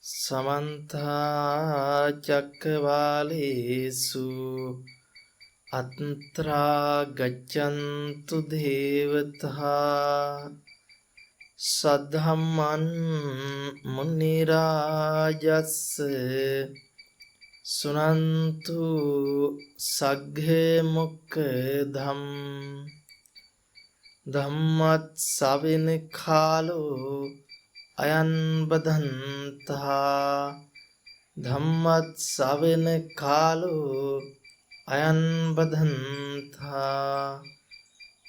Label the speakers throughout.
Speaker 1: समन्ता चक्रवालेषु अत्रा गच्छन्तु देवता सद्धम्मं मुनिराजस्य सुनन्तु सग्गे मुक्धम् धम्मत्सविन खालो अयन बदंता धम्मत्सविन खालो अयन बदंता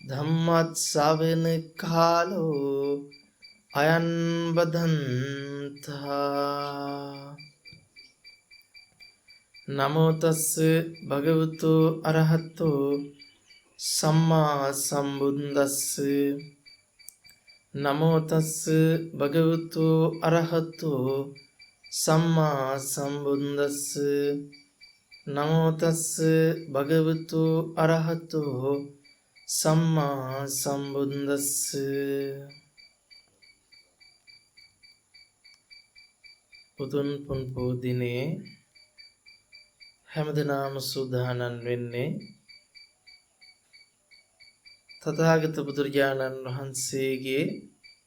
Speaker 1: धम्मत्सविन खालो अयन बदंता नमो तस्से भगवतो अरहतो सम्मा संबुद्दस्से नमो तस्से भगवतो अरहतो सम्मा संबुद्दस्से नमो तस्से भगवतो अरहतो सम्मा संबुद्दस्से පුදුන් පුන් පොදිනේ හැමදෙනාම සූදානම් වෙන්නේ තථාගත බුදුරජාණන් වහන්සේගේ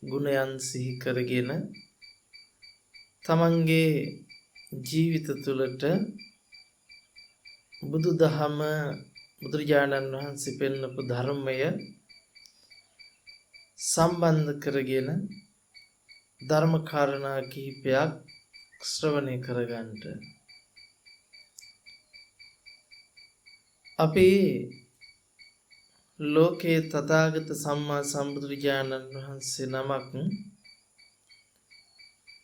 Speaker 1: ගුණයන් සිහි කරගෙන තමන්ගේ ජීවිත තුළට බුදුදහම බුදුරජාණන් වහන්සේ පෙන්වපු ධර්මය සම්බන්ධ කරගෙන ධර්ම කාරණා කිහිපයක් ශ්‍රවණය කරගන්නට අපි ලෝකේ තථාගත සම්මා සම්බුදුරජාණන් වහන්සේ නමක්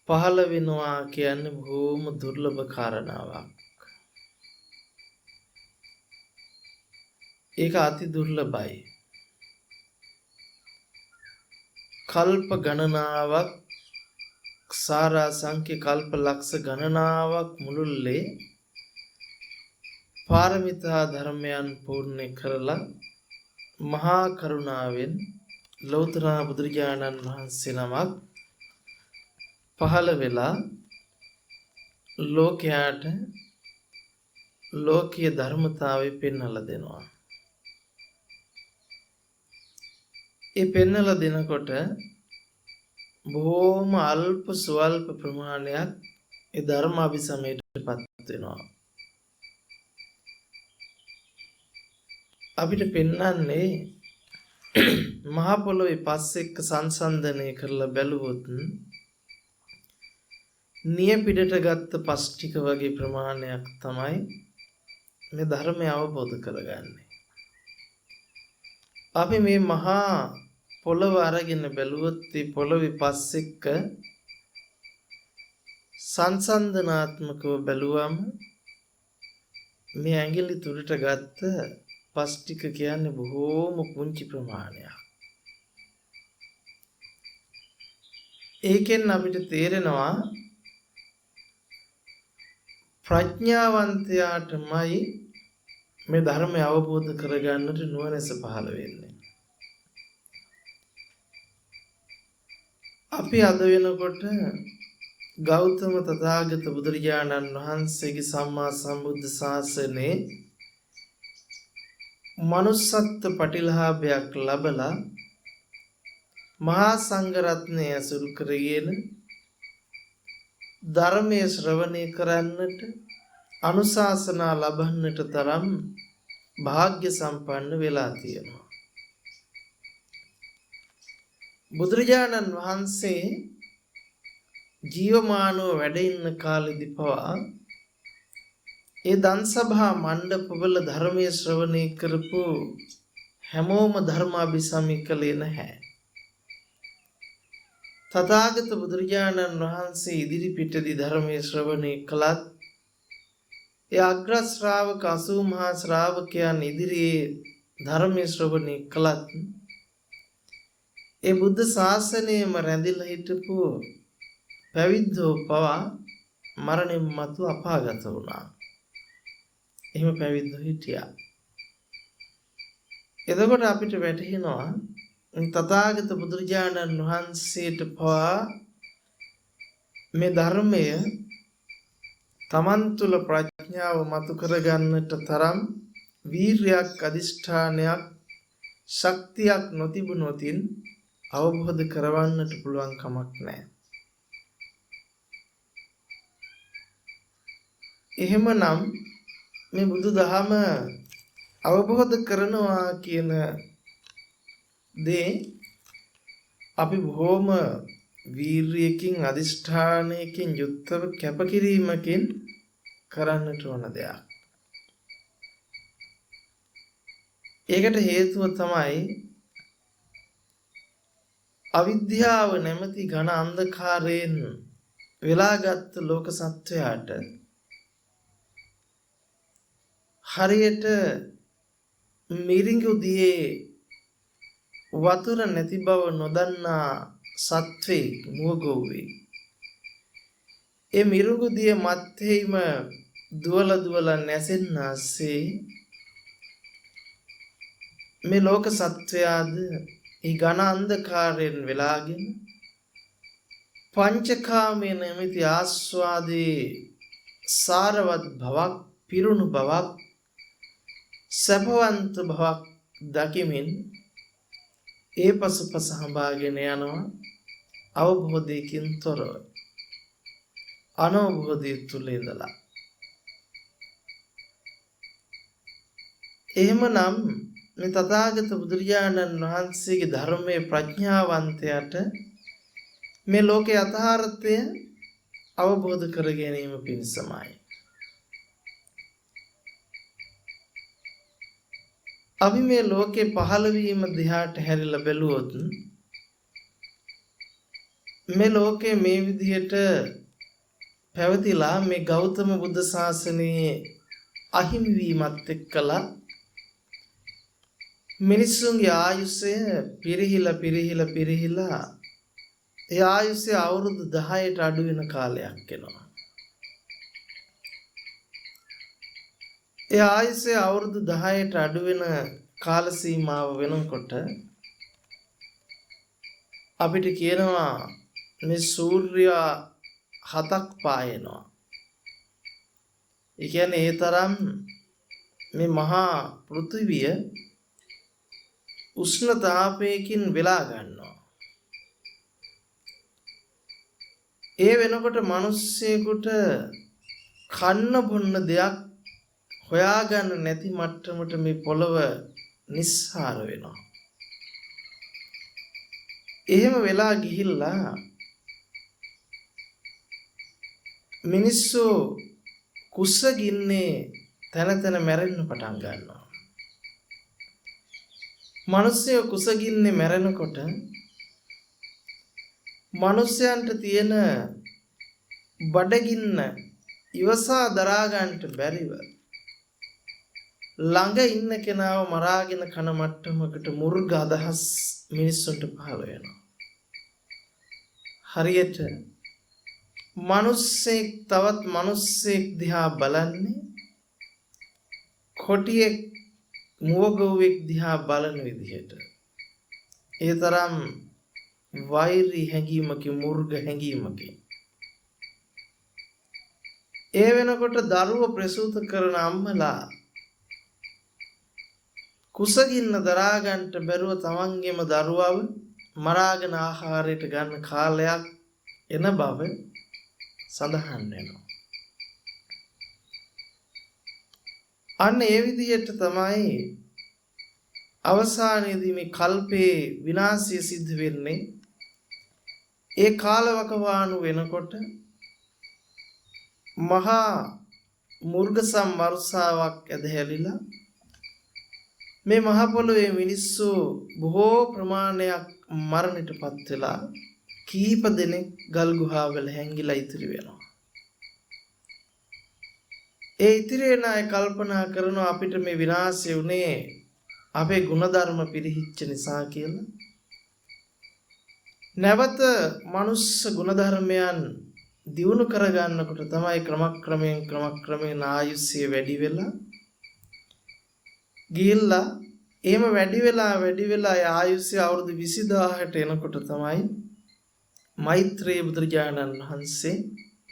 Speaker 1: පහළ වෙනවා කියන්නේ බොහොම දුර්ලභ කාරණාවක්. ඒක අති දුර්ලභයි. කල්ප ගණනාවක් සාරා සංඛ්‍ය කල්ප ලක්ෂ ගණනාවක් මුළුල්ලේ පාරමිතා ධර්මයන් පූර්ණ කරලා මහා කරුණාවෙන් ලෞතර බුදුරජාණන් වහන්සේ නමක් පහළ වෙලා ලෝකයට ලෝකීය ධර්මතාවය පෙන්වලා දෙනවා. ඒ පෙන්වලා දෙනකොට බොහොම අල්ප ස්වල්ප ප්‍රමාණයක් ඒ ධර්ම අභිසමයටපත් වෙනවා. අපිට පෙන්වන්නේ මහ පොළොවේ පස් එක්ක සංසන්දනය කරලා බැලුවොත් නිය පිටට ගත්ත පස් ටික වගේ ප්‍රමාණයක් තමයි මේ ධර්මය අවබෝධ කරගන්නේ. අපි මේ මහා පොළොව අරගෙන බැලුවොත් මේ පොළොවේ පස් එක්ක සංසන්දනාත්මකව බැලුවම මේ ඇඟිලි තුඩට ගත්ත පස් ටික කියන්නේ බොහෝම පුංචි ප්‍රමාණයක්. ඒකෙන් අපිට තේරෙනවා ප්‍රඥාවන්තයාටමයි මේ ධර්මය අවබෝධ කරගන්නට නුවණැස පහළ වෙන්නේ. අපි අද වෙනකොට ගෞතම තථාගත බුදුරජාණන් වහන්සේගේ සම්මා සම්බුද්ධ ශාසනයේ මනුස්සත්ව පටිලාභයක් ලැබලා මහා සංඝ රත්නය ඇසුරු කරගෙන ධර්මයේ ශ්‍රවණය කරන්නට අනුශාසනා ලබන්නට තරම් වාග්ය සම්පන්න වෙලා තියෙනවා. බුදුරජාණන් වහන්සේ ජීවමානව වැඩ ඉන්න කාලෙදි පවා ඒ දන් සභා මණ්ඩපවල ධර්මයේ ශ්‍රවණය කරපු හැමෝම ධර්මාභිසමය නැහැ. තථාගත බුදුරජාණන් වහන්සේ ඉදිරිපිටදී ධර්මයේ ශ්‍රවණය කළත් ඒ අග්‍ර ශ්‍රාවක 80 මහා ශ්‍රාවකයන් ඉදිරියේ ධර්මයේ ශ්‍රවණය කළත් ඒ බුද්ධ ශාසනයම රැඳිලා හිටපු පැවිද්දෝ පවා මරණින් මතු අපාගත වුණා. එහෙම පැවිද්දෝ හිටියා. එතකොට අපිට වැටහෙනවා තථාගත බුදුරජාණන් වහන්සේට පවා මේ ධර්මය තමන් තුළ ප්‍රඥාව මතු කරගන්නට තරම් වීර්යයක් අධිෂ්ඨානයක් ශක්තියක් නොතිබුණොතින් අවබෝධ කරවන්නට පුළුවන් කමක් නැහැ. එහෙමනම් මේ බුදුදහම අවබෝධ කරනවා කියන දේ අපි බොහොම වීර්යයෙන් අධිෂ්ඨානයකින් යුක්තව කැපකිරීමකින් කරන්නට ඕන දෙයක්. ඒකට හේතුව තමයි අවිද්‍යාව නැමැති ඝන අන්ධකාරයෙන් වෙලාගත් ලෝක සත්වයාට හරියට මිරිඟු දියේ වතුර නැති බව නොදන්නා සත්වෙක් මුවගොව්වේ ඒ මිරිඟු දිය මැත්තේම දුවල නැසෙන්නාසේ මේ ලෝක සත්වයාද ඒ ඝන අන්ධකාරයෙන් වෙලාගෙන පංචකාමයේ නැමැති ආස්වාදේ සාරවත් බවක් පිරුණු බවක් සැපවන්ත බවක් දකිමින් ඒ පසුපස හඹාගෙන යනවා අවබෝධයකින් තොරව අනවබෝධය තුල ඉඳලා. එහෙමනම් මේ තථාගත බුදුරජාණන් වහන්සේගේ ධර්මයේ ප්‍රඥාවන්තයට මේ ලෝකේ යථාර්ථය අවබෝධ කර ගැනීම පිණිසමයි. අපි මේ ලෝකේ පහළ වීම දිහාට හැරිලා බැලුවොත් මේ ලෝකේ මේ විදිහට පැවතිලා මේ ගෞතම බුද්ධ ශාසනයේ අහිමි වීමත් එක්කලා මිනිස්සුන්ගේ ආයුෂය පිරිහිලා ඒ ආයුෂය අවුරුදු 10ට අඩු වෙන කාලයක් එනවා. ඒ ආයුෂය අවුරුදු 10ට අඩු වෙන කාල සීමාව වෙනකොට අපිට කියනවා මේ සූර්යයා 7ක් පායනවා. ඒ කියන්නේ ඒ තරම් මේ මහා පෘථිවිය උෂ්ණ තාපයකින් වෙලා ගන්නවා. ඒ වෙනකොට මිනිස්සෙකුට කන්න බොන්න දෙයක් හොයාගන්න නැති මට්ටමට මේ පොළව නිස්සාර වෙනවා. එහෙම වෙලා ගිහිල්ලා මිනිස්සු කුසගින්නේ තන මැරෙන්න පටන් ගන්නවා. මිනිස්සු කුසගින්නේ මැරෙනකොට මිනිසයන්ට තියෙන බඩගින්න ඉවසා දරා ගන්නට බැරිව ළඟ ඉන්න කෙනාව මරාගෙන කන මට්ටමකට මුර්ග අදහස් මිනිස්සුන්ට පහළ වෙනවා. හරියට මිනිස්සෙක් තවත් මිනිස්සෙක් දිහා බලන්නේ කොටියෙක් මුවගොවෙක් දිහා බලන විදිහට. ඒ තරම් වෛරී හැඟීමකින් මුර්ග හැඟීමකින්. ඒ වෙනකොට දරුව ප්‍රසූත කරන අම්මලා කුසගින්න දරා ගන්නට බැරුව තමන්ගේම දරුවව මරාගෙන ආහාරයට ගන්න කාලයක් එන බව සඳහන් වෙනවා. අන්න ඒ විදිහට තමයි අවසානයේදී මේ කල්පේ විනාශය සිද්ධ වෙන්නේ. ඒ කාලවකවානු වෙනකොට මහා මුර්ග සම්වර්ෂාවක් ඇදහැලිලා මේ මහ පොළොවේ මිනිස්සු බොහෝ ප්‍රමාණයක් මරණයටපත් වෙලා කීප දෙනෙක් ගල් ගුහාවල හැංගිලා ඉතිරි වෙනවා. ඒ ඉතිරි වෙන අය කල්පනා කරනවා අපිට මේ විනාශය උනේ අපේ ಗುಣධර්ම පිරිහිච්ච නිසා කියලා. නැවත මනුස්ස ගුණධර්මයන් දියුණු කරගන්නකොට තමයි ක්‍රමක්‍රමයෙන් ආයුෂය වැඩි වෙලා ගිහිල්ලා එහෙම වැඩි වෙලා ආයුෂය අවුරුදු 20000ට එනකොට තමයි මෛත්‍රී බුදුරජාණන් වහන්සේ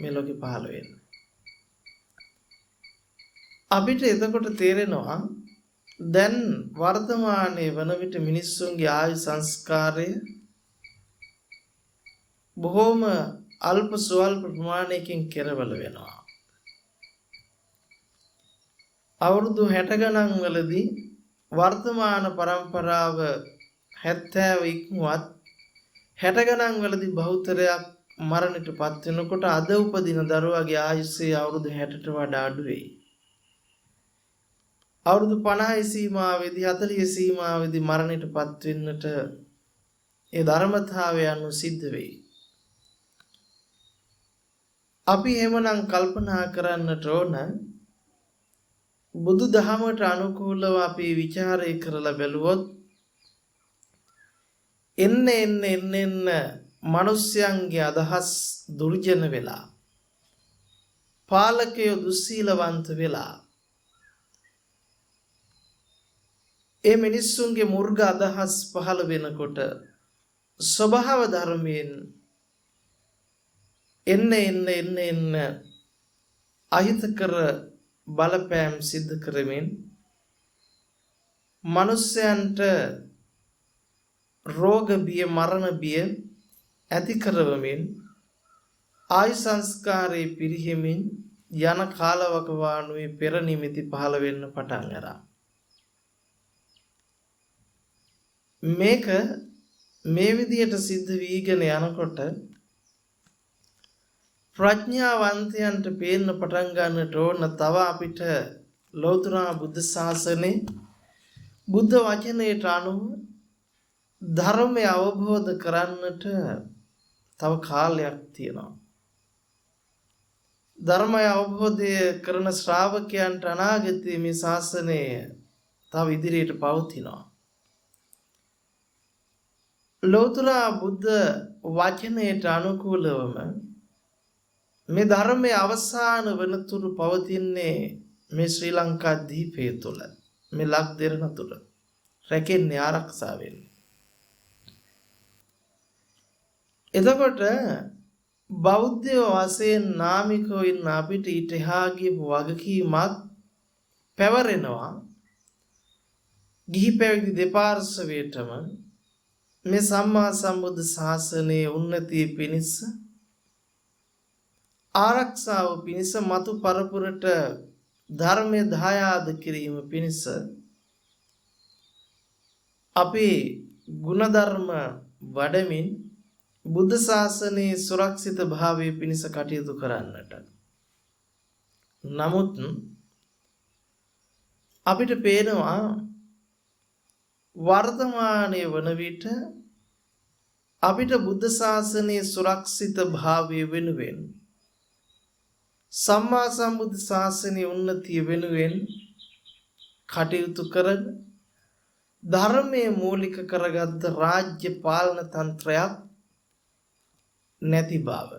Speaker 1: මේ ලෝකෙ පහළ වෙන්නේ. අපිට එතකොට තේරෙනවා දැන් වර්තමානයේ වන විට මිනිස්සුන්ගේ ආයු සංස්කාරය බොහෝම අල්ප ස්වල්ප ප්‍රමාණයකින් කෙරවල වෙනවා. අවුරුදු 60 ගණන් වලදී වර්තමාන પરම්පරාව 70 ඉක්මුවත් 60 ගණන් වලදී බහුතරයක් මරණයටපත් වෙනකොට අද උපදින දරුවාගේ ආයුෂය අවුරුදු 60ට වඩා අඩු වෙයි. අවුරුදු 50 සීමාවෙදී 40 සීමාවෙදී මරණයටපත් වෙන්නට ඒ ධර්මතාවය අනුව සිද්ධ වෙයි. අපි එහෙමනම් කල්පනා කරන්නට ඕන බුදු දහමට අනුකූලව අපි ਵਿਚාරය කරලා බැලුවොත් එන්න මිනිස්යන්ගේ අදහස් දුර්ජන වෙලා පාලකයෝ දුස්සීලවන්ත වෙලා ඒ මිනිස්සුන්ගේ මුර්ග අදහස් පහළ වෙනකොට ස්වභාව ධර්මයෙන් එන්න අහිතකර බලපෑම් සිද්ධ කරමින් මිනිස්යන්ට රෝග බිය මරණ බිය ඇති කරවමින් ආයු සංස්කාරේ පිරිහෙමින් යන කාලවකවානුවේ පෙර නිමිති පහළ වෙන්න පටන් ගන්නවා. මේක මේ විදියට සිද්ධ වීගෙන යනකොට ප්‍රඥාවන්තයන්ට පේන්න පටන් ගන්නට ඕන තව අපිට ලෞතර බුද්ධ ශාසනේ බුද්ධ වචනයට අනුව ධර්මය අවබෝධ කරන්නට තව කාලයක් තියෙනවා. ධර්මය අවබෝධය කරන ශ්‍රාවකයන්ට අනාගතයේ මේ ශාසනය තව ඉදිරියට පවතිනවා. ලෞතර බුද්ධ වචනයට අනුකූලවම මේ ධර්මයේ අවසාන වෙනතුරු පවතින්නේ මේ ශ්‍රී ලංකා දීපය තුළ මේ ලක් දෙරණ තුළ රැකෙන්නේ ආරක්ෂා වෙන්නේ. එතකොට බෞද්ධ වශයෙන් නාමිකව ඉන්න අපිට ඊට එහා ගියපු වගකීමක් පැවරෙනවා. ගිහි පැවිදි දෙපාර්ශ්වයටම මේ සම්මා සම්බුද්ධ ශාසනයේ උන්නතිය පිණිස ආරක්ෂාව පිණිස මතු පරපුරට ධර්මයේ දායාද කිරීම පිණිස අපි ගුණධර්ම වඩමින් බුද්ධ ශාසනයේ සුරක්ෂිත භාවය පිණිස කටයුතු කරන්නට. නමුත් අපිට පේනවා වර්තමානයේ වන විට අපිට බුද්ධ ශාසනයේ සුරක්ෂිත භාවය වෙනුවෙන් සම්මා සම්බුද්ධ ශාසනයේ උන්නතිය වෙනුවෙන් කටයුතු කරන ධර්මයේ මූලික කරගත් රාජ්‍ය පාලන තන්ත්‍රයක් නැති බව.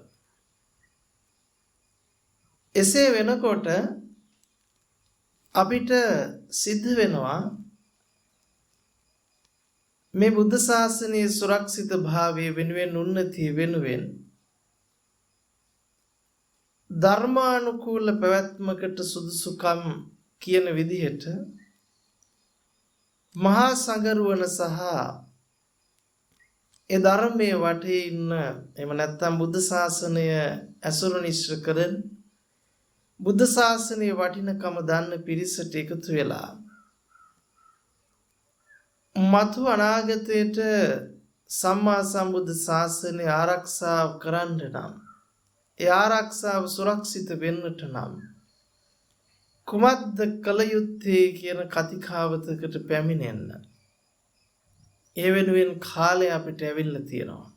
Speaker 1: එසේ වෙනකොට අපිට සිද්ධ වෙනවා මේ බුද්ධ ශාසනයේ සුරක්ෂිත භාවය වෙනුවෙන් උන්නතිය වෙනුවෙන් ධර්මානුකූල පැවැත්මකට සුදුසුකම් කියන විදිහට මහා සංඝරුවන සහ ඒ ධර්මයේ වටේ ඉන්න එහෙම නැත්නම් බුද්ධ ශාසනය ඇසුරු නිශ්චය කරන බුද්ධ ශාසනයේ වටිනකම දන්න පිරිසට එකතු වෙලා මතු අනාගතයට සම්මා සම්බුද්ධ ශාසනය ආරක්ෂා කරන්න නම් ඒ ආරක්ෂාව සුරක්ෂිත වෙන්නට නම් කුමක්ද කළ යුත්තේ කියන කතිකාවතකට පැමිණෙන්න ඒ වෙනුවෙන් කාලය අපිට ඇවිල්ලා තියෙනවා.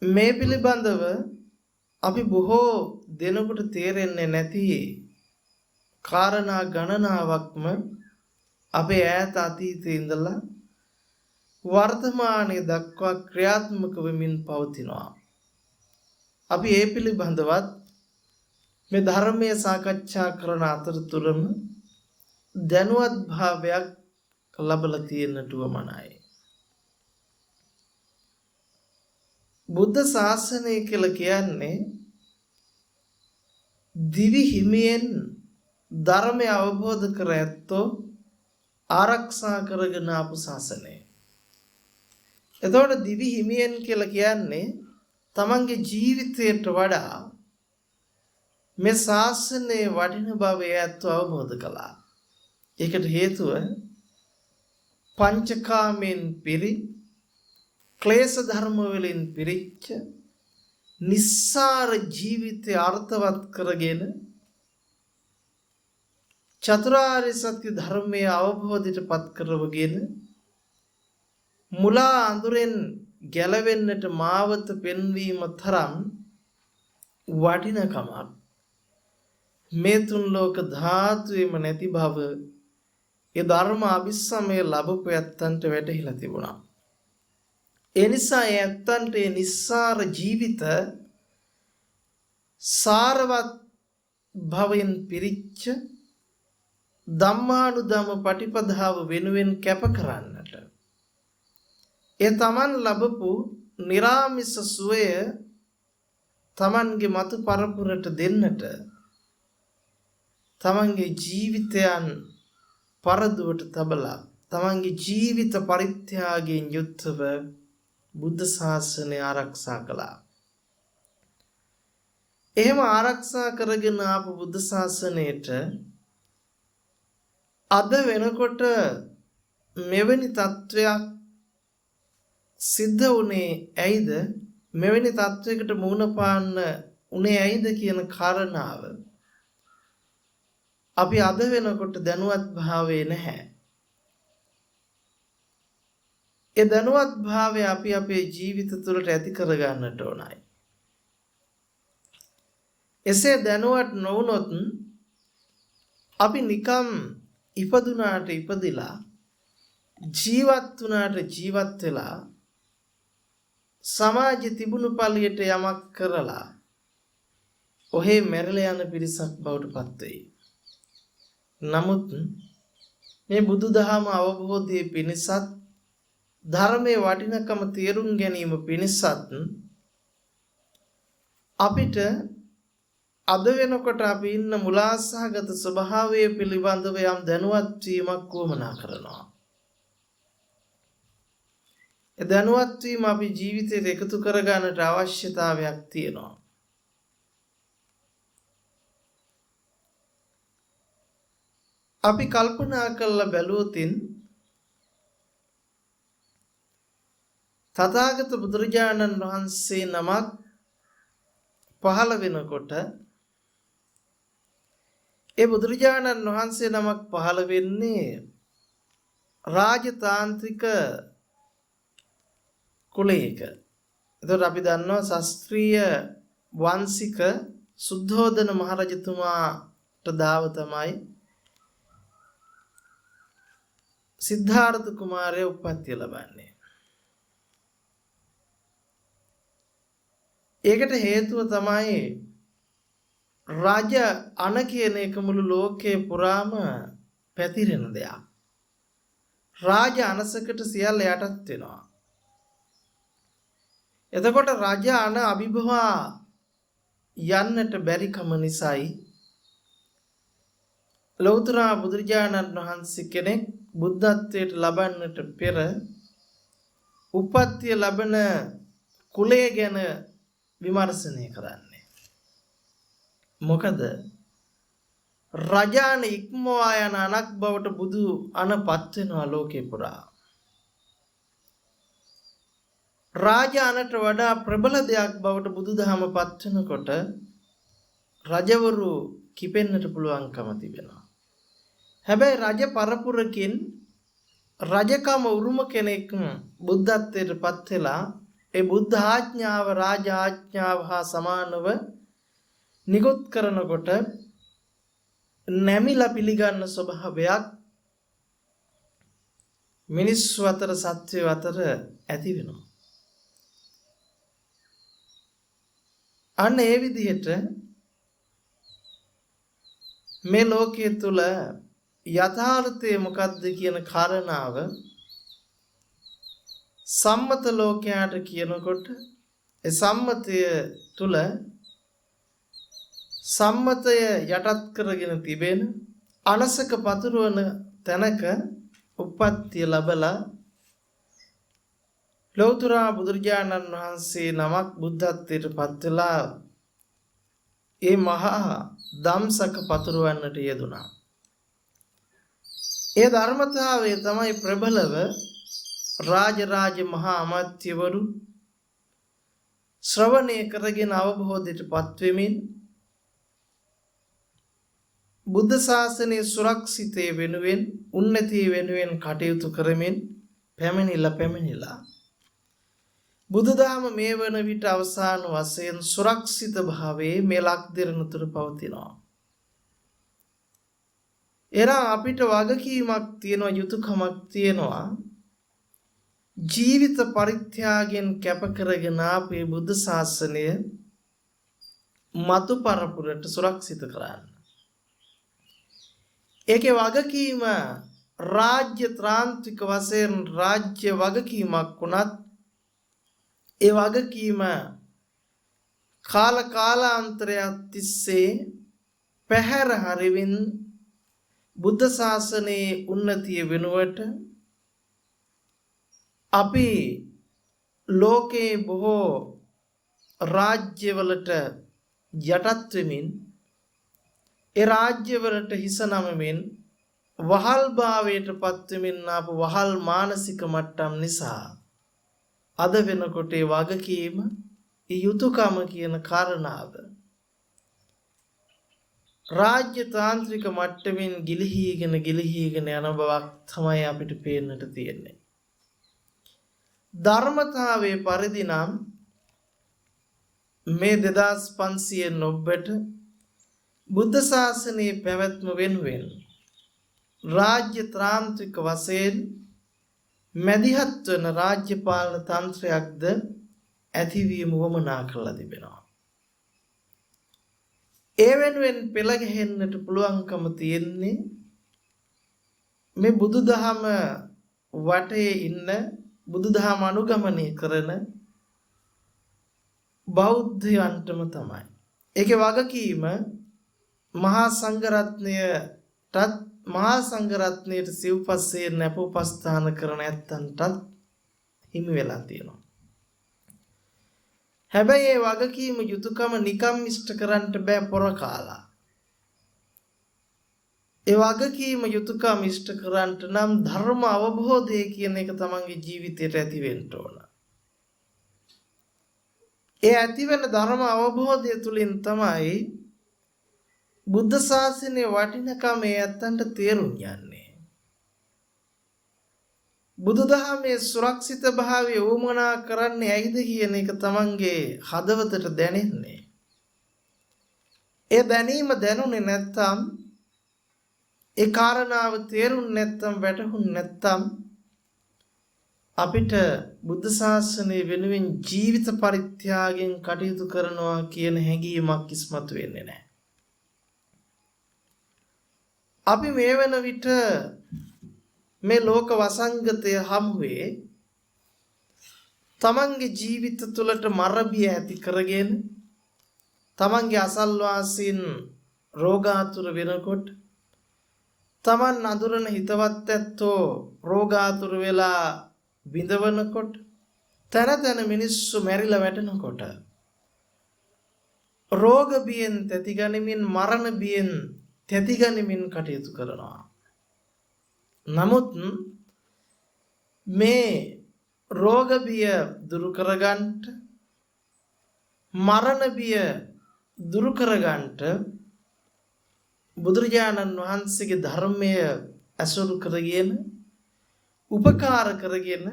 Speaker 1: මේ පිළිබඳව අපි බොහෝ දෙනෙකුට තේරෙන්නේ නැති කාරණා ගණනාවක්ම අපේ ඈත අතීතයේ ඉඳලා වර්තමානයේ දක්වා ක්‍රියාත්මක වෙමින් පවතිනවා. අපි ඒ පිළිබඳවත් මේ ධර්මයේ සාකච්ඡා කරන අතරතුරම දැනුවත් භාවයක් ලැබලා තියෙන්නට උවමනයි. බුද්ධ ශාසනය කියලා කියන්නේ දිවි හිමියෙන් ධර්මය අවබෝධ කර ඇත්තෝ ආරක්ෂා කරගෙන ආපු ශාසනය. එතකොට දිවි හිමියෙන් කියලා කියන්නේ තමන්ගේ ජීවිතයට වඩා මේ ශාසනයේ වටින බව ඇත්තෝ අවබෝධ කළා. ඒකට හේතුව පංචකාමෙන් පිරි ක්ලේශ ධර්ම වලින් පිරිච්ච නිස්සාර ජීවිතය අර්ථවත් කරගෙන චතුරාර්ය සත්‍ය ධර්මයේ අවබෝධයට පත් කරවගෙන මුලා අඳුරෙන් ගැලවෙන්නට මාවත පෙන්වීම තරම් වටිනකමක් මේ තුන් ලෝක ධාතුවේම නැති බව ඒ ධර්ම අභිසමය ලැබපු ඇත්තන්ට වැටහිලා තිබුණා. ඒ නිසා ඒ ඇත්තන්ට ඒ නිස්සාර ජීවිත සාරවත් භවයෙන් පිරිච්ච ධම්මානුධම්ම පටිපදාව වෙනුවෙන් කැප කරන්නට ඒ තමන් ලැබපු නිරාමිස සුවය තමන්ගේ මතු පරපුරට දෙන්නට තමන්ගේ ජීවිතයන් පරදුවට තබලා තමන්ගේ ජීවිත පරිත්‍යාගයෙන් යුක්තව බුද්ධ ශාසනය ආරක්ෂා කළා. එහෙම ආරක්ෂා කරගෙන ආපු බුද්ධ ශාසනයට අද වෙනකොට මෙවැනි තත්වයක් සිද්ධ වුණේ ඇයිද? මෙවැනි තත්වයකට මුහුණ පාන්න උනේ ඇයිද කියන කාරණාව අපි අද වෙනකොට දැනුවත් භාවයේ නැහැ. ඒ දැනුවත් භාවය අපි අපේ ජීවිත තුළට ඇති කරගන්නට ඕනයි. එසේ දැනුවත් නොවුනොත් අපි නිකම් ඉපදුනාට ඉපදිලා ජීවත් වුණාට ජීවත් වෙලා සමාජෙ තිබුණු පළියට යමක් කරලා ඔහේ මැරලා යන පිරිසක් බවට පත් වෙයි. නමුත් මේ බුදුදහම අවබෝධයේ පිණිසත් ධර්මයේ වටිනකම තේරුම් ගැනීම පිණිසත් අපිට අද වෙනකොට අපි ඉන්න මුලාසහගත ස්වභාවය පිළිබඳව යම් දැනුවත් වීමක් වුමනා කරනවා. ඒ දැනුවත් වීම අපි ජීවිතයට එකතු කරගන්නට අවශ්‍යතාවයක් තියෙනවා. අපි කල්පනා කරලා බැලුවොතින් තථාගත බුදුරජාණන් වහන්සේ නමක් පහළ වෙනකොට ඒ බුදුරජාණන් වහන්සේ නමක් පහළ වෙන්නේ රාජතාන්ත්‍රික කුලයක. එතකොට අපි දන්නවා ශාස්ත්‍රීය වංශික සුද්ධෝදන මහරජතුමාට දාව තමයි සිද්ධාර්ථ කුමාරයා උප්පත්තිය ලබන්නේ. ඒකට හේතුව තමයි රාජ අණ කියන එක මුළු ලෝකේ පුරාම පැතිරෙන දෙයක්. රාජ අණසකට සියල්ල යටත් වෙනවා. එතකොට රාජ අණ අභිභවා යන්නට බැරි කම නිසායි ලෞතර බුදුරජාණන් වහන්සේ කෙනෙක් බුද්ධත්වයට ලබන්නට පෙර උපත්තිය ලබන කුලය ගැන විමර්ශනය කරන්නේ. මොකද රජාන ඉක්මවා යන අනක් බවට බුදු අනපත් වෙනවා ලෝකේ පුරා. රාජ අනට වඩා ප්‍රබල දෙයක් බවට බුදුදහම පත් වෙනකොට රජවරු කිපෙන්නට පුළුවන්කම තිබෙනවා. හැබැයි රජ පරපුරකින් රජකම උරුම කෙනෙක් බුද්ධත්වයට පත් වෙලා ඒ බුද්ධ ආඥාව රාජ ආඥාව හා සමානව නිකුත් කරනකොට නැමිලා පිළිගන්න ස්වභාවයක් මිනිස්සු අතර සත්වය අතර ඇති වෙනවා. අන්න ඒ විදිහට මේ ලෝකයේ තුල යථාර්ථය මොකද්ද කියන කාරණාව සම්මත ලෝකයට කියනකොට ඒ සම්මතය තුල සම්මතය යටත් කරගෙන තිබෙන අනසක පතුරවන තැනක උප්පත්තිය ලැබලා ලෞතර බුදුරජාණන් වහන්සේ නමක් බුද්ධත්වයට පත් වෙලා ඒ මහා ධම්සක පතුරවන්නට යෙදුණා. ඒ ධර්මතාවය තමයි ප්‍රබලව රාජ මහා අමාත්‍යවරු ශ්‍රවණය කරගෙන අවබෝධයට පත් වෙමින් බුද්ධ ශාසනයේ සුරක්ෂිතය වෙනුවෙන් උන්නතිය වෙනුවෙන් කටයුතු කරමින් පැමිණිලා බුදුදහම මේ වන විට අවසාන වශයෙන් සුරක්ෂිත භාවයේ මෙලක් දෙරණතුර පවතිනවා. එනම් අපිට වගකීමක් තියෙනවා, යුතුයකමක් තියෙනවා. ජීවිත පරිත්‍යාගයෙන් කැප කරගෙන අපේ බුද්ධ ශාසනය මතු පරපුරට සුරක්ෂිත කරන්න. ඒකේ වගකීම රාජ්‍ය ත්‍රාන්තික වශයෙන් රාජ්‍ය වගකීමක් වුණත් ඒ වගකීම කාලාන්තරයක් තිස්සේ පැහැර හරිමින් බුද්ධ ශාසනයේ උන්නතිය වෙනුවට අපි ලෝකේ බොහෝ රාජ්‍යවලට යටත් වෙමින් ඒ රාජ්‍යවලට හිස නමමින් වහල් භාවයට පත් වෙමින් ආපු වහල් මානසික මට්ටම් නිසා අද වෙනකොට ඒ වගකීම ඒ යුතුයකම කියන කාරණාව රාජ්‍ය තාන්ත්‍රික මට්ටමින් ගිලිහීගෙන යන බවක් තමයි අපිට පේන්නට තියෙන්නේ. ධර්මතාවයේ පරිදි නම් මේ 2500 නොබ්බට බුද්ධ ශාසනයේ පැවැත්ම වෙනුවෙන් රාජ්‍ය තාන්ත්‍රික වශයෙන් මැදිහත් වන රාජ්‍ය පාලන තන්ත්‍රයක්ද ඇතිවීම වමනා කරලා තිබෙනවා. ඒ වෙනුවෙන් පෙළ ගැහෙන්නට පුළුවන්කම තියෙන්නේ මේ බුදුදහම වටේ ඉන්න බුදුදහම අනුගමනය කරන බෞද්ධයන්ටම තමයි. ඒකේ වගකීම මහා සංඝරත්නයට සිව්පස්සේ නැපුපස්ථාන කරන ඇත්තන්ටත් හිමි වෙලා තියෙනවා. හැබැයි ඒ වගකීම යුතුයකම නිකම් ඉෂ්ට කරන්න බෑ පොර කාලා. ඒ වගකීම යුතුයකම ඉෂ්ට කරන්න නම් ධර්ම අවබෝධය කියන එක තමන්ගේ ජීවිතයට ඇති වෙන්න ඕන. ඒ ඇති වෙන ධර්ම අවබෝධය තුලින් තමයි බුද්ධ ශාසනයේ වටිනකම ඒ ඇත්තන්ට තේරුම් යන්නේ. බුදුදහමේ සුරක්ෂිත භාවය වමනා කරන්නේ ඇයිද කියන එක තමන්ගේ හදවතට දැනෙන්නේ. ඒ දැනීම දැනුනේ නැත්තම් ඒ කාරණාව තේරුම් නැත්තම් වැටහුන් නැත්තම් අපිට බුද්ධ ශාසනය වෙනුවෙන් ජීවිත පරිත්‍යාගයෙන් කටයුතු කරනවා කියන හැඟීමක් ඉස්මතු වෙන්නේ නැහැ. අපි මේ වෙන විට මේ ලෝක වසංගතය හමුවේ තමන්ගේ ජීවිත තුළට මරබිය ඇති කරගෙන තමන්ගේ අසල්වාසීන් රෝගාතුර වෙනකොට තමන් අඳුරන හිතවත් ඇත්තෝ රෝගාතුර වෙලා විඳවනකොට තැන තැන මිනිස්සු මැරිලා වැටෙනකොට රෝග බියෙන් තැතිගනිමින් මරණ බියෙන් තැතිගනිමින් කටයුතු කරනවා. නමුත් මේ රෝග බිය දුරු කරගන්නට මරණ බිය දුරු කරගන්නට බුදුරජාණන් වහන්සේගේ ධර්මය ඇසුරු කරගෙන උපකාර කරගෙන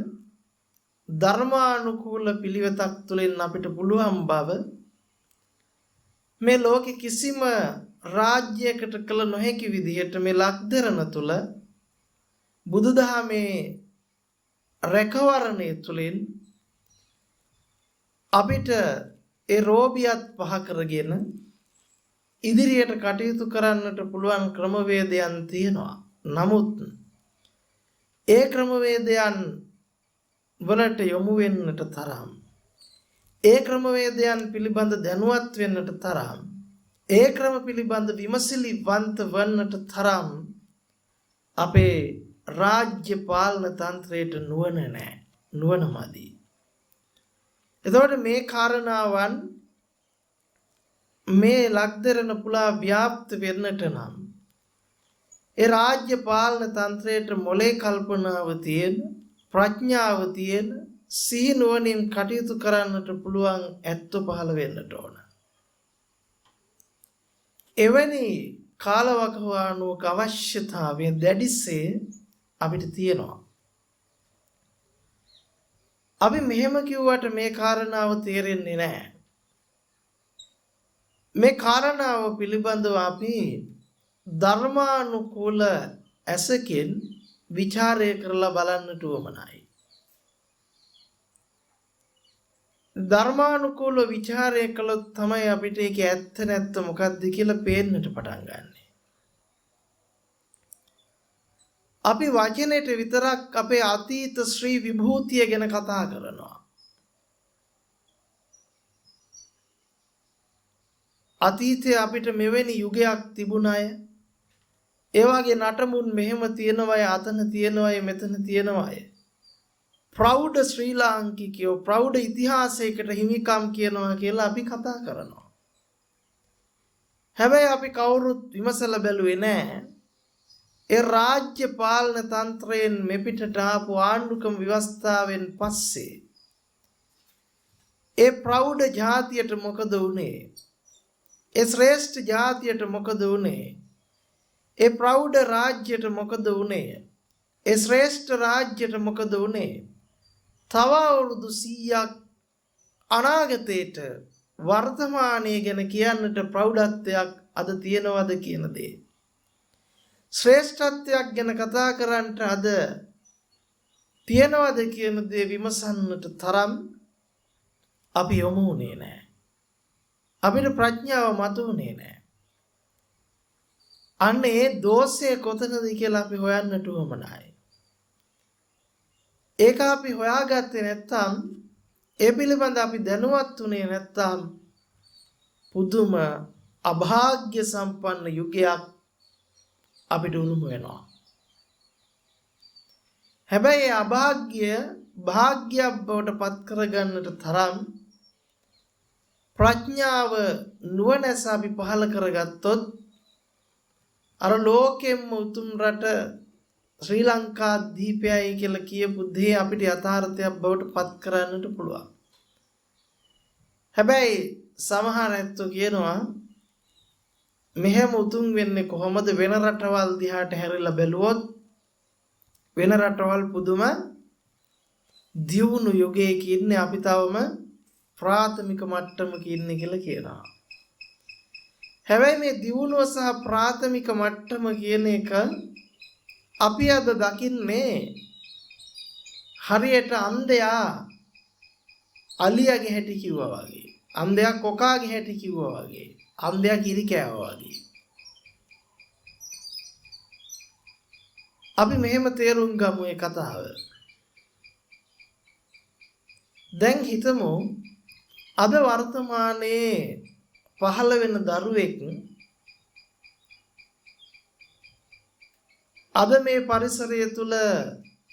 Speaker 1: ධර්මානුකූල පිළිවෙතක් තුළින් අපිට පුළුවන් බව මේ ලෝකෙ කිසිම රාජ්‍යයකට කළ නොහැකි විදිහට මේ ලක්දරන තුළ බුදුදහමේ රැකවරණය තුළින් අපිට ඒ රෝගියත් පහ කරගෙන ඉදිරියට කටයුතු කරන්නට පුළුවන් ක්‍රමවේදයන් තියෙනවා. නමුත් ඒ ක්‍රමවේදයන් වලට යොමු වෙන්නට තරම් ඒ ක්‍රමවේදයන් පිළිබඳ දැනුවත් වෙන්නට තරම් ඒ ක්‍රම පිළිබඳ විමසිලිවන්ත වන්නට තරම් අපේ රාජ්‍ය පාලන තන්ත්‍රයට නුවණ නැහැ. නුවණ මදි. එතකොට මේ කාරණාවන් මේ ලක්දරන පුලා ව්‍යාප්ත වෙන්නට නම් ඒ රාජ්‍ය පාලන තන්ත්‍රයට මොලේ කල්පනාව තියෙන, ප්‍රඥාව තියෙන, සිහි නුවණින් කටයුතු කරන්නට පුළුවන් ඇත්ත පහළ වෙන්නට ඕන. එවැනි කාලවකවානුවක අවශ්‍යතාවය දැඩිසේ අපිට තියෙනවා. අපි මෙහෙම කිව්වට මේ කාරණාව තේරෙන්නේ නැහැ. මේ කාරණාව පිළිබඳව අපි ධර්මානුකූල ඇසකින් විචාරය කරලා බලන්නට උවමනයි. ධර්මානුකූල විචාරය කළොත් තමයි අපිට ඒක ඇත්ත නැත්ත මොකක්ද කියලා පේන්නට පටන් ගන්න. අපි වචනෙට විතරක් අපේ අතීත ශ්‍රී විභූතිය ගැන කතා කරනවා. අතීතයේ අපිට මෙවැනි යුගයක් තිබුණාය. ඒ වගේ නටමුන් මෙහෙම තියෙනවාය, අතන තියෙනවාය, මෙතන තියෙනවාය. ප්‍රෞಢ ශ්‍රී ලාංකිකයෝ ප්‍රෞಢ ඉතිහාසයකට හිමිකම් කියනවා කියලා අපි කතා කරනවා. හැබැයි අපි කවුරුත් විමසලා බැලුවේ නැහැ. ඒ රාජ්‍ය පාලන තන්ත්‍රයෙන් මෙපිටට ආපු ආණ්ඩුක්‍රම ව්‍යවස්ථාවෙන් පස්සේ ඒ ප්‍රෞಢ ජාතියට මොකද වුනේ? ඒ ශ්‍රේෂ්ඨ ජාතියට මොකද වුනේ? ඒ ප්‍රෞಢ රාජ්‍යයට මොකද වුනේ? ඒ ශ්‍රේෂ්ඨ රාජ්‍යයට මොකද වුනේ? තව අවුරුදු 100ක් අනාගතයට වර්තමානයේ ගැන කියන්නට ප්‍රෞಢත්වයක් අද තියෙනවද කියන දේ. ශ්‍රේෂ්ඨත්වයක් ගැන කතා කරන්නට අද තියෙනවද කියන දේ විමසන්නට තරම් අපි යොමු වුණේ නැහැ. අපිට ප්‍රඥාව මතුවුණේ නැහැ. අන්න ඒ දෝෂය කොතනද කියලා අපි හොයන්නට උවමනයි. ඒක අපි හොයාගත්තේ නැත්නම් ඒ පිළිබඳ අපි දැනුවත් වුණේ නැත්නම් පුදුම අභාග්‍ය සම්පන්න යුගයක් අපිට උරුම වෙනවා. හැබැයි අභාග්‍ය භාග්‍යයක් බවට පත් කරගන්නට තරම් ප්‍රඥාව නුවණැස අපි පහළ කරගත්තොත් අර ලෝකෙම උතුම් රට ශ්‍රී ලංකා දීපයයි කියලා කියපු දේ අපිට යථාර්ථයක් බවට පත් කරන්නට පුළුවන්. හැබැයි සමහර ඇත්තෝ කියනවා මෙහෙම උතුම් වෙන්නේ කොහොමද? වෙන රටවල් දිහාට හැරිලා බැලුවොත් වෙන රටවල් පුදුම දියුණු යුගයක ඉන්නේ, අපි තවම ප්‍රාථමික මට්ටමක ඉන්නේ කියලා කියනවා. හැබැයි මේ දියුණුව සහ ප්‍රාථමික මට්ටම කියන එක අපි අද දකින්නේ හරියට අන්ධයා අලියාගේ හැටි කිව්වා වගේ, අන්ධයා කොකාගේ හැටි කිව්වා වගේ, අන්ධයා කිරි කෑවා වගේ. අපි මෙහෙම තේරුම් ගමු මේ කතාව. දැන් හිතමු අද වර්තමානයේ පහළ වෙන දරුවෙක් අද මේ පරිසරය තුල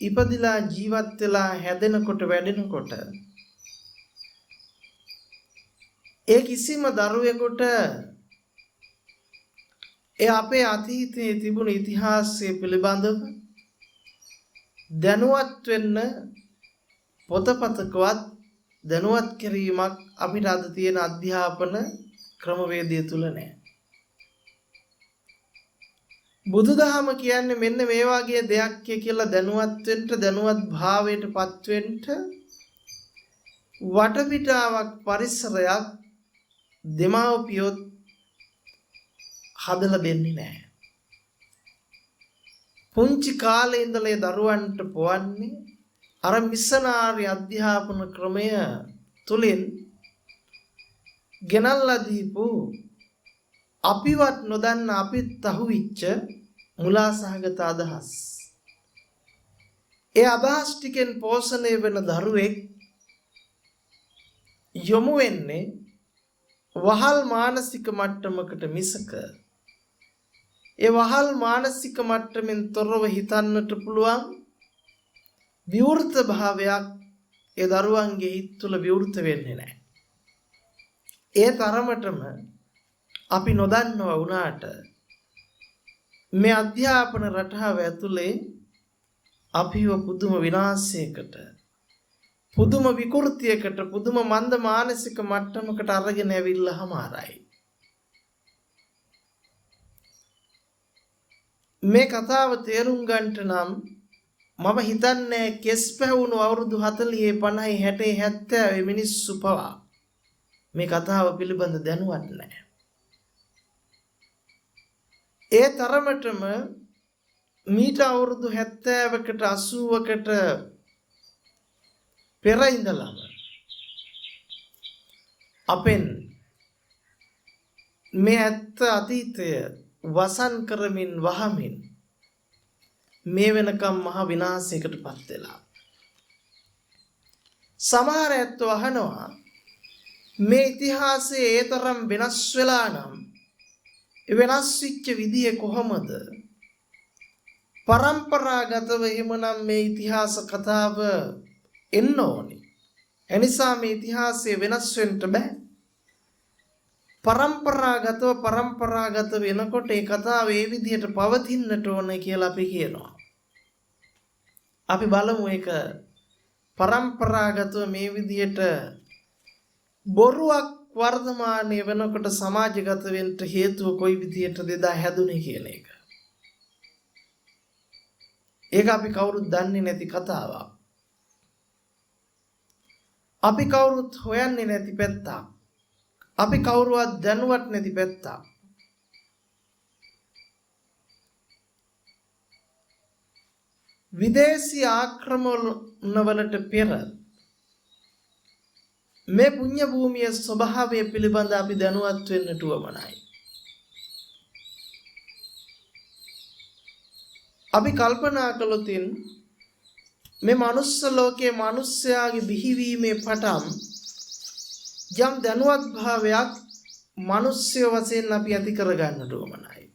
Speaker 1: ඉපදිලා ජීවත් වෙලා හැදෙනකොට වැඩෙනකොට ඒ කිසිම දරුවෙකුට ඒ අපේ අතීතයේ තිබුණු ඉතිහාසය පිළිබඳව දැනුවත් වෙන්න පොතපතකවත් දැනුවත් කිරීමක් අපිට අද තියෙන අධ්‍යාපන ක්‍රමවේදය තුල නැහැ. බුදුදහම කියන්නේ මෙන්න මේ වගේ දෙයක් කියලා දැනුවත් වෙන්න, දැනුවත් භාවයටපත් වෙන්න වටපිටාවක් පරිසරයක් දෙමාපියොත් හදලා දෙන්නේ නැහැ. පුංචි කාලේ ඉඳලා දරුවන්ට පොවන්නේ අර මිෂනාරි අධ්‍යාපන ක්‍රමය තුලින් ගෙනල්ලා දීපු අපිවත් නොදන්න අපිත් අහුවිච්ච මුලාසහගත අදහස්. ඒ අදහස් ටිකෙන් පෝෂණය වෙන දරුවෙක් යොමු වෙන්නේ වහල් මානසික මට්ටමකට මිසක ඒ වහල් මානසික මට්ටමින් තොරව හිතන්නට පුළුවන් විවෘත භාවයක් ඒ දරුවන්ගේ හිත තුළ විවෘත වෙන්නේ නැහැ. ඒ තරමටම අපි නොදන්නවා වුණාට මේ අධ්‍යාපන රටාව ඇතුලේ අපිව පුදුම විනාශයකට, පුදුම විකෘතියකට, පුදුම මන්ද මානසික මට්ටමකට අරගෙන ඇවිල්ලා හමාරයි. මේ කතාව තේරුම් ගන්නට නම් මම හිතන්නේ කෙස් පැවුණු අවුරුදු 40 50 60 70 මිනිස්සු පවා මේ කතාව පිළිබඳ දැනුවත් නැහැ. ඒ තරමටම මීට අවුරුදු 70කට 80කට පෙර ඉඳලම අපෙන් මේ ඇත්ත අතීතය වසන් කරමින් වහමින් මේ වෙනකම් මහ විනාශයකටපත් වෙලා. සමහර ඇත්තෝ අහනවා මේ ඉතිහාසයේ ඒ තරම් වෙනස් වෙලා නම් වෙනස් වෙච්ච විදිය කොහොමද? පරම්පරාගතව එහෙමනම් මේ ඉතිහාස කතාව එන්න ඕනේ. එනිසා මේ ඉතිහාසය වෙනස් වෙන්න බෑ. පරම්පරාගත වෙනකොට ඒ කතාව ඒ විදිහට පවතින්නට ඕනේ කියලා අපි කියනවා. අපි බලමු ඒක පරම්පරාගතව මේ විදිහට බොරුවක් වර්ධමානයේ වෙනකොට සමාජගත වෙන්න හේතුව කොයි විදිහටද එදා හැදුනේ කියන එක. ඒක අපි කවුරුත් දන්නේ නැති කතාවක්. අපි කවුරුත් හොයන්නේ නැති පැත්තක්. අපි කවුරුවත් දැනුවත් නැති පැත්තක්. විදේශී ආක්‍රමණවලට පෙර මේ පුණ්‍ය භූමියේ ස්වභාවය පිළිබඳ අපි දැනුවත් වෙන්නට උවමනයි. අපි කල්පනා කළොත් මේ මනුස්ස ලෝකයේ මිනිස්යාගේ බිහිවීමේ පටන් යම් දැනුවත් භාවයක් මිනිස්ය වශයෙන් අපි ඇති කරගන්නට උවමනයි.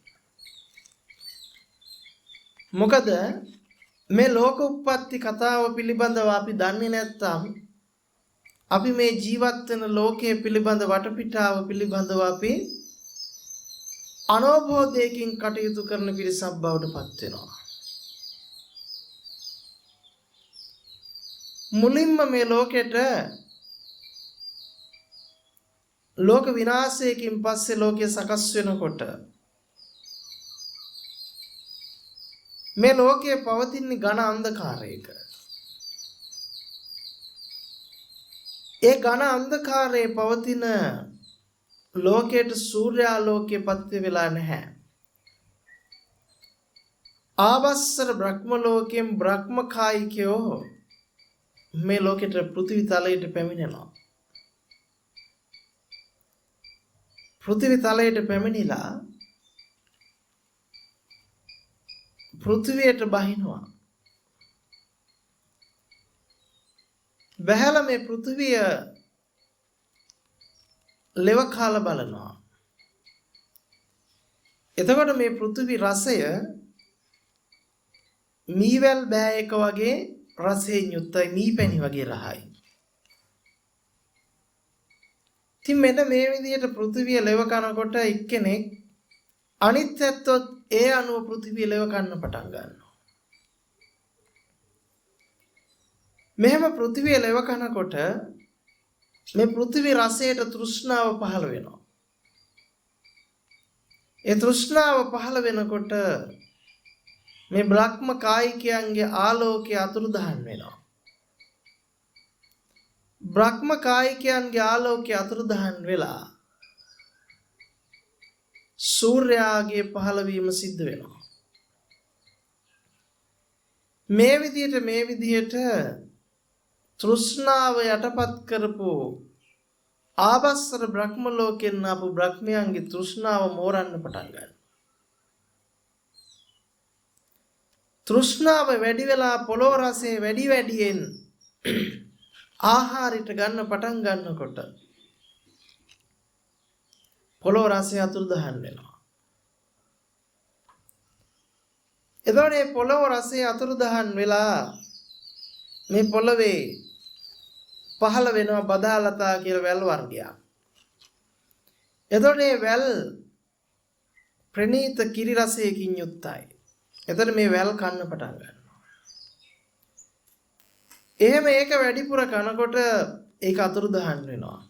Speaker 1: මොකද මේ ලෝක උප්පත්ති කතාව පිළිබඳව අපි දන්නේ නැත්නම් අපි මේ ජීවත් වෙන ලෝකයේ පිළිබඳ වටපිටාව පිළිබඳව අපි අනෝබෝධයකින් කටයුතු කරන පිරිසක් බවට පත් වෙනවා. මුලින්ම මේ ලෝකෙට ලෝක විනාශයකින් පස්සේ ලෝකය සකස් වෙනකොට මේ ලෝකයේ පවතින ඝන අන්ධකාරයක. ඒ ඝන අන්ධකාරයේ පවතින ලෝකයට සූර්යාලෝකයේ පත්‍ය වෙලා නැහැ. ආවස්සර බ්‍රහ්ම ලෝකයෙන් බ්‍රහ්ම කායිකයෝ මේ ලෝකෙට පෘථිවි තලයට පැමිණෙනවා. පෘථිවි තලයට පැමිණිලා පෘථිවියට බහිනවා. බහැලා මේ පෘථිවිය ලෙව කාලා බලනවා. එතකොට මේ පෘථිවි රසය මීවැල් බෑයක වගේ රසයෙන් යුක්තයි, මීපැණි වගේ රහයි. ඉතින් මෙන්න මේ විදිහට පෘථිවිය ලෙව කනකොට එක්කෙනෙක් අනිත් ඇත්තොත් ඒ අනුව පෘථිවිය ලෙව කන්න පටන් ගන්නවා. මෙහෙම පෘථිවිය ලෙව කනකොට මේ පෘථිවි රසයට තෘෂ්ණාව පහළ වෙනවා. ඒ තෘෂ්ණාව පහළ වෙනකොට මේ බ්‍රහ්ම කායිකයන්ගේ ආලෝකය අතුරුදහන් වෙනවා. බ්‍රහ්ම කායිකයන්ගේ ආලෝකය අතුරුදහන් වෙලා සූර්යාගේ පහළවීම සිද්ධ වෙනවා. මේ විදිහට තෘෂ්ණාව යටපත් කරපු ආවස්සර බ්‍රහ්ම ලෝකෙන් ආපු බ්‍රහ්මයන්ගේ තෘෂ්ණාව මෝරන්න පටන් ගන්නවා. තෘෂ්ණාව වැඩි වෙලා පොළොව රසයේ වැඩියෙන් ආහාරයට ගන්න පටන් ගන්නකොට පොළොව රසය අතුරුදහන් වෙනවා. එතකොට මේ පොළොව රසය අතුරුදහන් වෙලා මේ පොළවේ පහළ වෙනවා බදාලතා කියලා වැල් වර්ගයක්. එතකොට මේ වැල් ප්‍රණීත කිරි රසයකින් යුක්තයි. එතකොට මේ වැල් කන්න පටන් ගන්නවා. එහෙම ඒක වැඩිපුර කනකොට ඒක අතුරුදහන් වෙනවා.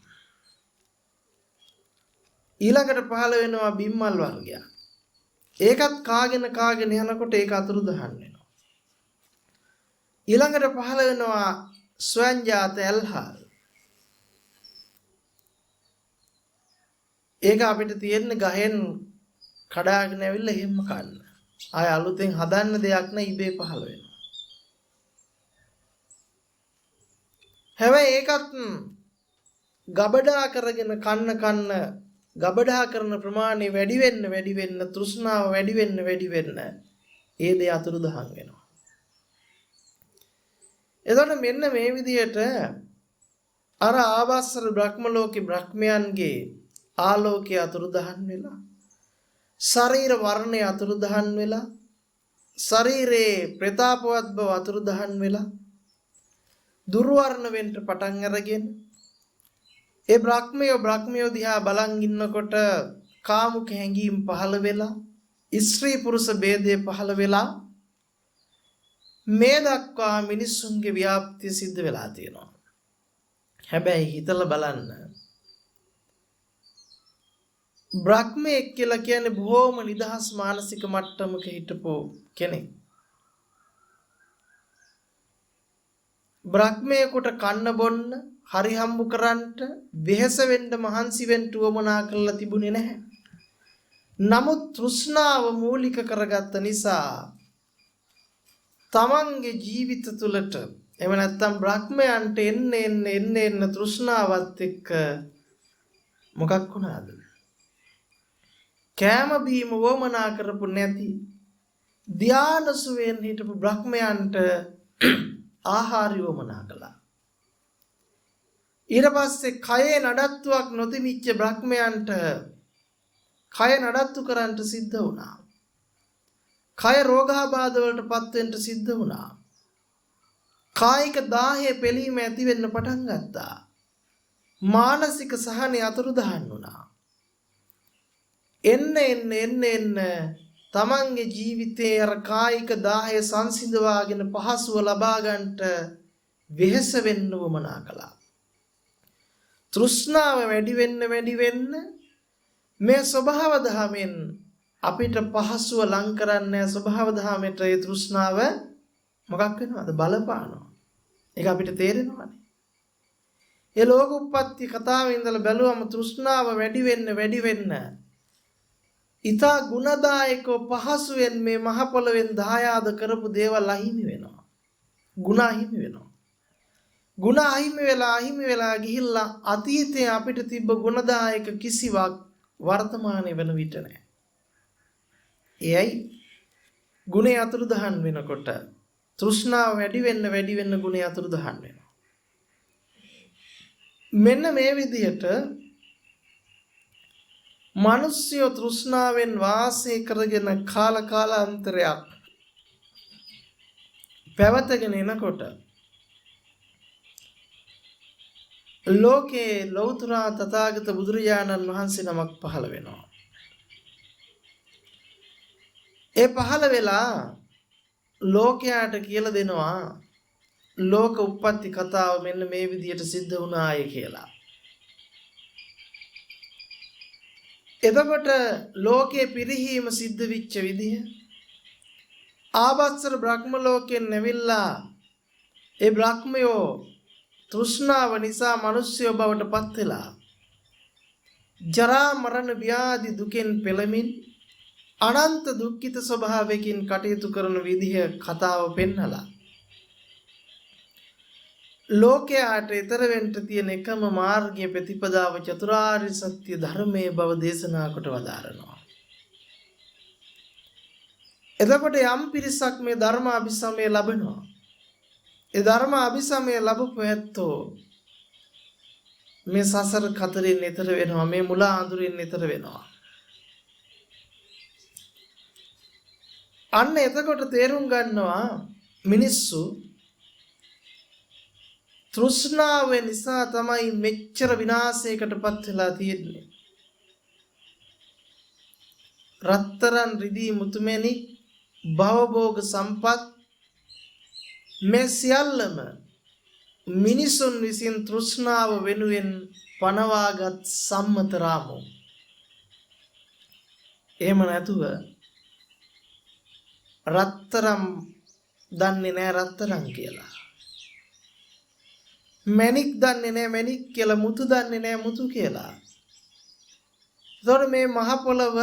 Speaker 1: ඊළඟට පහළ වෙනවා බිම්මල් වර්ගයක්. ඒකත් කාගෙන යනකොට ඒක අතුරුදහන් වෙනවා. ඊළඟට පහළ වෙනවා ස්වයංජාත ඇල්හාල්. ඒක අපිට තියෙන ගහෙන් කඩාගෙන ඇවිල්ලා එහෙම කන්න. ආය අලුතෙන් හදන්න දෙයක් නැ ඉබේ පහළ වෙනවා. හැබැයි ඒකත් ගබඩා කරගෙන කන්න ගබඩා කරන ප්‍රමාණය වැඩි වෙන්න තෘෂ්ණාව වැඩි වෙන්න ඒ දේ අතුරුදහන් වෙනවා. එතකොට මෙන්න මේ විදිහට අර ආවස්සර බ්‍රහ්ම ලෝකේ බ්‍රහ්මයන්ගේ ආලෝකය අතුරුදහන් වෙලා ශරීර වර්ණය අතුරුදහන් වෙලා ශරීරේ ප්‍රතාපවත් බව අතුරුදහන් වෙලා දුර්වර්ණ වෙන්න පටන් අරගෙන ඒ බ්‍රහ්මයෝ දිහා බලන් ඉන්නකොට කාමුක හැඟීම් පහළ වෙලා ස්ත්‍රී පුරුෂ ભેදය පහළ වෙලා මේ දක්වා මිනිස්සුන්ගේ ව්‍යාප්තිය සිද්ධ වෙලා තියෙනවා. හැබැයි හිතලා බලන්න බ්‍රහ්මයෙක් කියලා කියන්නේ බොහොම නිදහස් මානසික මට්ටමක හිටපු කෙනෙක්. බ්‍රහ්මයෙකුට කන්න බොන්න හරි හම්බු කරන්නට වෙහෙස වෙන්න මහන්සි වෙන්න උවමනා කරලා තිබුණේ නැහැ. නමුත් තෘෂ්ණාව මූලික කරගත්ත නිසා තමන්ගේ ජීවිත තුළට එහෙම නැත්නම් බ්‍රහ්මයන්ට එන්න තෘෂ්ණාවත් එක්ක මොකක් වුණාද? කෑම බීම වමනා කරපු නැති ධාන සුවයෙන් හිටපු බ්‍රහ්මයන්ට ආහාරය වමනා කළා. ඊට පස්සේ කයේ නඩත්තුවක් නොතිමිච්ච බ්‍රහ්මයන්ට කය නඩත්තු කරන්නට සිද්ධ වුණා. කය රෝගාබාධ වලට පත් වෙන්න සිද්ධ වුණා. කායික දාහය පෙළීම ඇති වෙන්න පටන් ගත්තා. මානසික සහනය අතුරුදහන් වුණා. එන්න තමන්ගේ ජීවිතයේ අර කායික දාහය සංසිඳවාගෙන පහසුව ලබා ගන්නට වෙහෙස වෙන්න වමනා කළා. තෘෂ්ණාව වැඩි වෙන්න මේ ස්වභාව ධමෙන් අපිට පහසුව ලං කරන්නේ ස්වභාව ධමයට ඒ තෘෂ්ණාව මොකක් වෙනවද? බලපානවා. ඒක අපිට තේරෙනවනේ. ඒ ලෝක උප්පත්ති කතාවේ ඉඳලා බැලුවම තෘෂ්ණාව වැඩි වෙන්න ඊතා ගුණදායකව පහසුවෙන් මේ මහ පොළවෙන් දායාද කරපු දේවල් අහිමි වෙනවා. ගුණ අහිමි වෙනවා. ගුණ අහිමි වෙලා ගිහිල්ලා අතීතයේ අපිට තිබ්බ ගුණදායක කිසිවක් වර්තමානයේ වෙන විට නැහැ. එයයි ගුණය අතුරුදහන් වෙනකොට තෘෂ්ණාව වැඩි වෙන්න ගුණය අතුරුදහන් වෙනවා. මෙන්න මේ විදිහට මිනිස්සු තෘෂ්ණාවෙන් වාසය කරගෙන කාලාන්තරයක් පැවතගෙන එනකොට ලෝකේ ලෞතර තථාගත බුදුරජාණන් වහන්සේ නමක් පහළ වෙනවා. ඒ පහළ වෙලා ලෝකයාට කියලා දෙනවා ලෝක උප්පත්ති කතාව මෙන්න මේ විදිහට සිද්ධ වුණාය කියලා. එතකොට ලෝකයේ පිරිහීම සිද්ධ වෙච්ච විදිහ ආවස්සර බ්‍රහ්ම ලෝකයෙන් නැවිලා ඒ බ්‍රහ්මයෝ තෘෂ්ණාව නිසා මිනිස්සුયો බවට පත් වෙලා ජරා මරණ ව්‍යාධි දුකෙන් පෙළමින් අනන්ත දුක්ඛිත ස්වභාවයකින් කටයුතු කරන විදිහ කතාව පෙන්නලා ලෝකයට ඊතර වෙන්න තියෙන එකම මාර්ගයේ ප්‍රතිපදාව චතුරාර්ය සත්‍ය ධර්මයේ බව දේශනා කොට වදාරනවා. එතකොට යම් පිරිසක් මේ ධර්ම අභිසමය ලබනවා. ඒ ධර්ම අභිසමය ලැබපු ඇත්තෝ මේ සසර කතරින් ඈතර වෙනවා, මේ මුලා අඳුරින් ඈතර වෙනවා. අන්න එතකොට තේරුම් ගන්නවා මිනිස්සු තෘෂ්ණාව නිසා තමයි මෙච්චර විනාශයකටපත් වෙලා තියෙන්නේ. රත්තරන් රිදී මුතුමැණික් භවභෝග සම්පත් මේ සියල්ලම මිනිසුන් විසින් තෘෂ්ණාව වෙනුවෙන් පනවාගත් සම්මත රාමෝ. එහෙම නැතුව රත්තරම් දන්නේ නැහැ රත්තරන් කියලා. මැණික් දන්නේ නැහැ මැණික් කියලා, මුතු දන්නේ නැහැ මුතු කියලා. ඒතකොට මේ මහ පොළව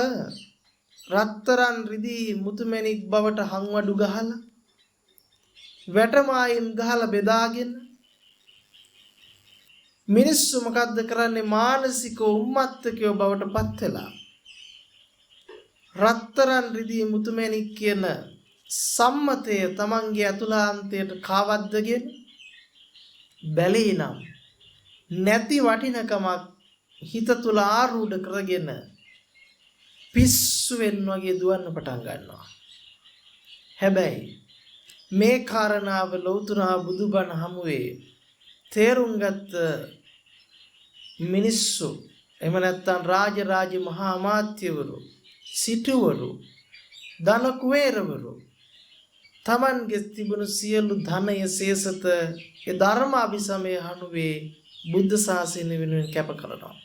Speaker 1: රත්තරන් රිදී මුතු මැණික් බවට හංවඩු ගහලා වැටමායින් ගහලා බෙදාගෙන මිනිස්සු මොකද්ද කරන්නේ? මානසික උම්මත්තකයෝ බවට පත් වෙලා රත්තරන් රිදී මුතු මැණික් කියන සම්මතය තමන්ගේ අතුලාන්තයට කාවද්දගෙන බැලී නම් නැති වටිනකමක් හිත තුල ආරූඪ කරගෙන පිස්සු වෙන්න වගේ දුවන්න පටන් ගන්නවා. හැබැයි මේ කාරණාව ලෞතුරා බුදුබණ හමුවේ තේරුම් ගත්ත මිනිස්සු, එහෙම නැත්නම් රාජ මහා අමාත්‍යවරු, සිටුවරු, ධන කුවේරවරු තමන්ගේ තිබුණු සියලු ධනය ශේෂත ඒ ධර්ම අභිසමය හනුවේ බුද්ධ ශාසනය වෙනුවෙන් කැප කරනවා.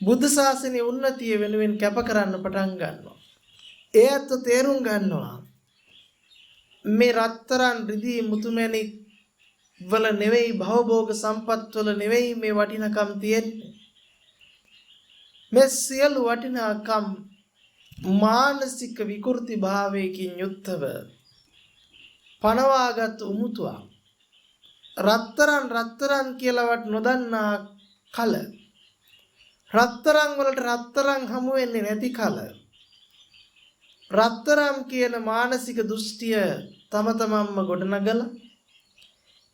Speaker 1: බුද්ධ ශාසනයේ උන්නතිය වෙනුවෙන් කැප කරන්න පටන් ගන්නවා. ඒ අත තේරුම් ගන්නවා මේ රත්තරන් රිදී මුතුමැණික් වල නෙවෙයි, භවභෝග සම්පත් වල නෙවෙයි මේ වටිනකම් තියෙන්නේ. මේ සියලු වටිනාකම් මානසික විකෘති භාවයකින් යුක්තව පනවාගත් උමුතුවක්. රත්තරන් කියලාවත් නොදන්නා කල, රත්තරන් වලට රත්තරන් හමු වෙන්නේ නැති කල, රත්තරන් කියන මානසික දෘෂ්ටිය තම තමන්ම ගොඩනගලා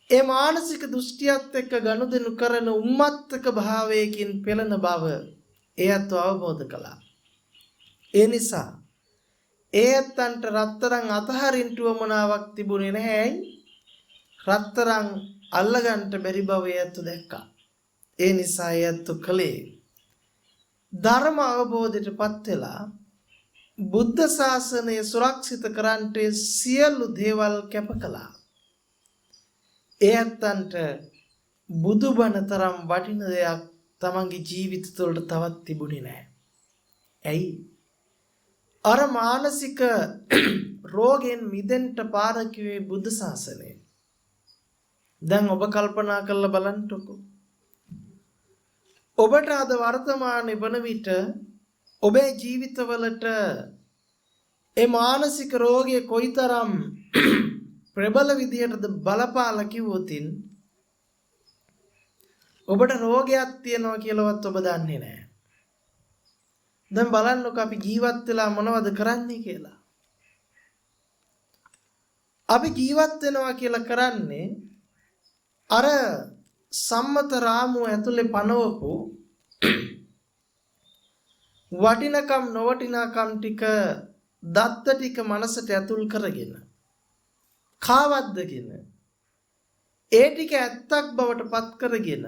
Speaker 1: ඒ මානසික දෘෂ්ටියත් එක්ක ගනුදෙනු කරන උම්මත්තක භාවයකින් පෙළෙන බව එයත් අවබෝධ කළා. ඒ නිසා ඒත්තන්ට රත්තරන් අතහරින්න උවමනාවක් තිබුණේ නැහැ. රත්තරන් අල්ලගන්න බැරි බව එයත් දැක්කා. ඒ නිසා එයත් කලේ ධර්ම අවබෝධයටපත් වෙලා බුද්ධ ශාසනය සුරක්ෂිත කරන්නට සියලු දේවල් කැප කළා. එයත්තන්ට බුදුබණ තරම් වටින දෙයක් තමන්ගේ ජීවිත තුළට තවත් තිබුණේ නැහැ. ඇයි? අර මානසික රෝගෙන් මිදෙන්න පාර කිව්වේ බුද්ධ ශාසනය. දැන් ඔබ කල්පනා කරලා බලන්නකෝ. ඔබට අද වර්තමානයේ වන විට ඔබේ ජීවිතවලට ඒ මානසික රෝගය කොයිතරම් ප්‍රබල විදියටද බලපාලා කිව්වොතින් ඔබට රෝගයක් තියෙනවා කියලාවත් ඔබ දන්නේ නැහැ. දැන් බලන්නකෝ අපි ජීවත් වෙලා මොනවද කරන්නේ කියලා. අපි ජීවත් වෙනවා කියලා කරන්නේ අර සම්මත රාමුව ඇතුලේ පනවපු වටිනකම් නොවටිනකම් ටික දත්ත ටික මනසට ඇතුල් කරගෙන කාවද්දගෙන ඒ ටික ඇත්තක් බවට පත් කරගෙන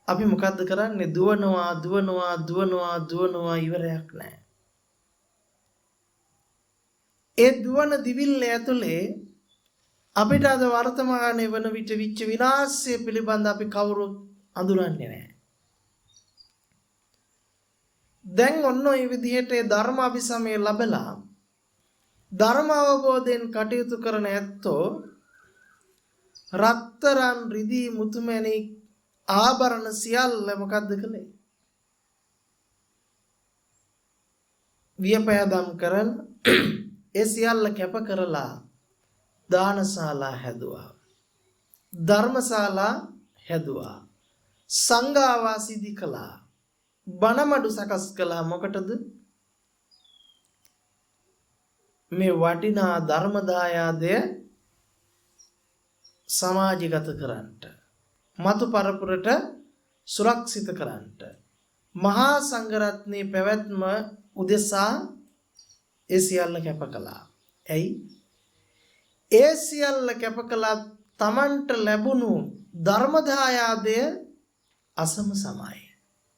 Speaker 1: අපි මොකද්ද කරන්නේ? දුවනවා ඉවරයක් නැහැ. ඒ දුවන දිවිල්ල ඇතුලේ අපිට අද වර්තමානයේ වන විට විච්ච විනාශය පිළිබඳ අපි කවුරුත් අඳුරන්නේ නැහැ. දැන් ඔන්න ඔය විදිහට ධර්ම අභිසමය ලැබලා ධර්ම අවබෝධයෙන් කටයුතු කරන ඇත්තෝ රත්තරන් රිදී මුතුමැණික් ආභරණ සියල්ල මොකද්ද කළේ? වියපෑදම් කරන ඒ සියල්ල කැප කරලා දානශාලා හැදුවා, ධර්මශාලා හැදුවා, සංඝාවාස ඉදි කළා, බණමඩු සකස් කළා. මොකටද? මේ වටිනා ධර්ම දායාදය සමාජගත කරන්නට, මතු පරපුරට සුරක්ෂිත කරන්නට මහා සංඝරත්නයේ පැවැත්ම උදෙසා ඒ සියල්ල කැප කළා. ඇයි? ඒ සියල්ල කැප කළා තමන්ට ලැබුණු ධර්මදායාදය අසම සමයි.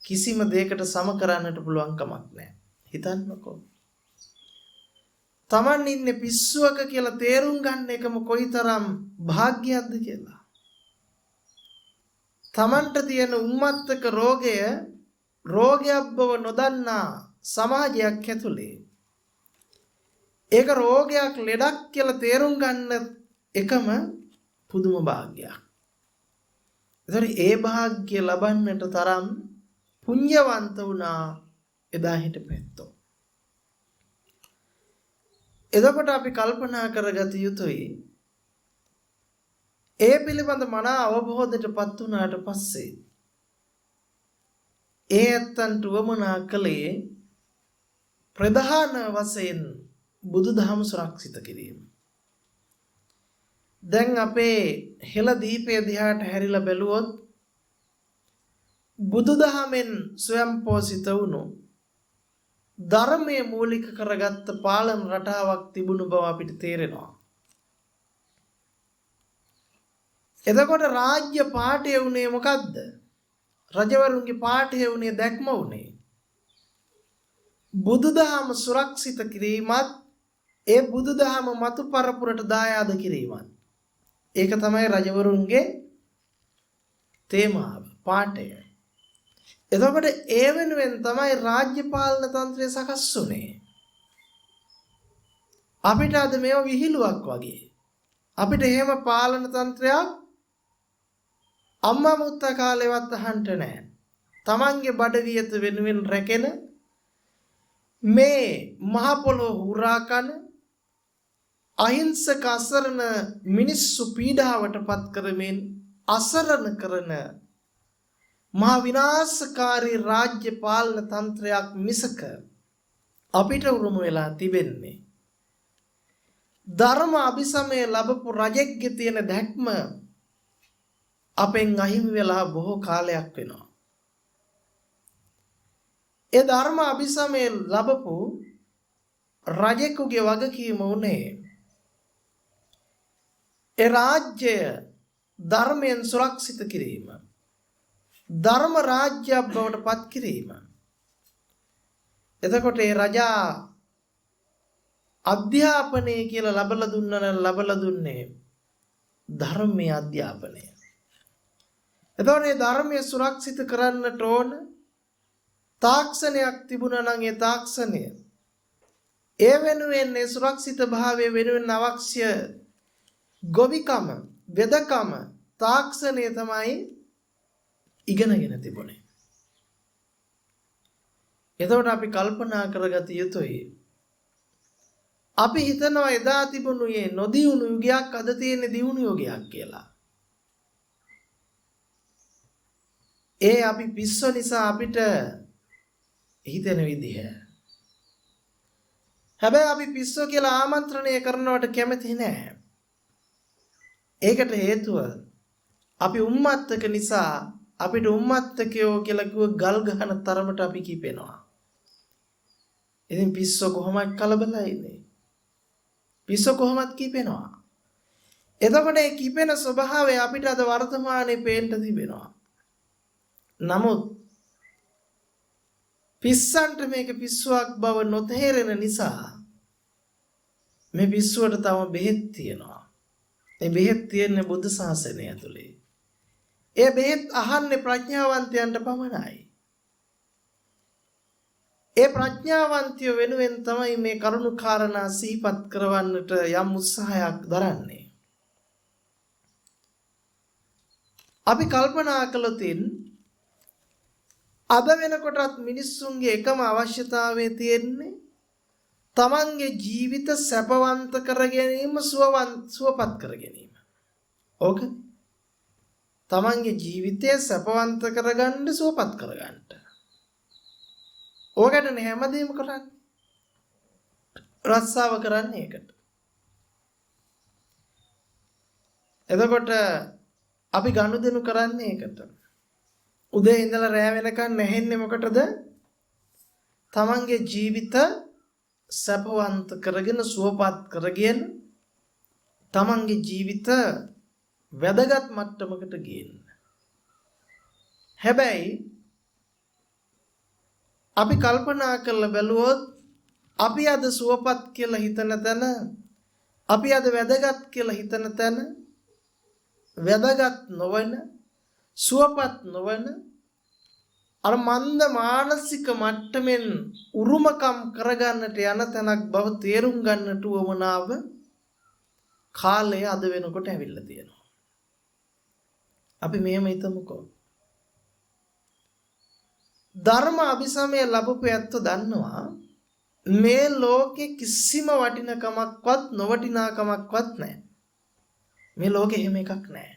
Speaker 1: කිසිම දෙයකට සම කරන්නට පුළුවන් කමක් නැහැ. හිතන්නකෝ. තමන් ඉන්නේ පිස්සුවක කියලා තේරුම් ගන්න එකම කොයිතරම් වාග්යක්ද කියලා. තමන්ට තියෙන උම්මත්තක රෝගයක් බව නොදන්නා සමාජයක් ඇතුලේ ඒක රෝගයක් ලෙඩක් කියලා තේරුම් ගන්න එකම පුදුම වාග්යක්. ඒතර ඒ වාග්ය ලබන්නට තරම් පුණ්‍යවන්ත වුණා එදා හිටපැත්තෝ. එතකොට අපි කල්පනා කරගත යුතුයි ඒ පිළිබඳ මනා අවබෝධයටපත් වුණාට පස්සේ ඒ ඇත්තන්ට වමනා කළේ ප්‍රධාන වශයෙන් බුදුදහම සුරක්ෂිත කිරීම. දැන් අපේ හෙළ දීපේ දිහාට හැරිලා බැලුවොත් බුදුදහමෙන් ස්වයංපෝෂිත වුණු ධර්මයේ මූලික කරගත්ත පාලන රටාවක් තිබුණු බව අපිට තේරෙනවා. එතකොට රාජ්‍ය පාඨය උනේ මොකද්ද? රජවරුන්ගේ පාඨය උනේ දැක්ම උනේ බුදුදහම සුරක්ෂිත කිරීමත් ඒ බුදුදහම මතු පරපුරට දායාද කිරීමත්. ඒක තමයි රජවරුන්ගේ තේමාව, පාඨය. එතකොට ඒ වෙනුවෙන් තමයි රාජ්‍ය පාලන තන්ත්‍රය සකස් වුනේ. අපිට අද මේව විහිළුවක් වගේ. අපිට එහෙම පාලන තන්ත්‍රයක් අම්මා මුත්තා කාලේවත් අහන්න නැහැ. තමන්ගේ බඩවියත වෙනුවෙන් රැකෙන මේ මහ පොළොව හුරා කන අහිංසක අසරණ මිනිස්සු පීඩාවට පත් කරමින් අසරණ කරන මහා විනාශකාරී රාජ්‍ය පාලන තන්ත්‍රයක් මිසක අපිට උරුම වෙලා තිබෙන්නේ ධර්ම අභිසමය ලැබපු රජෙක්ගේ තියෙන දැක්ම අපෙන් අහිමි වෙලා බොහෝ කාලයක් වෙනවා. ඒ ධර්ම අභිසමය ලැබපු රජෙකුගේ වගකීම උනේ ඒ රාජ්‍යය ධර්මයෙන් සුරක්ෂිත කිරීම, ධර්ම රාජ්‍යයක් බවට පත් කිරීම. එතකොට ඒ රජා අධ්‍යාපනය කියලා ලබලා දුන්නේ ධර්මයේ අධ්‍යාපනය. එතකොට මේ ධර්මයේ සුරක්ෂිත කරන්නට ඕන තාක්ෂණයක් තිබුණා නම් ඒ තාක්ෂණය ඒ වෙනුවෙන් ඒ සුරක්ෂිත භාවය වෙනුවෙන් අවශ්‍ය ගොවිකම, වෙදකම, තාක්ෂණය තමයි ඉගෙනගෙන තිබුණේ. එතකොට අපි කල්පනා කරගත යුතුයි අපි හිතනවා එදා තිබුණු මේ නොදියුණු යුගයක් අද තියෙන දියුණු යුගයක් කියලා. ඒ අපි පිස්සු නිසා අපිට හිතෙන විදිහ. හැබැයි අපි පිස්සු කියලා ආමන්ත්‍රණය කරනවට කැමති නෑ. ඒකට හේතුව අපි උම්මත්තක නිසා අපිට උම්මත්තකයෝ කියලා කිව්ව ගල් ගහන තරමට අපි කිපෙනවා. ඉතින් පිස්සු කොහොමද කලබලයි ඉන්නේ? පිස්සු කොහොමද කිපෙනවා? එතකොට මේ කිපෙන ස්වභාවය අපිට අද වර්තමානයේ පේන්න තිබෙනවා. නමුත් පිස්සන්ට මේක පිස්සුවක් බව නොතේරෙන නිසා මේ පිස්සුවට තම බෙහෙත් තියෙනවා. මේ බෙහෙත් තියෙන්නේ බුද්ධ ශාසනය ඇතුලේ. ඒ බෙහෙත් අහන්නේ ප්‍රඥාවන්තයන්ට පමණයි. ඒ ප්‍රඥාවන්තයෝ වෙනුවෙන් තමයි මේ කරුණු කාරණා සිහිපත් කරවන්නට යම් උත්සාහයක් දරන්නේ. අපි කල්පනා කළොතින් අද වෙනකොටත් මිනිස්සුන්ගේ එකම අවශ්‍යතාවය තියෙන්නේ තමන්ගේ ජීවිත සැපවන්ත කර ගැනීම, සුවපත් කර ගැනීම. ඕක තමන්ගේ ජීවිතය සැපවන්ත කරගන්න, සුවපත් කරගන්න. ඕකට හැමදේම කරන්නේ. රස්සාව කරන්නේ ඒකට. එතකොට අපි ගනුදෙනු කරන්නේ ඒකට. උදේ ඉඳලා රැ වෙනකන් නැහෙන්නේ මොකටද? තමන්ගේ ජීවිත සපවන්ත කරගෙන සුවපත් කරගෙන තමන්ගේ ජීවිත වැදගත් මට්ටමකට ගේන්න. හැබැයි අපි කල්පනා කරලා බැලුවොත් අපි අද සුවපත් කියලා හිතන තැන, අපි අද වැදගත් කියලා හිතන තැන, වැදගත් නොවන, සුවපත් නොවන අර මන්ද මානසික මට්ටමින් උරුමකම් කරගන්නට යන තැනක් බව තේරුම් ගන්නට උවමනාව කාලය අද වෙනකොට ඇවිල්ලා තියෙනවා. අපි මෙහෙම හිතමුකෝ. ධර්ම අභිසමය ලැබපු ඇත්ත දන්නවා මේ ලෝකේ කිසිම වටිනකමක්වත් නොවටිනාකමක්වත් නැහැ. මේ ලෝකේ එහෙම එකක් නැහැ.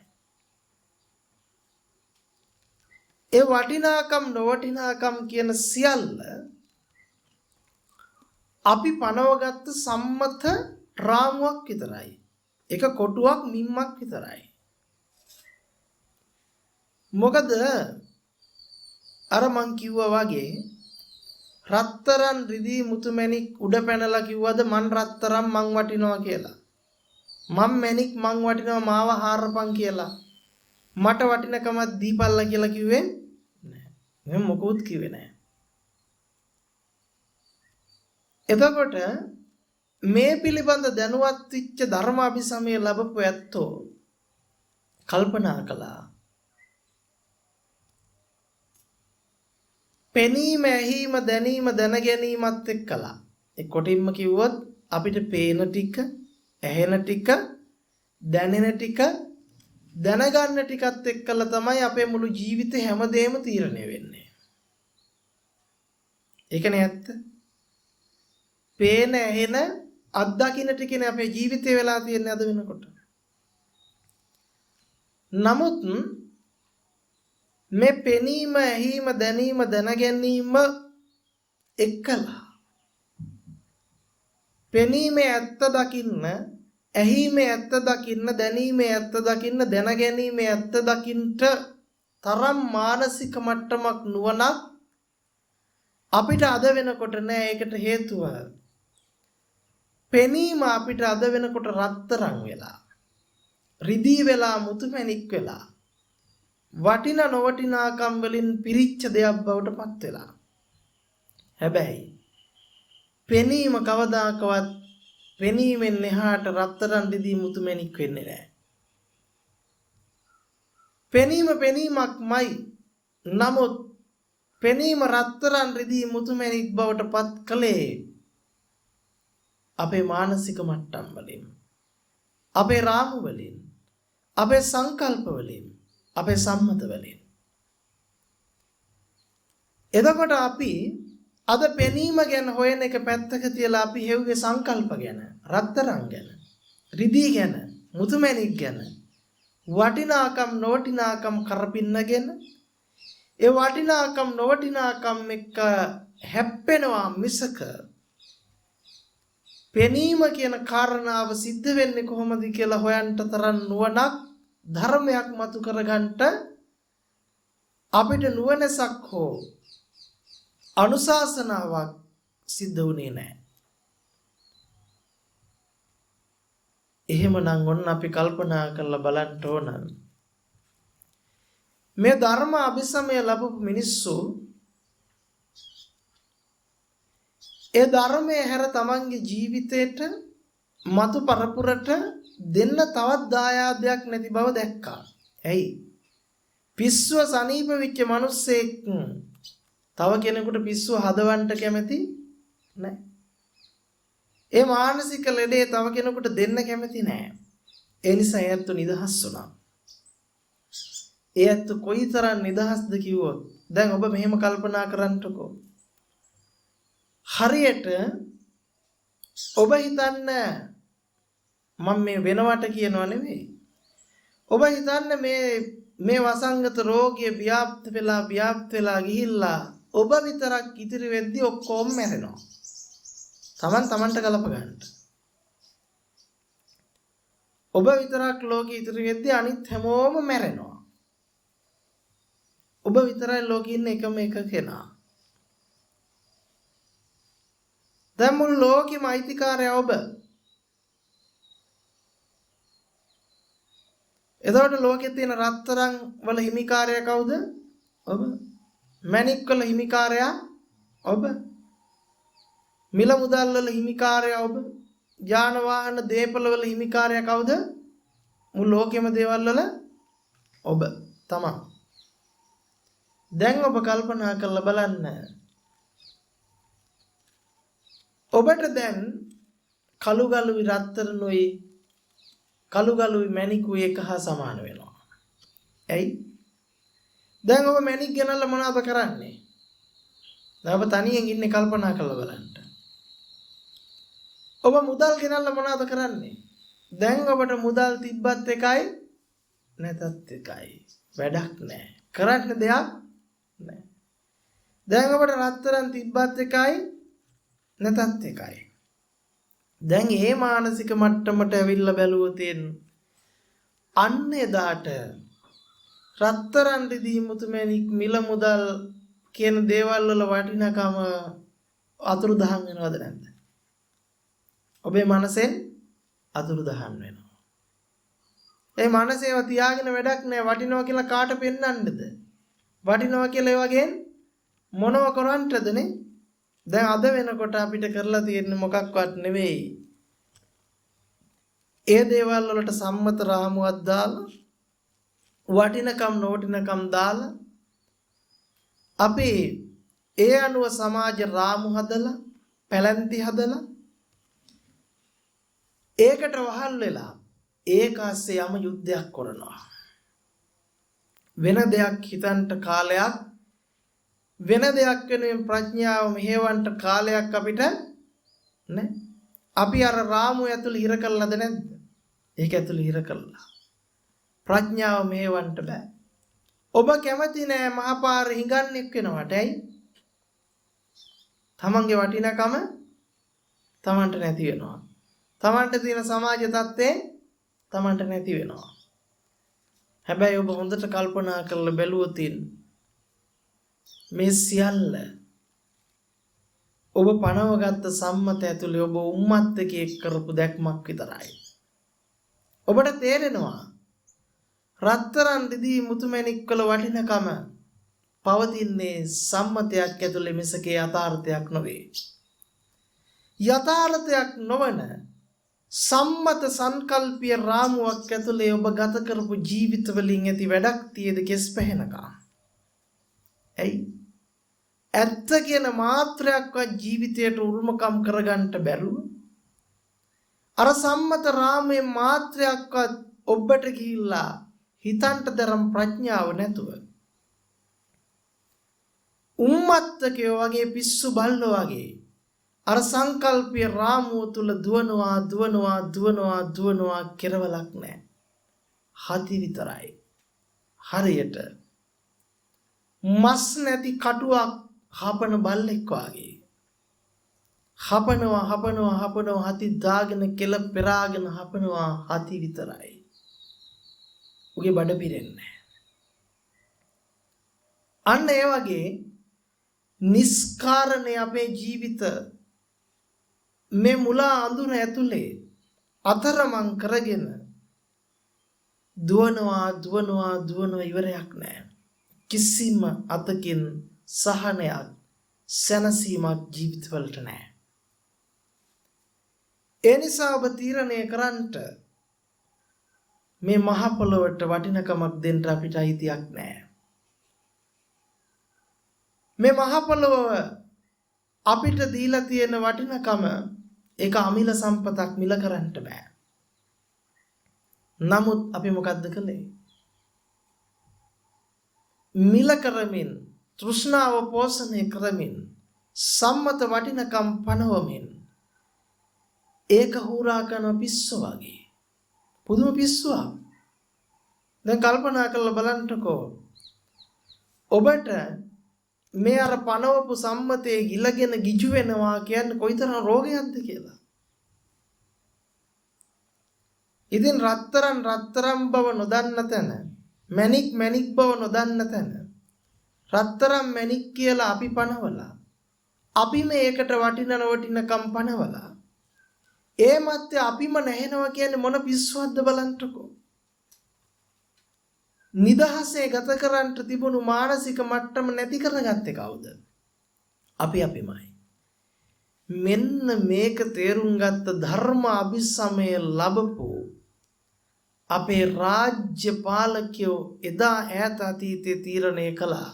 Speaker 1: ඒ වටිනාකම් නොවටිනාකම් කියන සියල්ල අපි පනවගත්ත සම්මත රාමුවක් විතරයි. එක කොටුවක් මිම්මක් විතරයි. මොකද අර මං කිව්වා වගේ රත්තරන් රිදී මුතුමැණික් උඩ පැනලා කිව්වද මං රත්තරන් මං වටිනවා කියලා. මං මැණික් මං වටිනවා මාව හාරපන් කියලා. මට වටිනකමක් දීපල්ලා කියලා කිව්වේ නැහැ. මම මොකොත් කිව්වේ නැහැ. එතකොට මේ පිළිබඳ දැනුවත් වෙච්ච ධර්ම අභිසමය ලැබපු ඇත්තෝ කල්පනා කළා. පෙනීම, ඇහිීම, දැනීම, දැන ගැනීමත් එක්කලා. ඒ කොටින්ම කිව්වොත් අපිට පේන ටික, ඇහෙන ටික, දැනෙන ටික, දැනගන්න ටිකත් එක්කලා තමයි අපේ මුළු ජීවිතේ හැමදේම තීරණය වෙන්නේ. ඒකනේ ඇත්ත. පේන, ඇහෙන, අත්දකින්න ටිකනේ අපේ ජීවිතේ වෙලා තියෙන්නේ අද වෙනකොට. නමුත් මේ පෙනීම, ඇහිීම, දැනීම, දැනගැනීම එක්කලා පෙනීමේ ඇත්ත දකින්න, ඇහිීමේ ඇත්ත දකින්න, දැනීමේ ඇත්ත දකින්න, දැනගැනීමේ ඇත්ත දකින්නට තරම් මානසික මට්ටමක් නුවණක් අපිට අද වෙනකොට නෑ. ඒකට හේතුව පෙනීම අපිට අද වෙනකොට රත්තරන් වෙලා, රිදී වෙලා, මුතුමැණික් වෙලා, වටින නොවටිනාකම් වලින් පිරිච්ච දෙයක් බවට පත් වෙලා. හැබැයි පෙනීම කවදාකවත් පෙනීමෙන් එහාට රත්තරන් රිදී මුතුමැණික් වෙන්නේ නැහැ. පෙනීම පෙනීමක්මයි. නමුත් පෙනීම රත්තරන් රිදී මුතුමැණික් බවට පත් කළේ අපේ මානසික මට්ටම් වලින්, අපේ රාමු වලින්, අපේ සංකල්ප වලින්, අපේ සම්මත වලින්. එතකොට අපි අද පෙනීම ගැන හොයන එක පැත්තක තියලා අපි හෙව්වේ සංකල්ප ගැන, රත්තරන් ගැන, රිදී ගැන, මුතුමැණික් ගැන, වටිනාකම් නොවටිනාකම් කරපින්නගෙන ඒ වටිනාකම් නොවටිනාකම් එක්ක හැප්පෙනවා මිසක පෙනීම කියන කාරණාව සිද්ධ වෙන්නේ කොහොමද කියලා හොයන්න තරම් නුවණක්, ධර්මයක් මතු කරගන්නට අපිට නුවණසක් හෝ අනුශාසනාවක් සිද්ධ වුණේ නැහැ. එහෙමනම් ඔන්න අපි කල්පනා කරලා බලන්න ඕන මේ ධර්ම අභිසමය ලැබපු මිනිස්සු ඒ ධර්මයේ හැර තමන්ගේ ජීවිතේට මතු පරපුරට දෙන්න තවත් දායාදයක් නැති බව දැක්කා. ඇයි? පිස්සුව සනීප වෙච්ච මිනිස්සෙක් තව කෙනෙකුට පිස්සුව හදවන්න කැමති නැහැ. ඒ මානසික ලෙඩේ තව කෙනෙකුට දෙන්න කැමති නැහැ. ඒ නිසා ඇත්ත නිදහස් වුණා. ඒ ඇත්ත කොයිතරම් නිදහස්ද කිව්වොත් දැන් ඔබ මෙහෙම කල්පනා කරන්නකෝ. හරියට ඔබ හිතන්න, මම මේ වෙනවට කියනවා නෙමෙයි. ඔබ හිතන්න මේ වසංගත රෝගය ව්‍යාප්ත වෙලා ගිහිල්ලා ඔබ විතරක් ඉතිරි වෙද්දි ඔක්කොම මැරෙනවා. තමන්ට ගලප ගන්න. ඔබ විතරක් ලෝකේ ඉතුරු වෙද්දී අනිත් හැමෝම මැරෙනවා. ඔබ විතරයි ලෝකේ ඉන්න එකම එක කෙනා. දැන් මුළු ලෝකෙම අයිතිකාරයා ඔබ. එතකොට ලෝකයේ තියෙන රත්තරන් වල හිමිකාරයා කවුද? ඔබ. මණික් වල හිමිකාරයා ඔබ. මිල මුදල් වල හිමිකාරයා ඔබ. යාන වාහන දේපල වල හිමිකාරයා කවුද? මුළු ලෝකෙම දේවල් වල ඔබ තමයි. දැන් ඔබ කල්පනා කරලා බලන්න. ඔබට දැන් කළු ගලුයි රත්තරනුයි කළු ගලුයි මණිකුයි එක හා සමාන වෙනවා. ඇයි? දැන් ඔබ මණික් ගෙනල්ලා මොනවද කරන්නේ? දැන් ඔබ තනියෙන් ඉන්නේ කල්පනා කරලා බලන්න. ඔබ මුදල් ගෙනල්ලා මොනවද කරන්නේ? දැන් ඔබට මුදල් තිබ්බත් එකයි නැතත් එකයි. වැඩක් නැහැ. කරන්න දෙයක් නැහැ. දැන් ඔබට රත්තරන් තිබ්බත් එකයි නැතත් එකයි. දැන් මේ මානසික මට්ටමට ඇවිල්ලා බැලුවොත් අන්න එදාට රත්තරන් රිදී මුතුමැණික් මිල මුදල් කියන දේවල් වල වටිනකම අතුරුදහන් වෙනවද නැද්ද? ඔබේ මනසෙන් අතුරුදහන් වෙනවා. ඒ මනසේව තියාගෙන වැඩක් නැහැ. වටිනවා කියලා කාට පෙන්වන්නද? වටිනවා කියලා ඒ වගේ මොනව කරන්නටද නේ? දැන් අද වෙනකොට අපිට කරලා තියෙන්නේ මොකක්වත් නෙවෙයි. ඒ දේවල් වලට සම්මත රාමුවක් දාලා වටිනකම් නොවටිනකම් දාලා අපි ඒ අනුව සමාජ රාමු හදලා පැලැන්ති හදලා ඒකට වහල් වෙලා ඒක ASCII යම යුද්ධයක් කරනවා. වෙන දෙයක් හිතන්ට කාලයක් වෙන දෙයක් වෙනුවෙන් ප්‍රඥාව මෙහෙවන්ට කාලයක් අපිට නැහැ. අපි අර රාමු ඇතුළේ හිර කළාද නැද්ද? ඒක ඇතුළේ හිර කළා. ප්‍රඥාව මෙහෙවන්ට බෑ. ඔබ කැමති නෑ මහපාර හිඟන්නෙක් වෙනවට. ඇයි? තමන්ගේ වටිනකම තමන්ට නැති වෙනවා. තමන්ට තියෙන සමාජ තත්ත්වේ තමන්ට නැති වෙනවා. හැබැයි ඔබ හොඳට කල්පනා කරලා බැලුවොත් මේ සියල්ල ඔබ පනවගත්ත සම්මත ඇතුලේ ඔබ උම්මත් එක්ක කරපු දැක්මක් විතරයි. ඔබට තේරෙනවා රත්තරන් රිදී මුතුමැණික් වල වටිනකම පවතින්නේ සම්මතයක් ඇතුලේ මිසක යථාර්ථයක් නොවේ. යථාර්ථයක් නොවන සම්මත සංකල්පීය රාමුවක් ඇතුලේ ඔබ ගත කරපු ජීවිත වලින් ඇති වැඩක් තියේද කෙස් පැහැනකම්. ඇයි? ඇත්ත කියන මාත්‍රයක්වත් ජීවිතයට උරුමකම් කරගන්න බැරුව අර සම්මත රාමයේ මාත්‍රයක්වත් ඔබට ගිහිල්ලා හිතන්ට තරම් ප්‍රඥාව නැතුව උම්මත්තකයෝ වගේ පිස්සු බල්ලෝ වගේ අර සංකල්පීය රාමුව තුල දුවනවා කෙරවලක් නැහැ. හති විතරයි. හරියට මස් නැති කටුවක් හපන බල්ලෙක් වගේ. හපනවා හති දාගෙන කෙල පෙරාගෙන හපනවා හති විතරයි. උගේ බඩ පිරෙන්නේ. අන්න ඒ වගේ නිස්කාරණේ අපේ ජීවිත මේ මුලා අඳුන ඇතුලේ අතරමං කරගෙන දුවනවා ඉවරයක් නැහැ. කිසිම අතකින් සහනයක් සැනසීමක් ජීවිතවලට නැහැ. ඒ නිසා ඔබ තීරණය කරන්නට මේ මහ පොළොවට වටිනකමක් දෙන්න අපිට අයිතියක් නැහැ. මේ මහ පොළොව අපිට දීලා තියෙන වටිනකම ඒක අමිල සම්පතක් මිල කරන්න බෑ. නමුත් අපි මොකද්ද කළේ? මිල කරමින් තෘෂ්ණාව පෝෂණය කරමින් සම්මත වටිනකම් පනවමින් ඒක හුරා කරන පිස්සු වගේ. පුදුම පිස්සුවක්. දැන් කල්පනා කරලා බලන්නකෝ. ඔබට මේ අර පනවපු සම්මතයේ ගිලගෙන ගිජු වෙනවා කියන්නේ කොයිතරම් රෝගයක්ද කියලා. ඉතින් රත්තරන් බව නොදන්න තැන, මැණික් බව නොදන්න තැන රත්තරන් මැණික් කියලා අපි පනවලා, අපි මේකට වටිනකම් පනවලා, ඒ මැත්තේ අපිම නැහෙනවා කියන්නේ මොන පිස්සුවක්ද බලන්නකෝ. නිදහසේ ගත කරන්නට තිබුණු මානසික මට්ටම නැති කරගත්තේ කවුද? අපිමයි. මෙන්න මේක තේරුම් ගත්ත ධර්ම අභිසමය ලැබපු අපේ රාජ්‍ය පාලකයෝ එදා ඈත අතීතයේ තීරණය කළා.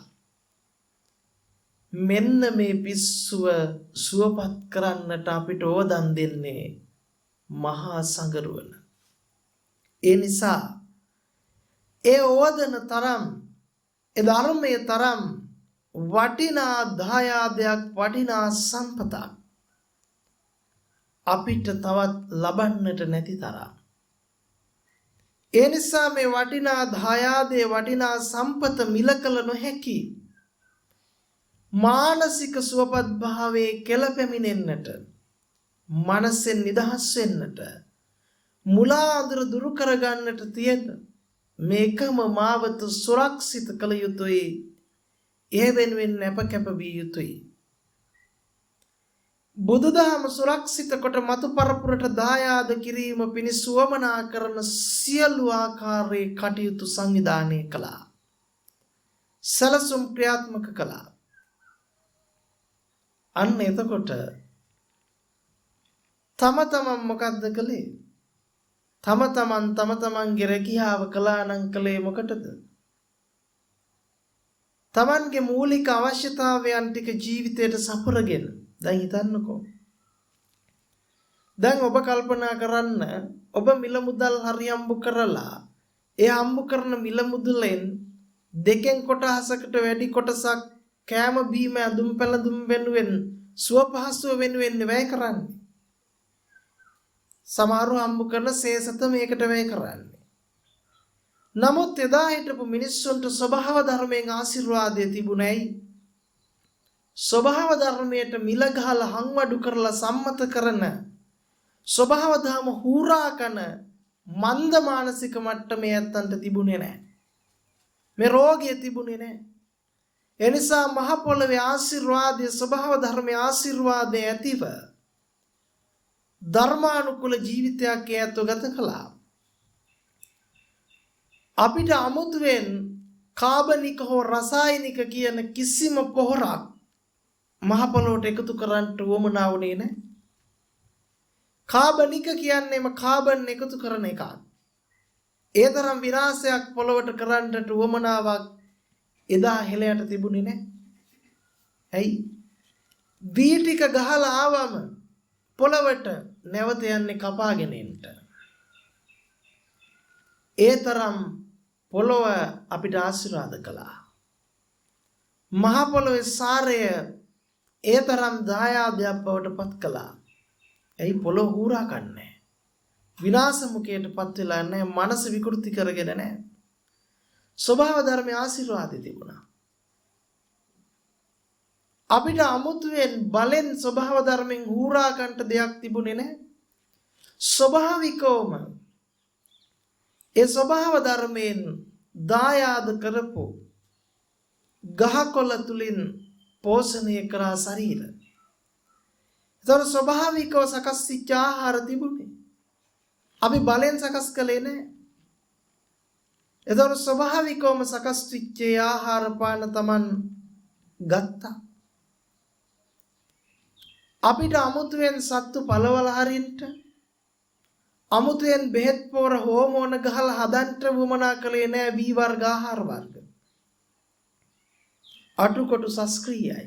Speaker 1: මෙන්න මේ පිස්සුව සුවපත් කරන්නට අපිට ඕදන් දෙන්නේ මහා සංගරුවන. ඒ නිසා ඒ ඕදන තරම්, ඒ ධර්මයේ තරම් වටිනා දායාදයක්, වටිනා සම්පතක් අපිට තවත් ලබන්නට නැති තරම්. ඒ නිසා මේ වටිනා දායාදේ, වටිනා සම්පත මිල කළ නොහැකි මානසික සුවපත් භාවයේ කෙලපැමිණෙන්නට, මනසෙන් නිදහස් වෙන්නට, මුලා අඳුර දුරු කරගන්නට තියෙන මේකම මාවත සුරක්ෂිත කළ යුතුයි. ඒ වෙනුවෙන් නැපකැප විය යුතුයි. බුදුදහම සුරක්ෂිත කොට මතු පරපුරට දායාද කිරීම පිණිස වමනා කරන සියලු ආකාරයේ කටයුතු සංවිධානය කළා. සැලසුම් ක්‍රියාත්මක කළා. අන්න එතකොට තම තමන් මොකද්ද කළේ? තම තමන්ගේ රැකියාව කළා නම් කළේ මොකටද? තමන්ගේ මූලික අවශ්‍යතාවයන් ටික ජීවිතයට සපුරගෙන. දැන් හිතන්නකෝ. දැන් ඔබ කල්පනා කරන්න, ඔබ මිල මුදල් හරි හම්බ කරලා, ඒ හම්බ කරන මිල මුදලෙන් දෙකෙන් කොටසකට වැඩි කොටසක් කෑම බීම ඇඳුම් පැළඳුම් වෙනුවෙන්, සුව පහසුව වෙනුවෙන් වැය කරන්නේ. සමහරව හම්බ කරන සේසත මේකට වැය කරන්නේ. නමුත් එදා හිටපු මිනිස්සුන්ට ස්වභාව ධර්මයෙන් ආශිර්වාදය තිබුණේයි. ස්වභාව ධර්මයට මිල ගහලා හංවඩු කරලා සම්මත කරන, ස්වභාව ධර්ම හූරා කන මන්ද මානසික මට්ටමේ ඇත්තන්ට තිබුණේ නැහැ. මේ රෝගය තිබුණේ නැහැ. එනිසා මහ පොළවේ ආශිර්වාදයේ, ස්වභාව ධර්මයේ ආශිර්වාදයේ ඇතිව ධර්මානුකූල ජීවිතයක් ඇතෝ ගත කළා. අපිට අමුතුවෙන් කාබනික හෝ රසායනික කියන කිසිම පොහොරක් මහ පොළොවට එකතු කරන්න උවමනා වුණේ නැහැ. කාබනික කියන්නේම කාබන් එකතු කරන එකක්. ඒ තරම් විනාශයක් පොළොවට කරන්නට උවමනාවක් එදා හෙළයට තිබුණේ නැහැ. ඇයි? දී ටික ගහලා ආවම පොළොවට නැවත යන්නේ කපාගෙන එන්න. ඒ තරම් පොළොව අපිට ආශිර්වාද කළා. මහ පොළොවේ සාරය ඒ තරම් දායාදයක් බවට පත් කළා. ඇයි? පොළොව හූරා ගන්නෑ. විනාශ මුඛයට පත් වෙලා නැහැ. මනස විකෘති කරගෙන නැහැ. ස්වභාව ධර්මයේ ආශිර්වාදය තිබුණා. අපිට අමුතුවෙන් බලෙන් ස්වභාව ධර්මයෙන් හූරා ගන්නට දෙයක් තිබුණේ නැහැ. ස්වභාවිකවම ඒ ස්වභාව ධර්මයෙන් දායාද කරපු ගහකොළ තුලින් පෝෂණය කරා ශරීර. ඒතර ස්වභාවිකව සකස් වෙච්ච ආහාර තිබුණේ. අපි බලෙන් සකස් කළේ නැහැ. ඒතර ස්වභාවිකවම සකස් වෙච්ච ආහාර පාන Taman ගත්තා. අපිට අමුතුවෙන් සත්තු පළවල හරින්ට, අමුතුවෙන් බෙහෙත් පොර හෝමෝන ගහලා හදන්න වුමනා කළේ නෑ. වී වර්ග ආහාර වර්ග අටුකොටු සස්ක්‍රීයයි.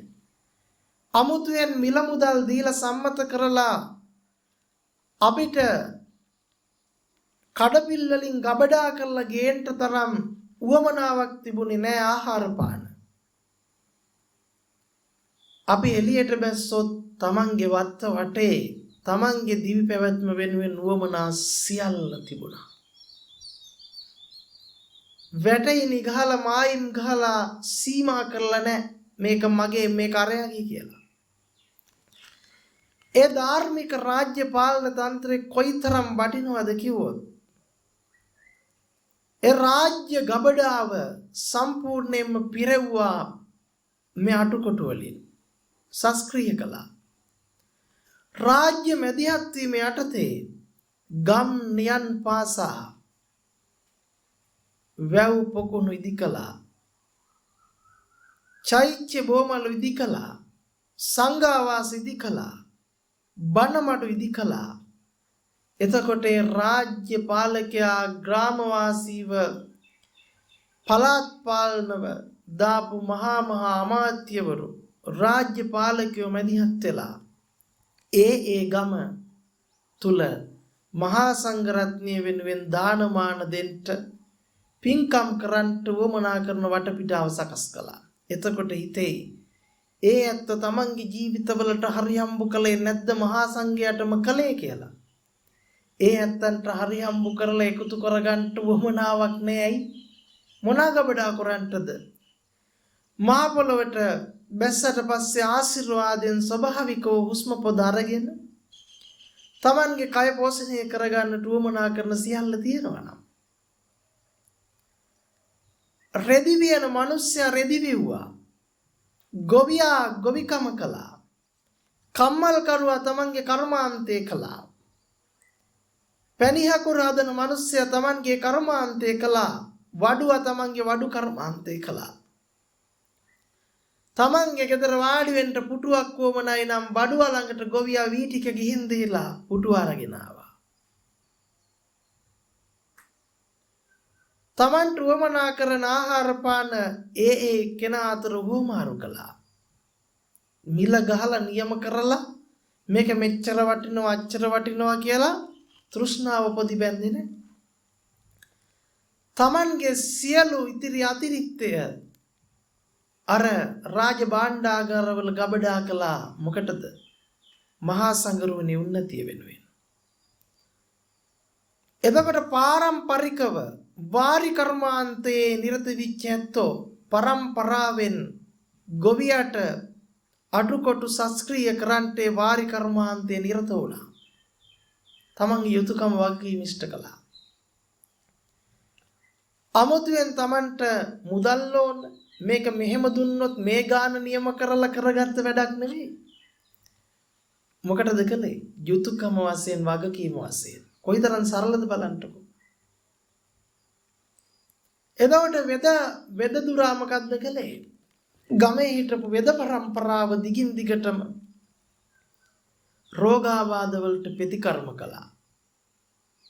Speaker 1: අමුතුවෙන් මිල මුදල් දීලා සම්මත කරලා අපිට කඩපිල් වලින් ගබඩා කරලා ගේන්න තරම් උවමනාවක් තිබුණේ නෑ ආහාර පාන. අපි එළියට බැස්සොත් තමන්ගේ වත්ත වටේ තමන්ගේ දිවි පැවැත්ම වෙනුවෙන් උවමනා සියල්ල තිබුණා. වැටෙයිනි ගහලා මායිම් ගහලා සීමා කරලා නැහැ. මේක මගේ, මේක අරයාගේ කියලා. ඒ ධාර්මික රාජ්‍ය පාලන තන්ත්‍රේ කොයිතරම් වටිනවද කිව්වොත්, ඒ රාජ්‍ය ගබඩාව සම්පූර්ණයෙන්ම පිරෙව්වා මේ අටුකොටු වලින් සස්ක්‍රීය කළා. රාජ්‍ය මැදිහත් වීම යටතේ ගම් නියන් පාසා වැව් පොකුණු ඉදි කළා. චෛත්‍ය බොමලු ඉදි කළා. සංඝාවාස ඉදි කළා. බණමඩු ඉදි කළා. එතකොට රාජ්‍ය පාලකයා ග්‍රාමවාසීව පළාත් පාලනව දාපු මහා අමාත්‍යවරු රාජ්‍ය පාලකයෝ මැදිහත් වෙලා ඒ ගම තුල මහා සංඝරත්නය වෙනුවෙන් දානමාන දෙන්න පින්කම් කරන්ට වමනා කරන වටපිටාව සකස් කළා. එතකොට හිතේ ඒ ඇත්ත තමන්ගේ ජීවිතවලට හරි හම්බු කළේ නැද්ද මහා සංඝයාටම කළේ කියලා. ඒ ඇත්තන්ට හරි හම්බු කරලා එකතු කරගන්න වමනාවක් නෑයි. මොනා ගබඩා කරන්නටද? මහ පොළොවට බැස්සට පස්සේ ආශිර්වාදයෙන් ස්වභාවිකව හුස්ම පොද අරගෙන තමන්ගේ කය පෝෂණය කරගන්නට වමනා කරන සියල්ල තියෙනවා නම් රෙදි වියන මිනිස්සයා රෙදි විව්වා. ගොවියා ගොවිකම කළා. කම්මල් කරුවා තමන්ගේ කර්මාන්තය කළා. පැණිහකුර හදන මිනිස්සයා තමන්ගේ කර්මාන්තය කළා. වඩුවා තමන්ගේ වඩු කර්මාන්තය කළා. තමන්ගේ ගෙදර වාඩි වෙන්න පුටුවක් වොමනයි නම් වඩුවා ළඟට ගොවියා වී ටික ගිහින් දීලා පුටුව අරගෙන ආවා. තමන්ට වමනා කරන ආහාර පාන ඒ කෙනා අතර වමාරු කළා. මිල ගහලා නියම කරලා මේක මෙච්චර වටිනවා අච්චර වටිනවා කියලා තෘෂ්ණාව පොදි බැඳිනේ. තමන්ගේ සියලු ඉතිරි අතිරික්තය අර රාජ භාණ්ඩාගාරවල ගබඩා කළා. මොකටද? මහා සංඝරුවනේ උන්නතිය වෙනුවෙන්. එතකොට පාරම්පරිකව වාරි කර්මාන්තයේ නිරත විච්ච ඇත්තෝ පරම්පරාවෙන් ගොවියට අටුකොටු සස්ක්‍රීය කරන්ටේ වාරි කර්මාන්තයේ නිරත වුණා. තමන්ගේ යුතුයකම වගකීම් ඉෂ්ට කළා. අමුතුවෙන් තමන්ට මුදල් ඕන මේක මෙහෙම දුන්නොත් මේ ගාන නියම කරලා කරගත්ත වැඩක් නෙවෙයි. මොකටද කළේ? යුතුයකම වශයෙන් වගකීම වශයෙන්. කොයිතරම් සරලද බලන්නකෝ. එතකොට වෙදදුරා මොකද්ද කළේ? ගමේ හිටපු වෙද පරම්පරාව දිගින් දිගටම රෝගාබාධ වලට ප්‍රතිකර්ම කළා.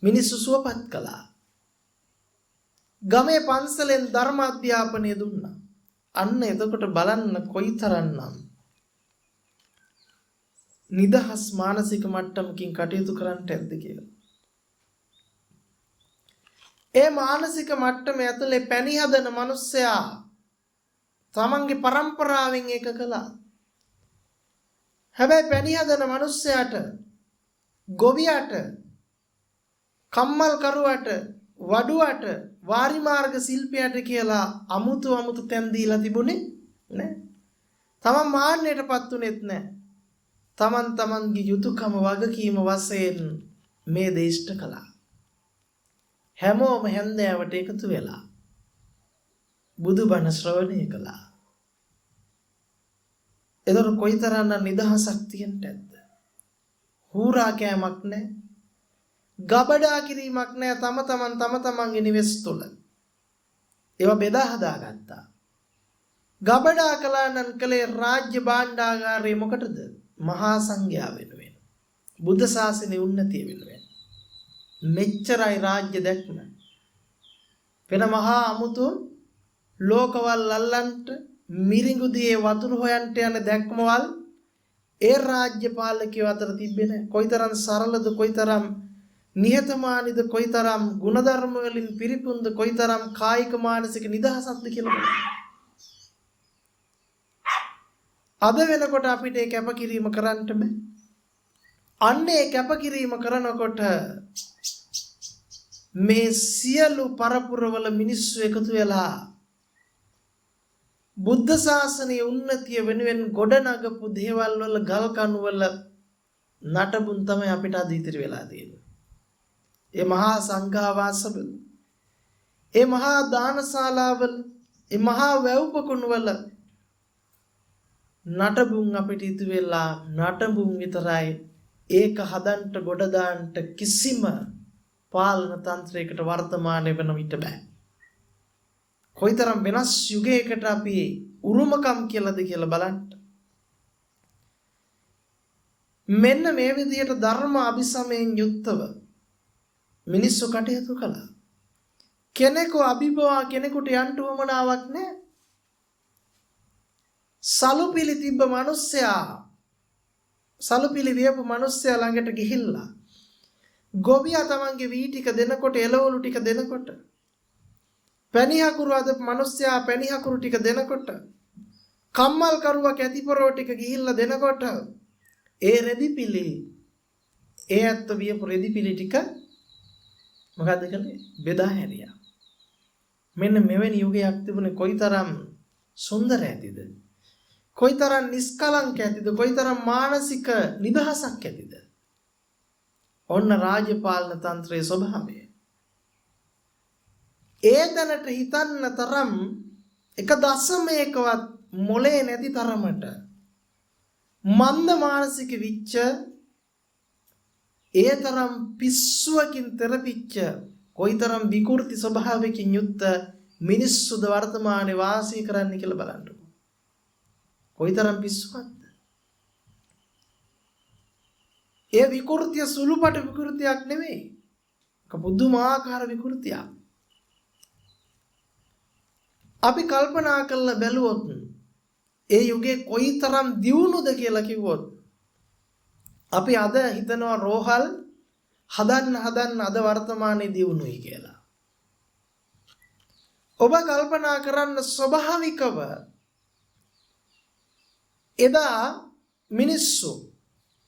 Speaker 1: මිනිස්සු සුවපත් කළා. ගමේ පන්සලෙන් ධර්ම අධ්‍යාපනය දුන්නා. අන්න එතකොට බලන්න කොයිතරම්නම් නිදහස් මානසික මට්ටමකින් කටයුතු කරන්නට ඇද්ද කියලා. ඒ මානසික මට්ටම ඇතුලේ පැණි හදන මිනිස්සයා තමන්ගේ පරම්පරාවෙන් ඒක කළා. හැබැයි පැණි හදන මිනිස්සයාට, ගොවියට, කම්මල් කරුවට, වඩුවට, වාරි මාර්ග ශිල්පියට කියලා අමුතු තැන් දීලා තිබුණේ නැහැ. තමන් මාන්නයටපත් උනේත් නැහැ. තමන්ගේ යුතුයකම වගකීම වශයෙන් මේ දේශට කළා. හැමෝම හැන්දෑවට එකතු වෙලා බුදුබණ ශ්‍රවණය කළා. එතකොට කොයිතරම් නිදහසක් තියෙන්නද? හූරා කෑමක් නැහැ. ගබඩා කිරීමක් නැහැ. තම තමන්ගේ නිවෙස් තුළ ඒවා බෙදා හදාගත්තා. ගබඩා කළා නම් කලේ රාජ්‍ය භාණ්ඩාගාරේ මොකටද? මහා සංඝයා වෙනුවෙන්. බුද්ධ ශාසනයේ උන්නතිය වෙනුවෙන්. මෙච්චරයි රාජ්‍ය දැක්ම. වෙන මහා අමුතු ලෝකවල් අල්ලන්ට මිරිඟු දියේ වතුර හොයන්ට යන දැක්මවල් ඒ රාජ්‍ය පාලකයෝ අතර තිබෙන කොයිතරම් සරලද, කොයිතරම් නිහතමානීද, කොයිතරම් ගුණධර්ම වලින් පිරිපුන්ද, කොයිතරම් කායික මානසික නිදහසක්ද කියලා බලන්න. අද වෙනකොට අපිට ඒ කැපකිරීම කරන්න බෑ. අන්නේ කැපකිරීම කරනකොට මේ සියලු පරපුරවල මිනිස්සු එකතු වෙලා බුද්ධ ශාසනයේ උන්නතිය වෙනුවෙන් ගොඩනගපු දේවල් වල ගල් කණු වල නටබුන් තමයි අපිට අද ඉතිරි වෙලා තියෙන්නේ. ඒ මහා සංඝාවාසවල ඒ මහා දානශාලාවල ඒ මහා වැව්පකුණු වල නටබුන් අපිට ඉතු වෙලා නටබුන් විතරයි. ඒක හදන්න ගොඩ දාන්න කිසිම පාලන තන්ත්‍රයකට වර්තමානයේ වෙන විට බෑ. කොයිතරම් වෙනස් යුගයකට අපි උරුමකම් කියලාද කියලා බලන්න. මෙන්න මේ විදිහට ධර්ම අභිසමයෙන් යුක්තව මිනිස්සු කටයුතු කළා. කෙනෙකු අභිභවා කෙනෙකුට යන්න උවමනාවක් නැහැ. සලුපිලි තිබ්බ මිනිස්සයා සලුපිලි වියපු මිනිස්සයා ළඟට ගිහිල්ලා ගොවියා තමන්ගේ වී ටික දෙනකොට එළවලු ටික දෙනකොට පැණිහකුරු අදපු මිනිස්සයා පැණිහකුරු ටික දෙනකොට කම්මල් කරුවා කැතිපරෝ ටික ගිහිල්ලා දෙනකොට ඒ රෙදිපිලි ඒ ඇත්ත වියපු රෙදිපිලි ටික මොකද්ද කළේ? බෙදා හැරියා. මෙන්න මෙවැනි යුගයක් තිබුණේ කොයිතරම් සුන්දර ඇතිද? කොයිතරම් නිස්කලංක ඇතිද? කොයිතරම් මානසික නිදහසක් ඇතිද? ඔන්න රාජ්‍ය පාලන තන්ත්‍රයේ ස්වභාවය. ඒ දැනට හිතන්න තරම් එක දශමයකවත් මොලේ නැති තරමට මන්ද මානසික විච්ච ඒ තරම් පිස්සුවකින් තෙරපිච්ච කොයිතරම් විකෘති ස්වභාවයකින් යුක්ත මිනිස්සුද වර්තමානයේ වාසය කරන්න කියලා බලන්නකෝ. කොයිතරම් පිස්සුවක්ද? ඒ විකෘතිය සුළුපට විකෘතියක් නෙමෙයි. ඒක පුදුමාකාර විකෘතියක්. අපි කල්පනා කරලා බැලුවොත් ඒ යුගයේ කොයිතරම් දියුණුද කියලා කිව්වොත් අපි අද හිතනවා රෝහල් හදන්න අද වර්තමානයේ දියුණුයි කියලා. ඔබ කල්පනා කරන්න ස්වභාවිකව එදා මිනිස්සු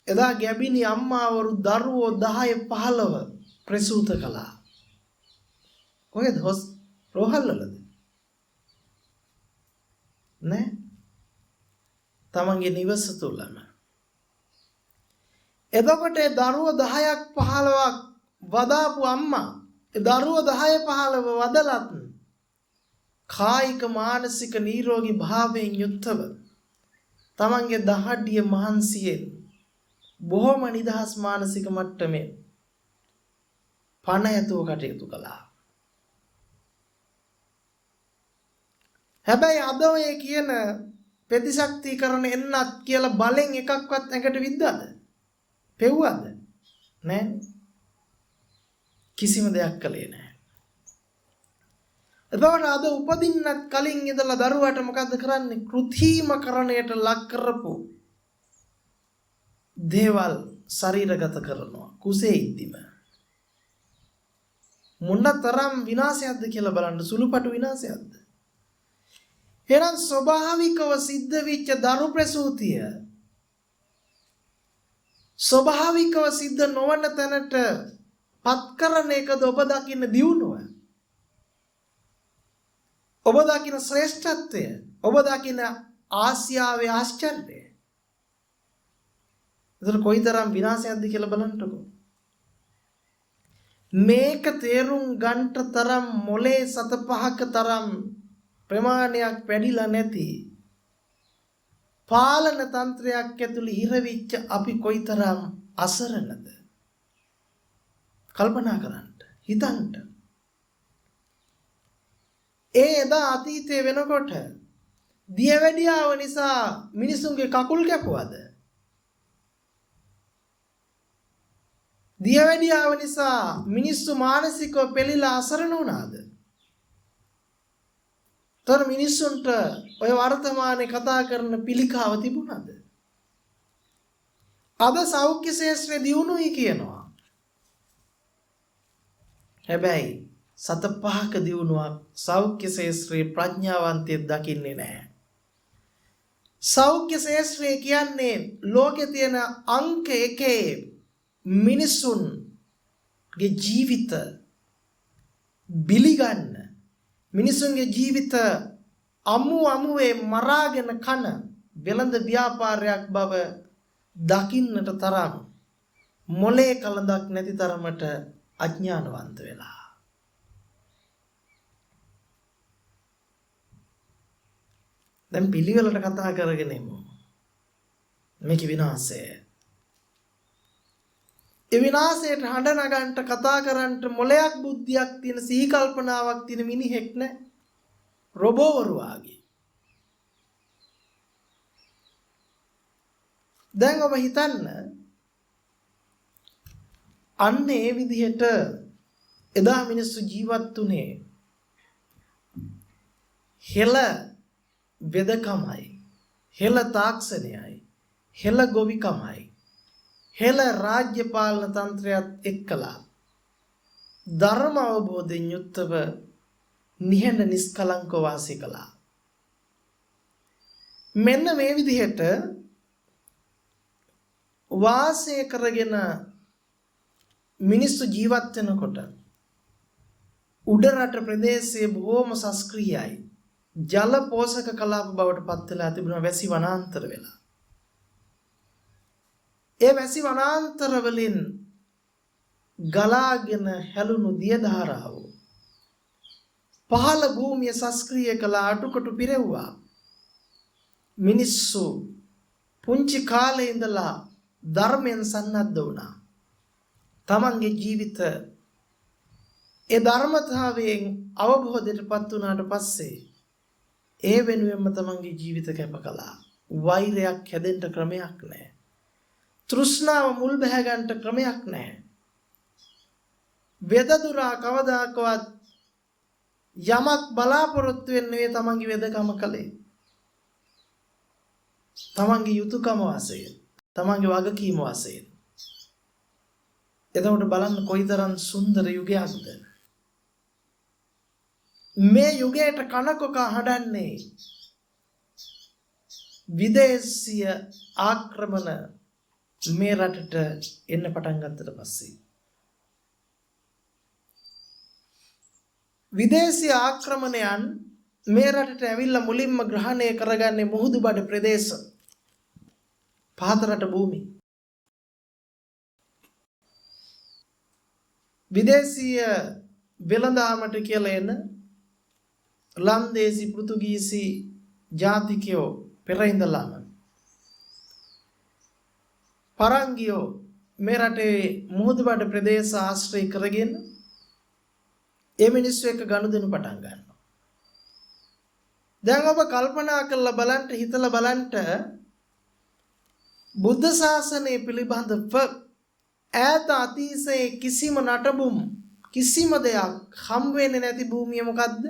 Speaker 1: එදා ගැබිනි අම්මාවරු දරුවෝ 10 15 ප්‍රසූත කළා. කොහෙද? රෝහල් වලද? නෑ. තමන්ගේ නිවස තුලම. එතකොට ඒ දරුවෝ 10ක් 15ක් වදාපු අම්මා ඒ දරුවෝ 10 15 වදලත් කායික මානසික නිරෝගී භාවයෙන් යුක්තව තමන්ගේ දහඩිය මහන්සියෙන් බොහොම නිදහස් මානසික මට්ටමේ පණ ඇතුව කටයුතු කළා. හැබැයි අද ඔය කියන ප්‍රතිශක්තිකරණ එන්නත් කියලා බලෙන් එකක්වත් ඇඟට විද්දද? පෙව්වද? නෑ. කිසිම දෙයක් කළේ නෑ. එතකොට අද උපදින්නත් කලින් ඉඳලා දරුවාට මොකද්ද කරන්නේ? කෘත්‍රිමකරණයට ලක් කරපු දේවල් ශරීරගත කරනවා කුසේ ඉද්දිම. මොනතරම් විනාශයක්ද කියලා බලන්න. සුළුපටු විනාශයක්ද? එහෙනම් ස්වභාවිකව සිද්ධ වෙච්ච දරු ප්‍රසූතිය ස්වභාවිකව සිද්ධ නොවන තැනට පත් කරන එකද ඔබ දකින්න දියුණුව? ඔබ දකින්න ශ්‍රේෂ්ඨත්වය? ඔබ දකින්න ආසියාවේ ආශ්චර්යය? ඒතර කොයිතරම් විනාශයක්ද කියලා බලන්නකෝ. මේක තේරුම් ගන්නට තරම් මොලේ 7-5ක තරම් ප්‍රමාණයක් වැඩිලා නැති පාලන තන්ත්‍රයක් ඇතුළේ හිරවිච්ච අපි කොයිතරම් අසරණද? කල්පනා කරන්න, හිතන්න. ඒ එදා අතීතයේ වෙනකොට දියවැඩියාව නිසා මිනිසුන්ගේ කකුල් කැපුවද? දියවැඩියාව නිසා මිනිස්සු මානසිකව පෙළිලා අසරණ වුණාද? තොර මිනිස්සුන්ට ඔය වර්තමානයේ කතා කරන පිළිකාව තිබුණාද? අද සෞඛ්‍ය ශාස්ත්‍රය දියුණුවයි කියනවා. හැබැයි 7-5ක දියුණුවක් සෞඛ්‍ය ශාස්ත්‍රයේ ප්‍රඥාවන්තයෙක් දකින්නේ නැහැ. සෞඛ්‍ය ශාස්ත්‍රය කියන්නේ ලෝකේ තියෙන අංක 1 මිනිසුන්ගේ ජීවිත බිලිගන්න, මිනිසුන්ගේ ජීවිත අමුවේ මරාගෙන කන වෙළඳ ව්‍යාපාරයක් බව දකින්නට තරම් මොලේ කලඳක් නැති තරමට අඥානවන්ත වෙලා. දැන් පිළිවෙලට කතා කරගෙන එමු. මේකේ විනාශය. ඒ විනාශයට හඬ නගන්න කතා කරන්න මොලයක් බුද්ධියක් තියෙන සිහි කල්පනාවක් තියෙන මිනිහෙක් නෑ. රොබෝවරු වාගේ. දැන් ඔබ හිතන්න අන්න ඒ විදිහට එදා මිනිස්සු ජීවත් වුණේ හෙළ වෙදකමයි, හෙළ තාක්ෂණයයි, හෙළ ගොවිකමයි, හෙළ රාජ්‍ය පාලන තන්ත්‍රයත් එක්කලා ධර්ම අවබෝධයෙන් යුක්තව නිහඬ නිස්කලංකව වාසය කළා. මෙන්න මේ විදිහට වාසය කරගෙන මිනිස්සු ජීවත් වෙනකොට උඩරට ප්‍රදේශයේ බොහොම සස්ක්‍රීයයි ජල පෝෂක කලාප බවට පත් වෙලා තිබුණා වැසි වනාන්තර වෙලා. ඒ වැසි වනාන්තර වලින් ගලාගෙන හැලුණු දිය ධාරාව පහළ භූමිය සස්ක්‍රීය කළා අටුකොටු පිරෙව්වා. මිනිස්සු පුංචි කාලේ ඉඳලා ධර්මයෙන් සන්නද්ධ වුණා. තමන්ගේ ජීවිත ඒ ධර්මතාවයෙන් අවබෝධයටපත් වුණාට පස්සේ ඒ වෙනුවෙන්ම තමන්ගේ ජීවිත කැප කළා. වෛරයක් හැදෙන්න ක්‍රමයක් නැහැ. තෘෂ්ණාව මුල් බැහැ ගන්නට ක්‍රමයක් නැහැ. වෙදදුරා කවදාකවත් යමක් බලාපොරොත්තු වෙන්නේ තමන්ගේ වෙදකම කලේ. තමන්ගේ යුතුයකම වාසයෙන්, තමන්ගේ වගකීම වාසයෙන්. එතකොට බලන්න කොයිතරම් සුන්දර යුගයක්ද. මේ යුගයට කනකොක හඬන්නේ විදේශීය ආක්‍රමණ මේ රටට එන්න පටන් ගත්තට පස්සේ විදේශීය ආක්‍රමණයන් මේ රටට ඇවිල්ලා මුලින්ම ග්‍රහණය කරගන්නේ මුහුදු බඩ ප්‍රදේශ පහතරට භූමි. විදේශීය වෙළඳාමට කියලා එන ලන්දේසි පෘතුගීසි ජාතිකයෝ පෙර ඉඳලාම පරංගියෝ මේ රටේ මුහුදු බඩ ප්‍රදේශ ආශ්‍රය කරගෙන ඒ මිනිස්සු එක්ක ගනුදෙනු පටන් ගන්නවා. දැන් ඔබ කල්පනා කරලා බලන්න, හිතලා බලන්න බුද්ධ ශාසනය පිළිබඳව ඈත අතීතයේ කිසිම නටබුම් කිසිම දෙයක් හම් වෙන්නේ නැති භූමිය මොකද්ද?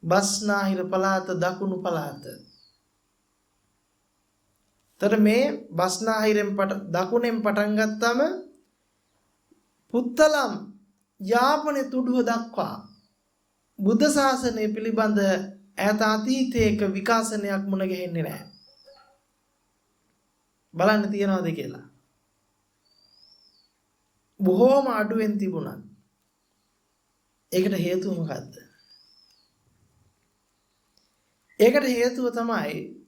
Speaker 1: බස්නාහිර පළාත, දකුණු පළාත. තර මේ බස්නාහිරෙන් දකුණෙන් පටන් ගත්තම පුත්තලම් යාපනයේ තුඩුව දක්වා බුද්ධ ශාසනය පිළිබඳ ඈත අතීතයක විකාශනයක් මුණ ගැහෙන්නේ නැහැ. බලන්න තියනවාද කියලා. බොහෝම අඩුවෙන් තිබුණා. ඒකට හේතුව මොකද්ද? ඒකට හේතුව තමයි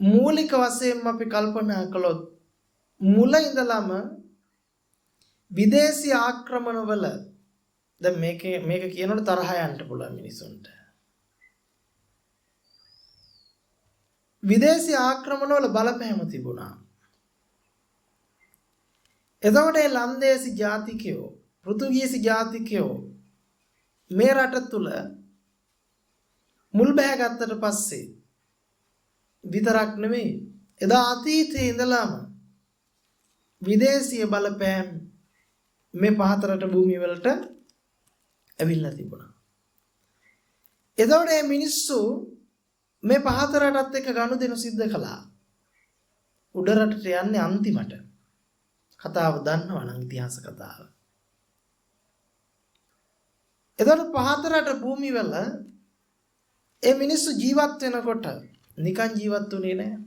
Speaker 1: මූලික වශයෙන්ම අපි කල්පනා කළොත් මුල ඉඳලම විදේශී ආක්‍රමණවල දැන් මේක කියනකොට තරහ යන්න පුළුවන් මිනිසුන්ට. විදේශී ආක්‍රමණවල බලපෑම තිබුණා. එතකොට ඒ ලන්දේසි ජාතිකයෝ, පෘතුගීසි ජාතිකයෝ මේ රට තුල මුල් බැහැගත්තට පස්සේ විතරක් නෙමෙයි එදා අතීතයේ ඉඳලාම විදේශීය බලපෑම් මේ පහතරට භූමිය වලට ඇවිල්ලා තිබුණා. එතකොට මේ මිනිස්සු මේ පහතරටත් එක්ක ගනුදෙනු සිද්ධ කළා. උඩරටට යන්නේ අන්තිමට. කතාව දන්නවා නම් ඉතිහාස කතාව. එතකොට පහතරට භූමිය වල ඒ මිනිස්සු ජීවත් වෙනකොට නිකන් ජීවත් වුණේ නැහැ.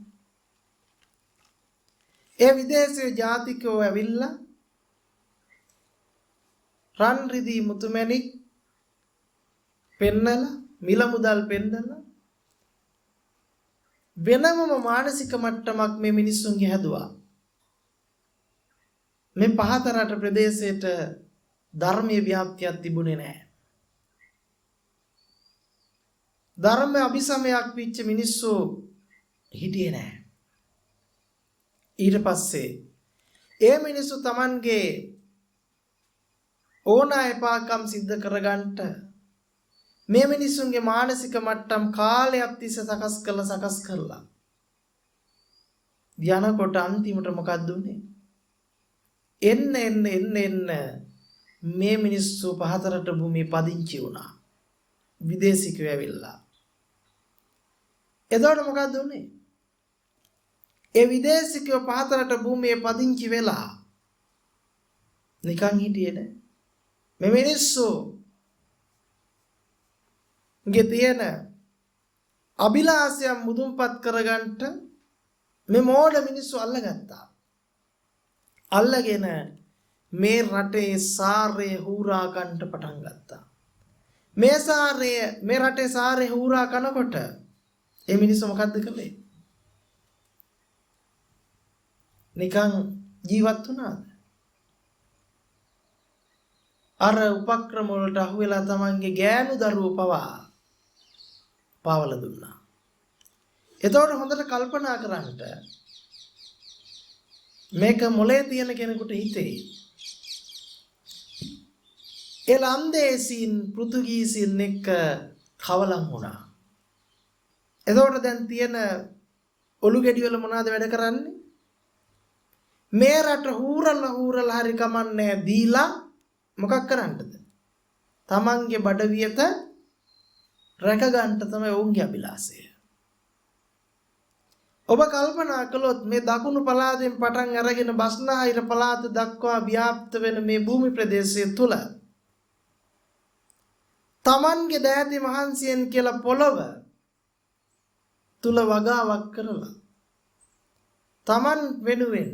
Speaker 1: ඒ විදේශීය ජාතිකයෝ ඇවිල්ලා රන් රිදී මුතුමැණික් පෙන්නලා මිල මුදල් පෙන්නලා වෙනමම මානසික මට්ටමක් මේ මිනිස්සුන්ගේ හැදුවා. මේ පහතරට ප්‍රදේශයට ධර්මයේ ව්‍යාප්තියක් තිබුණේ නැහැ. ධර්ම අභිසමයක් පිච්ච මිනිස්සු හිටියේ නැහැ. ඊට පස්සේ ඒ මිනිස්සු Tamanගේ ඕනා එපාකම් සිද්ධ කරගන්නට මේ මිනිස්සුන්ගේ මානසික මට්ටම් කාලයක් තිස්සේ සකස් කරලා යනකොට අන්තිමට මොකක්ද උනේ? එන්න මේ මිනිස්සු පහතරට භූමියේ පදිංචි වුණා. විදේශිකයෝ ඇවිල්ලා. එතකොට මොකක්ද උනේ? ඒ විදේශිකයෝ පහතරට භූමියේ පදිංචි වෙලා නිකන් හිටියේ නෑ. මේ මිනිස්සු ගේ තියෙන අභිලාෂයන් මුදුන්පත් කරගන්නට මේ මෝඩ මිනිස්සු අල්ලගත්තා. අල්ලගෙන මේ රටේ සාරය හූරා ගන්නට පටන් ගත්තා. මේ රටේ සාරය හූරා කනකොට ඒ මිනිස්සු මොකද්ද කළේ? නිකන් ජීවත් වුණාද? අර උපක්‍රම වලට අහු වෙලා තමන්ගේ ගෑනු දරුවෝ පවා පාවල දුන්නා. එතකොට හොඳට කල්පනා කරන්න මේක මොලේ තියෙන කෙනෙකුට හිතේ. ඒ ලන්දේසීන් පෘතුගීසීන් එක්ක කවලම් වුණා. එතකොට දැන් තියෙන ඔලු ගෙඩි වල මොනවද වැඩ කරන්නේ? මේ රට හූරලා හරි කමන්නේ දීලා මොකක් කරන්නද? තමන්ගේ බඩවියත රැක ගන්න තමයි ඔවුන්ගේ අභිලාෂය. ඔබ කල්පනා කළොත් මේ දකුණු පළාතෙන් පටන් අරගෙන බස්නාහිර පළාත දක්වා ව්‍යාප්ත වෙන මේ භූමි ප්‍රදේශය තුල තමන්ගේ දෑති මහන්සියෙන් කියලා පොළව තුල වගාවක් කරලා තමන් වෙනුවෙන්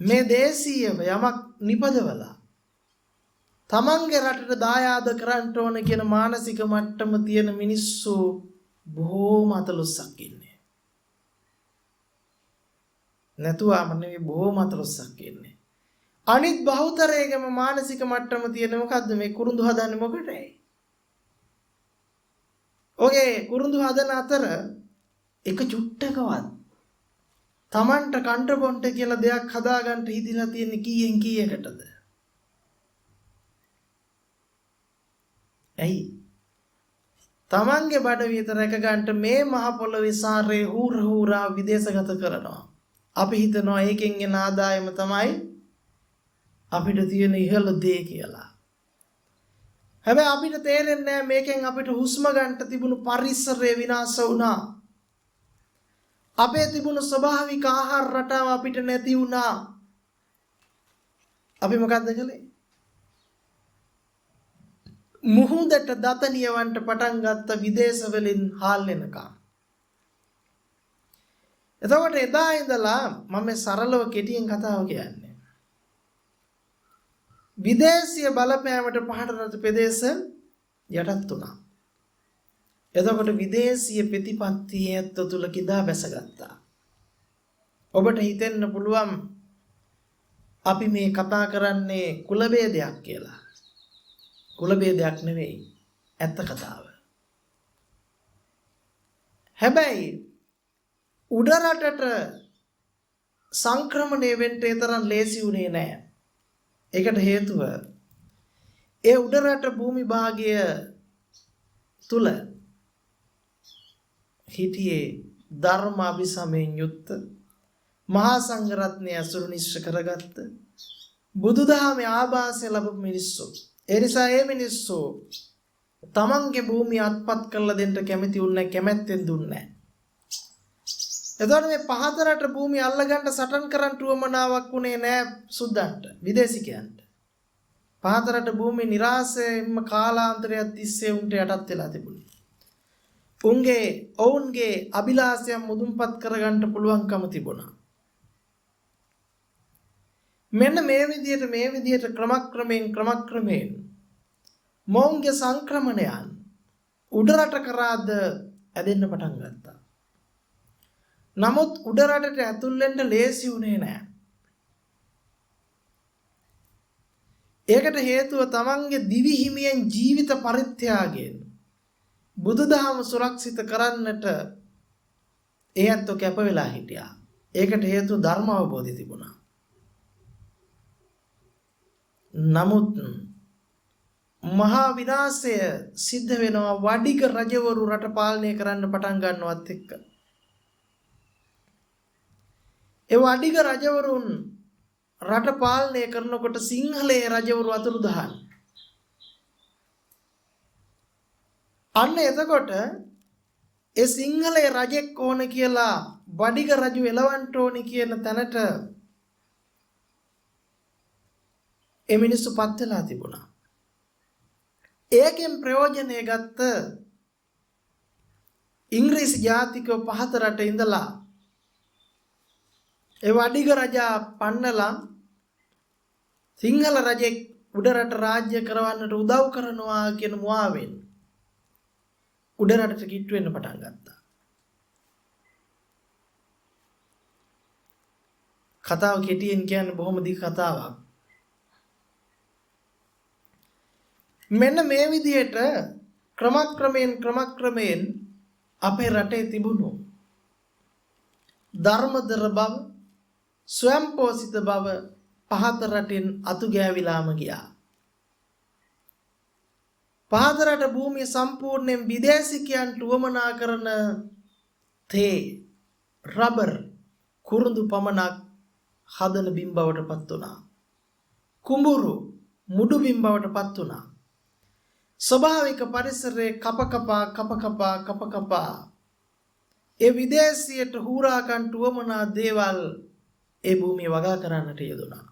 Speaker 1: මේ දේශීයව යමක් නිපදවලා තමන්ගේ රටට දායාද කරන්න ඕන කියන මානසික මට්ටම තියෙන මිනිස්සු බොහෝම අතලොස්සක් ඉන්නේ. නැතුවම නෙවෙයි බොහෝම අතලොස්සක් ඉන්නේ. අනිත් බහුතරයේම මානසික මට්ටම තියෙන මොකද්ද? මේ කුරුඳු හදන්නේ මොකටද? ඔගේ කුරුඳු හදන අතර එක චුට්ටකවත් තමන්ට කන්ට බොන්ට කියලා දෙයක් හදාගන්න හිතිලා තියෙන කීයෙන් කීයකටද? ඇයි? තමන්ගේ බඩ විතර රැක ගන්නට මේ මහ පොළොවේ සාරේ හූරා විදේශගත කරනවා. අපි හිතනවා ඒකෙන් එන ආදායම තමයි අපිට තියෙන ඉහළ දේ කියලා. හැබැයි අපිට තේරෙන්නේ නැහැ මේකෙන් අපිට හුස්ම ගන්නට තිබුණු පරිසරය විනාශ වුණා. අපේ තිබුණු ස්වභාවික ආහාර රටාව අපිට නැති වුණා. අපි මොකද්ද කළේ? මුහුදට දත නියවන්ට පටන් ගත්ත විදේශ වලින් හාල් වෙනකම්. එතකොට එදා ඉඳලා මම සරලව කෙටියෙන් කතාව කියන්නේ. විදේශීය බලපෑමට පහළ රට ප්‍රදේශ යටත් වුණා. එතකොට විදේශීය ප්‍රතිපත්තිය ඇත්ත තුල කිඳා බැසගත්තා. ඔබට හිතෙන්න පුළුවන් අපි මේ කතා කරන්නේ කුල ભેදයක් කියලා. කුල ભેදයක් නෙවෙයි ඇත්ත කතාව. හැබැයි උඩ රටට සංක්‍රමණය වෙන්න තරම් ලේසි වුණේ නැහැ. ඒකට හේතුව ඒ උඩ රට භූමි භාගය තුල හිටියේ ධර්ම අභිසමයෙන් යුක්ත මහා සංඝරත්නය අසුරු නිශ්චය කරගත්ත බුදුදහමේ ආభాසය ලැබපු මිනිස්සු. ඒ නිසා මේ මිනිස්සු තමන්ගේ භූමිය අත්පත් කරලා දෙන්න කැමති වුණේ කැමැත්තෙන් දුන්නේ නැහැ. එතකොට මේ පහතරට භූමිය අල්ලගන්න සටන් කරන්න උවමනාවක් උනේ නැහැ සුද්දන්ට විදේශිකයන්ට. පහතරට භූමිය નિરાශයෙන්ම කාලාන්තරයක් තිස්සේ උන්ට යටත් වෙලා තිබුණේ. ඔවුන්ගේ අභිලාෂයන් මුදුන්පත් කරගන්න පුළුවන්කම තිබුණා. මෙන්න මේ විදිහට ක්‍රමක්‍රමයෙන් මොවුන්ගේ සංක්‍රමණයන් උඩරට කරාද ඇදෙන්න පටන් ගත්තා. නමුත් උඩරටට ඇතුල් වෙන්න ලේසි වුණේ නැහැ. ඒකට හේතුව තමන්ගේ දිවි හිමියෙන් ජීවිත පරිත්‍යාගයෙන් බුදුදහම සුරක්ෂිත කරන්නට ඒ ඇත්තෝ කැප වෙලා හිටියා. ඒකට හේතුව ධර්ම අවබෝධය තිබුණා. නමුත් මහා විනාශය සිද්ධ වෙනවා වඩිග රජවරු රට පාලනය කරන්න පටන් ගන්නවත් එක්ක. ඒ වඩිග රජවරුන් රට පාලනය කරනකොට සිංහලයේ රජවරු අතුරුදහන්. අන්න එතකොට ඒ සිංහලයේ රජෙක් ඕන කියලා වඩිග රජු එලවන්න ඕනි කියන තැනට ඒ මිනිස්සු පත් වෙලා තිබුණා. ඒකෙන් ප්‍රයෝජනය ගත්ත ඉංග්‍රීසි ජාතිකව පහත රට ඉඳලා ඒ වඩිග රජා පන්නලා සිංහල රජෙක් උඩරට රාජ්‍ය කරවන්නට උදව් කරනවා කියන මුවාවෙන් උඩරටට කිට්ටු වෙන්න පටන් ගත්තා. කතාව කෙටියෙන් කියන්නේ බොහොම දිග කතාවක්. මෙන්න මේ විදිහට ක්‍රමක්‍රමයෙන් අපේ රටේ තිබුණු ධර්මදර බව, ස්වයංපෝෂිත බව පහත රටින් අතු ගෑවිලාම ගියා. පහත රට භූමිය සම්පූර්ණයෙන් විදේශිකයන්ට උවමනා කරන තේ, රබර්, කුරුඳු පමණක් හදන බිම් බවට පත් වුණා. කුඹුරු මුඩු බිම් බවට පත් වුණා. ස්වභාවික පරිසරයේ කපකපා ඒ විදේශියට හුරා ගන්නට උවමනා දේවල් ඒ භූමිය වගා කරන්නට යෙදුණා.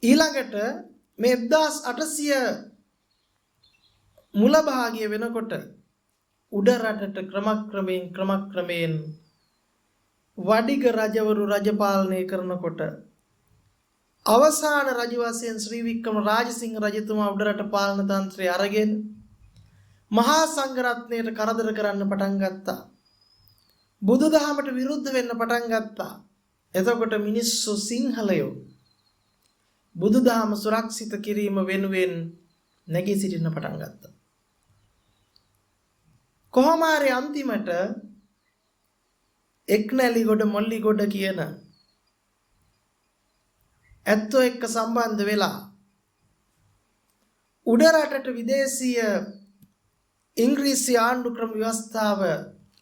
Speaker 1: ඊළඟට මේ 1800 මුල භාගය වෙනකොට උඩ රටට ක්‍රමක්‍රමයෙන් වඩිග රජවරු රජ පාලනය කරනකොට අවසාන රජ වශයෙන් ශ්‍රී වික්‍රම රාජසිංහ රජතුමා උඩරට පාලන තන්ත්‍රය අරගෙන මහා සංඝරත්නයට කරදර කරන්න පටන් ගත්තා. බුදුදහමට විරුද්ධ වෙන්න පටන් ගත්තා. එතකොට මිනිස්සු සිංහලයෝ බුදුදහම සුරක්ෂිත කිරීම වෙනුවෙන් නැගී සිටින්න පටන් ගත්තා. කොහොම හරි අන්තිමට එක්නැලිගොඩ මොල්ලිගොඩ කියන ඇත්තෝ එක්ක සම්බන්ධ වෙලා උඩරටට විදේශීය ඉංග්‍රීසි ආණ්ඩු ක්‍රම ව්‍යවස්ථාව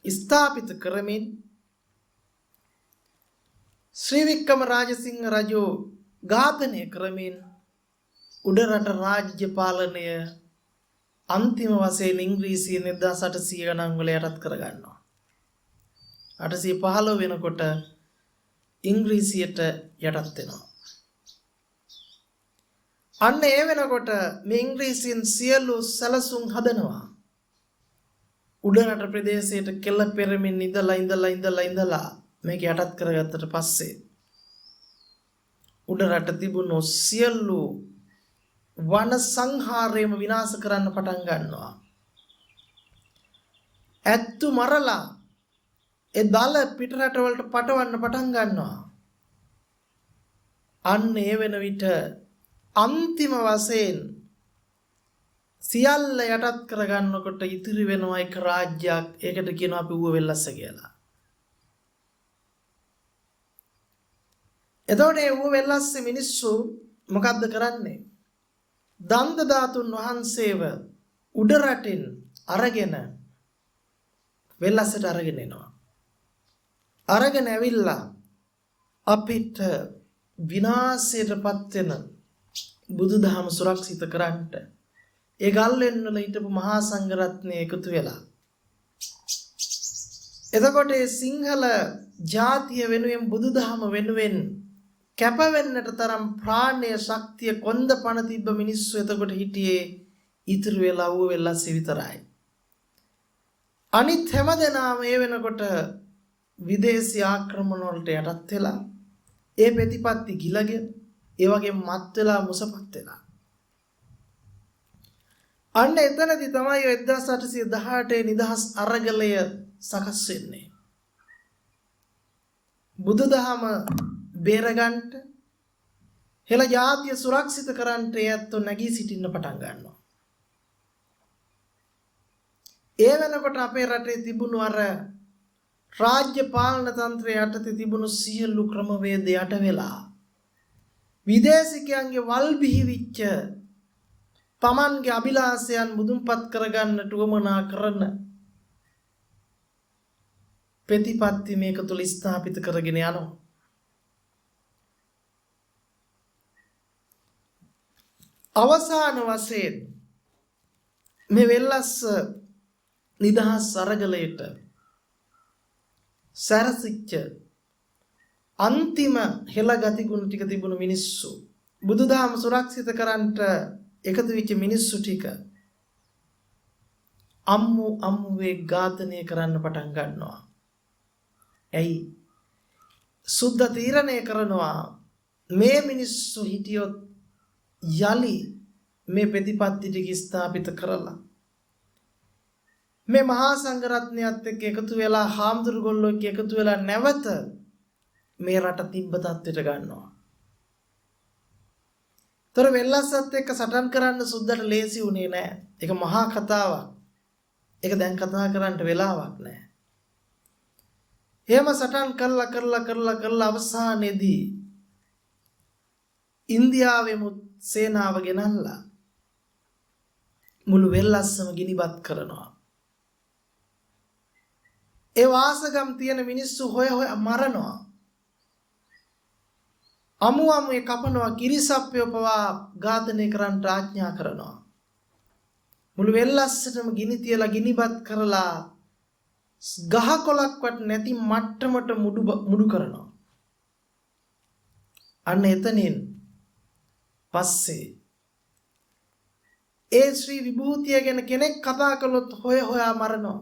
Speaker 1: ස්ථාපිත කරමින් ශ්‍රී වික්‍රම රාජසිංහ රජු ඝාතනය කරමින් උඩරට රාජ්‍ය පාලනය අන්තිම වශයෙන් ඉංග්‍රීසියෙන් 1800 ගණන් වල යටත් කරගන්නවා. 815 වෙනකොට ඉංග්‍රීසියට යටත් වෙනවා. අන්න ඒ වෙනකොට මේ ඉංග්‍රීසියෙන් සියලු සැලසුම් හදනවා. උඩරට ප්‍රදේශයට කෙළ පෙරමින් ඉඳලා මේක යටත් කරගත්තට පස්සේ උඩරට තිබුණු සියලු වන සංහාරයම විනාශ කරන්න පටන් ගන්නවා. ඇත්තු මරලා ඒ දල පිටරට වලට පටවන්න පටන් ගන්නවා. අන්න ඒ වෙන විට අන්තිම වශයෙන් සියල්ල යටත් කරගන්නකොට ඉතිරි වෙනවා එක රාජ්‍යයක්. ඒකට කියනවා අපි ඌවැල්ලස්ස කියලා. එතකොට ඒ ඌවැල්ලස්සේ මිනිස්සු මොකද්ද කරන්නේ? දන්ත ධාතුන් වහන්සේව උඩ රටින් අරගෙන වෙල්ලස්සට අරගෙන එනවා. අරගෙන ඇවිල්ලා අපිට විනාශයටපත් වෙන බුදුදහම සුරක්ෂිත කරන්නට ඒ ගල්ලෙන් වල හිටපු මහා සංඝරත්නය එකතු වෙලා එතකොට ඒ සිංහල ජාතිය වෙනුවෙන් බුදුදහම වෙනුවෙන් කැප වෙන්නට තරම් ප්‍රාණය ශක්තිය කොන්ද පණ තිබ්බ මිනිස්සු එතකොට හිටියේ ඉතුරු වෙලා ඌ වෙල්ලස්සේ විතරයි. අනිත් හැමදෙනාම ඒ වෙනකොට විදේශී ආක්‍රමණ වලට යටත් වෙලා ඒ ප්‍රතිපත්ති ගිලගෙන ඒ වගේ මත් වෙලා මුසපත් වෙලා. අන්න එතනදී තමයි 1818 නිදහස් අරගලය සකස් වෙන්නේ. බුදුදහම බේරගන්න හෙළ ජාතිය සුරක්ෂිත කරන්නට ඇත්තෝ නැගී සිටින්න පටන් ගන්නවා. ඒ වෙනකොට අපේ රටේ තිබුණු අර රාජ්‍ය පාලන තන්ත්‍රය යටතේ තිබුණු සියලු ක්‍රමවේද යට වෙලා විදේශිකයන්ගේ වල් බිහිවිච්ච තමන්ගේ අභිලාෂයන් මුදුන්පත් කරගන්නට උවමනා කරන ප්‍රතිපත්ති මේක තුල ස්ථාපිත කරගෙන යනවා. අවසාන වශයෙන් මේ වෙල්ලස්ස නිදහස් අරගලයට සැරසිච්ච අන්තිම හෙළ ගතිගුණ ටික තිබුණු මිනිස්සු බුදුදහම සුරක්ෂිත කරන්නට එකතු වෙච්ච මිනිස්සු ටික අම්මුවේ ඝාතනය කරන්න පටන් ගන්නවා. ඇයි? සුද්ධ තීරණය කරනවා මේ මිනිස්සු හිටියොත් යලි මේ ප්‍රතිපත්ති ටික ස්ථාපිත කරලා මේ මහා සංඝරත්නයත් එක්ක එකතු වෙලා හාමුදුරුවෝ එක්ක එකතු වෙලා නැවත මේ රට තිබ්බ තත්ත්වයට ගන්නවා. තොර වෙල්ලස්සත් එක්ක සටන් කරන්න සුද්දට ලේසි වුණේ නැහැ. ඒක මහා කතාවක්. ඒක දැන් කතා කරන්න වෙලාවක් නැහැ. එහෙම සටන් කරලා අවසානයේදී ඉන්දියාවෙම සේනාව ගෙනල්ලා මුළු වෙල්ලස්සම ගිනිබත් කරනවා. ඒ වාසගම් තියෙන මිනිස්සු හොය මරනවා. අමුවේ කපනවා, කිරිසප්පය පවා ඝාතනය කරන්න ආඥා කරනවා. මුළු වෙල්ලස්සටම ගිනි තියලා ගිනිබත් කරලා ගහකොළක්වත් නැති මට්ටමට මුඩු කරනවා. අන්න එතනින් පස්සේ ඒ ශ්‍රී විභූතිය ගැන කෙනෙක් කතා කළොත් හොයා මරනවා.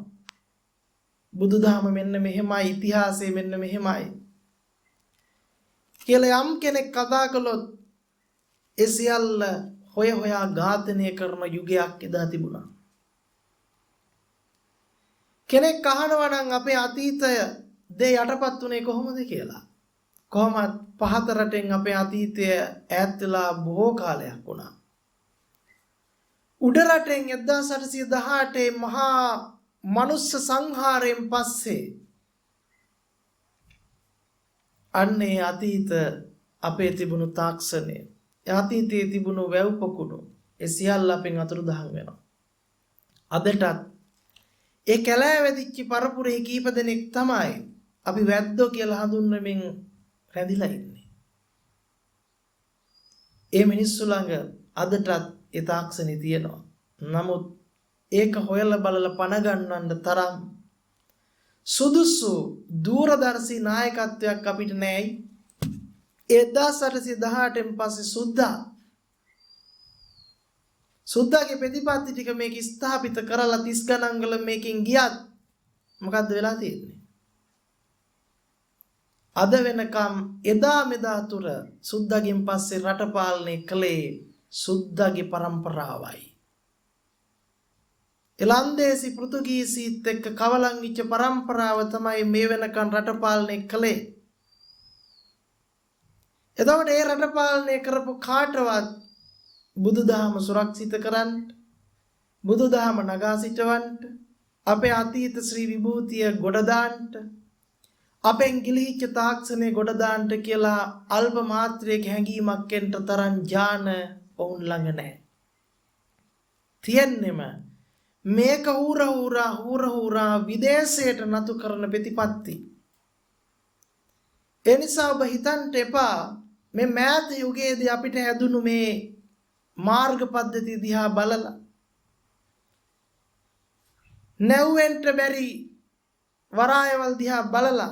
Speaker 1: බුදුදහම මෙන්න මෙහෙමයි, ඉතිහාසය මෙන්න මෙහෙමයි කියලා යම් කෙනෙක් කතා කළොත් ඒ සියල්ල හොයා ඝාතනය කරන යුගයක් එදා තිබුණා. කෙනෙක් අහනවා නම් අපේ අතීතය දේ යටපත් උනේ කොහොමද කියලා. කොහොමද පහත රටෙන් අපේ අතීතය ඈත් වෙලා බොහෝ කාලයක් වුණා. උඩ රටෙන් 1818 මහා මනුස්ස සංහාරයෙන් පස්සේ අන්නේ අතීත අපේ තිබුණු තාක්ෂණය, අතීතයේ තිබුණු වැව් පොකුණු ඒ සියල්ල අපෙන් අතුරුදහන් වෙනවා. අදටත් ඒ කැලෑ වැදිච්ච පරපුරේ කීප දෙනෙක් තමයි අපි වැද්දෝ කියලා හඳුන්වමින් රැඳිලා ඉන්නේ. ඒ මිනිස්සු ළඟ අදටත් ඒ තාක්ෂණي තියෙනවා. නමුත් ඒක හොයලා බලලා පණ ගන්නන්න තරම් සුදුසු දූරදර්ශී නායකත්වයක් අපිට නැහැයි. 1818න් පස්සේ සුද්දාගේ ප්‍රතිපත්ති ටික මේක ස්ථාපිත කරලා 30 ගණන් වල මේකෙන් ගියත් මොකද්ද වෙලා තියෙන්නේ? අද වෙනකම් එදා මෙදා තුර සුද්දාගෙන් පස්සේ රට පාලනය කළේ සුද්දාගේ પરම්පරාවයි. එලන්දේසි පෘතුගීසීත් එක්ක කවලම් විච්ච પરම්පරාව තමයි මේ වෙනකන් රට පාලනය කළේ. එතකොට ඒ රට පාලනය කරපු කාටවත් බුදුදහම සුරක්ෂිත කරන්න, බුදුදහම නගා සිටවන්න, අපේ අතීත ශ්‍රී විභූතිය ගොඩ දාන්න, අපෙන් ගිලිහිච්ච තාක්ෂණය ගොඩ දාන්න කියලා අල්ප මාත්‍රයක හැඟීමක් එන්න තරම් ඥාන ඔවුන් ළඟ නැහැ. තියෙන්නෙම මේක හූරා විදේශයට නතු කරන ප්‍රතිපත්ති. ඒ නිසා ඔබ හිතන්න එපා මේ මෑත යුගයේදී අපිට හැදුණු මේ මාර්ග පද්ධතිය දිහා බලලා නැව්වෙන්ට බැරි වරායවල් දිහා බලලා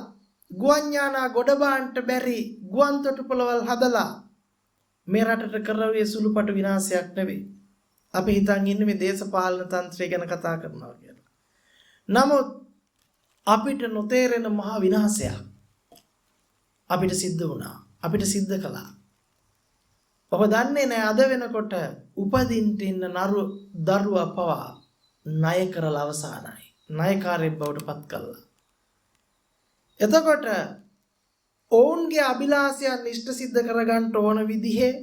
Speaker 1: ගුවන් යානා ගොඩබාන්ට බැරි ගුවන් තොටුපළවල් හදලා මේ රටට කරවේ සුළුපටු විනාශයක් නෙවෙයි. අපි හිතන් ඉන්නේ මේ දේශපාලන තන්ත්‍රය ගැන කතා කරනවා කියලා. නමුත් අපිට නොතේරෙන මහා විනාශයක් අපිට සිද්ධ වුණා. අපිට සිද්ධ කළා. ඔබ දන්නේ නැහැ අද වෙනකොට උපදින්න ඉන්න දරුවා පවා ණය කරලා අවසానයි. ණයකාරයෙක් බවට පත් කළා. එතකොට ඔවුන්ගේ අභිලාෂයන් ඉෂ්ට සිද්ධ කරගන්න ඕන විදිහේ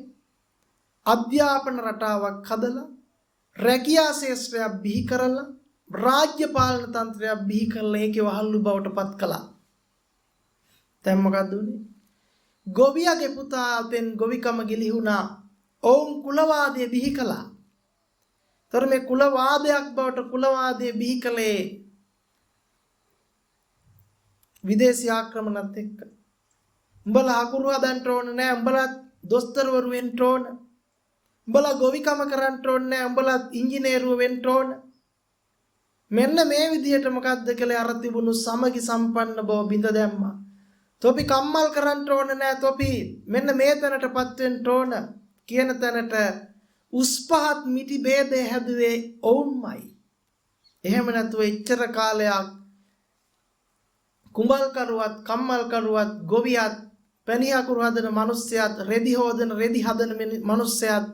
Speaker 1: අධ්‍යාපන රටාවක් හදලා රැකියා ශාස්ත්‍රයක් බිහි කරලා රාජ්‍ය පාලන තන්ත්‍රයක් බිහි කරලා ඒකේ වහල්ලු බවට පත් කළා. දැන් මොකද උනේ? ගොවියාගේ පුතා අතෙන් ගොවිකම ගිලිහුණා. ඔවුන් කුලවාදය බිහි කළා. තොර මේ කුලවාදයක් බවට කුලවාදය බිහි කළේ විදේශී ආක්‍රමණත් එක්ක. උඹලා අකුරු හදන්න ඕන නෑ, උඹලා දොස්තරවරු වෙන්න ඕන, උඹලා ගොවිකම කරන්න ඕන නෑ, උඹලා ඉංජිනේරුවෝ වෙන්න ඕන. මෙන්න මේ විදිහට මොකද්ද කළේ? අර තිබුණු සමගි සම්පන්න බව බිඳ දැම්මා. තොපි කම්මල් කරන්න ඕන නෑ, තොපි මෙන්න මේ තැනටපත් වෙන්න ඕන කියන තැනට උස් පහත් මිටි ભેදය හැදුවේ ඔවුන්මයි. එහෙම නැතුව එච්චර කාලයක් කුඹල් කරුවත්, කම්මල් කරුවත්, ගොවියත්, පැණියකුරු හදන මිනිස්සයත්, රෙදි හදන මිනිස්සයත්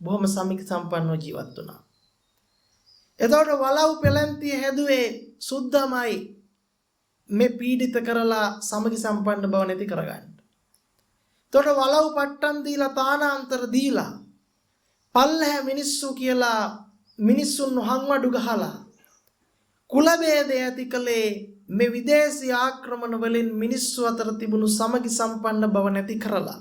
Speaker 1: බොහොම සමික සම්පන්නව ජීවත් වුණා. එතකොට වලව් පෙළන්තිය හැදුවේ සුද්ධමයි මේ පීඩිත කරලා සමගි සම්පන්න බව නැති කරගන්න. එතකොට වලව් පට්ටම් දීලා තානාන්තර දීලා පල්ලහැ මිනිස්සු කියලා මිනිස්සුන් හංවඩු ගහලා කුල ભેදය ඇති කළේ මේ විදේශී ආක්‍රමණ වලින් මිනිස්සු අතර තිබුණු සමගි සම්පන්න බව නැති කරලා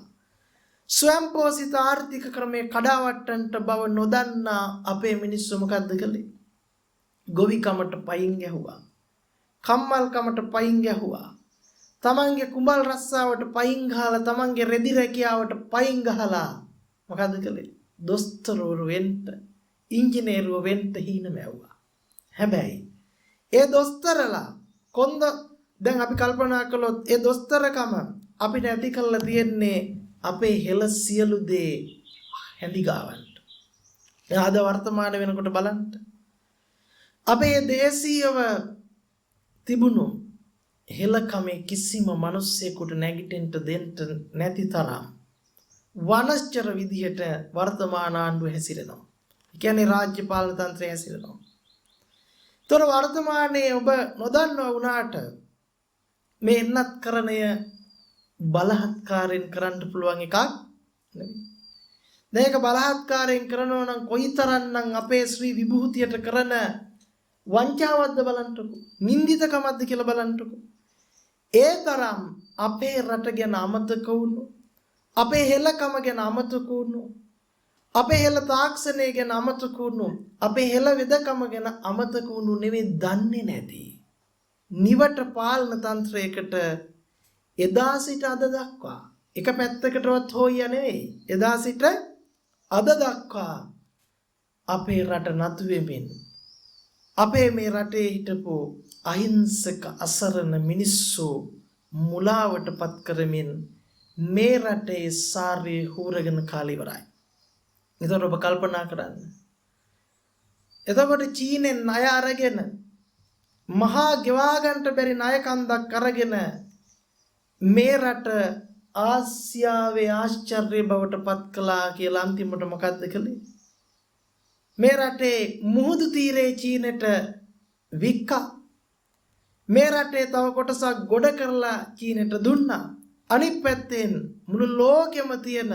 Speaker 1: ස්වයංපෝෂිත ආර්ථික ක්‍රමයේ කඩාවට්ටන්නට බව නොදන්නා අපේ මිනිස්සු මොකද්ද කළේ? ගොවිකමට පයින් ගැහුවා. කම්මල්කමට පයින් ගැහුවා. තමන්ගේ කුඹල් රස්සාවට පයින් ගහලා, තමන්ගේ රෙදි රැකියාවට පයින් ගහලා මොකද්ද කළේ? දොස්තරවරු වෙන්න, ඉංජිනේරුවෝ වෙන්න හීන මැව්වා. හැබැයි ඒ දොස්තරලා කොන්ද දැන් අපි කල්පනා කළොත් ඒ දොස්තරකම අපිට ඇති කරලා තියෙන්නේ අපේ හෙළ සියලු දේ හැඳි ගාවන්න. දැන් අද වර්තමාන වෙනකොට බලන්න අපේ දේශීයව තිබුණු හෙළකමේ කිසිම මිනිස්සෙකුට නැගිටින්න දෙන්න නැති තරම් වනස්චර විදිහට වර්තමාන ආණ්ඩුව හැසිරෙනවා. ඒ කියන්නේ රාජ්‍ය පාලන තන්ත්‍රය හැසිරෙනවා. තොර වර්තමානයේ ඔබ නොදන්නවා වුණාට මේ එන්නත් කරණය බලහත්කාරයෙන් කරන්න පුළුවන් එකක් නෙවෙයි. මේක බලහත්කාරයෙන් කරනවා නම් කොයිතරම්නම් අපේ ශ්‍රී විභූතියට කරන වංචාවක්ද බලන්නකෝ. නින්දිතකමක්ද කියලා බලන්නකෝ. ඒ තරම් අපේ රට ගැන අමතක වුණු, අපේ හෙළකම ගැන අමතක වුණු, අපේ හෙළ තාක්ෂණය ගැන අමතක වුණු, අපේ හෙළ වෙදකම ගැන අමතක වුණු නෙවෙයි දන්නේ නැති නිවට පාලන තන්ත්‍රයකට එදා සිට අද දක්වා එක පැත්තකටවත් හොයිය නෙවෙයි, එදා සිට අද දක්වා අපේ රට නතු වෙමින් අපේ මේ රටේ හිටපු අහිංසක අසරණ මිනිස්සු මුලාවටපත් කරමින් මේ රටේ සාරය හූරගෙන කාලේ ඉවරයි. එතකොට ඔබ කල්පනා කරන්න. එතකොට චීනෙන් ණය අරගෙන මහා ගෙවා ගන්නට බැරි ණය කන්දක් අරගෙන මේ රට ආසියාවේ ආශ්චර්ය බවට පත් කළා කියලා අන්තිමට මොකද්ද කළේ? මේ රටේ මුහුදු තීරයේ චීනෙට වික්කා. මේ රටේ තව කොටසක් ගොඩ කරලා චීනෙට දුන්නා. අනිත් පැත්තෙන් මුළු ලෝකෙම තියෙන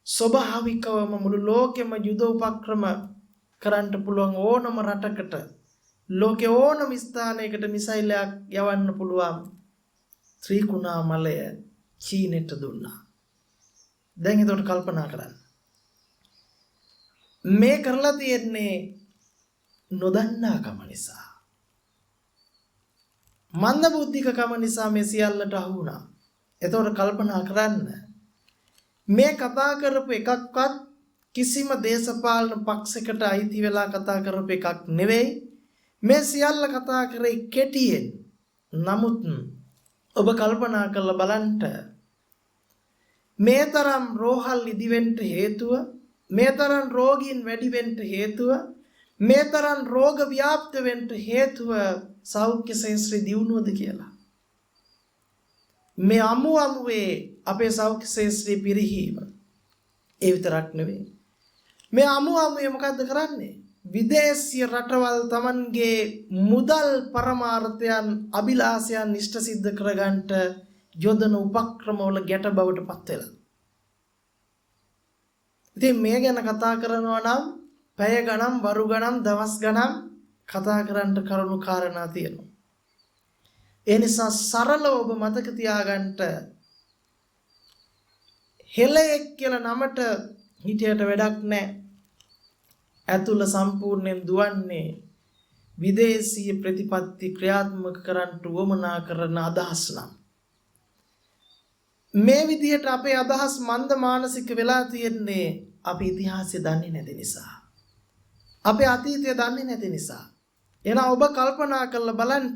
Speaker 1: ස්වභාවිකවම මුළු ලෝකෙම යුද උපක්‍රම කරන්න පුළුවන් ඕනම රටකට, ලෝකේ ඕනම ස්ථානයකට මිසයිලයක් යවන්න පුළුවන් ත්‍රිකුණාමලය චීනෙට දුන්නා. දැන් ඒකට කල්පනා කරන්න. මේ කරලා තියෙන්නේ නොදන්නාකම නිසා, මන්ද බුද්ධිකකම නිසා මේ සියල්ලට අහු වුණා. ඒතකොට කල්පනා කරන්න, මේ කතා කරපු එකක්වත් කිසිම දේශපාලන පක්ෂයකට අයිති වෙලා කතා කරපු එකක් නෙවෙයි. මේ සියල්ල කතා කරේ කෙටියෙන්. නමුත් ඔබ කල්පනා කරලා බලන්න, මේ තරම් රෝහල් ඉදි වෙන්න හේතුව, මේ තරම් රෝගීන් වැඩි වෙන්න හේතුව, මේ තරම් රෝග ව්‍යාප්ත වෙන්න හේතුව සෞඛ්‍ය ශාස්ත්‍රය දියුණුවද කියලා. මේ අමුවේ අපේ සෞඛ්‍ය ශාස්ත්‍රයේ පිරිහීම. ඒ විතරක් නෙවෙයි. මේ අමුවේ මොකද්ද කරන්නේ? විදේශීය රටවල් Tamanගේ මුදල් පරමාර්ථයන් අභිලාෂයන් ඉෂ්ට සිද්ධ කරගන්නට යොදන උපක්‍රමවල ගැට බවට පත් වෙලා. ඉතින් මේ ගැන කතා කරනවා නම් පැය ගණන්, වරු ගණන්, දවස් ගණන් කතා කරන්න කරුණු කාරණා තියෙනවා. ඒ නිසා සරලව ඔබ මතක තියාගන්න හෙළයෙක් කියලා නමට හිටියට වැඩක් නැහැ. ඇතුළ සම්පූර්ණයෙන් දුවන්නේ විදේශීය ප්‍රතිපත්ති ක්‍රියාත්මක කරන්න උවමනා කරන අදහස් නම් මේ විදිහට අපේ අදහස් මන්ද මානසික වෙලා තියෙන්නේ අපි ඉතිහාසය දන්නේ නැති නිසා. අපේ අතීතය දන්නේ නැති නිසා. එහෙනම් ඔබ කල්පනා කරලා බලන්න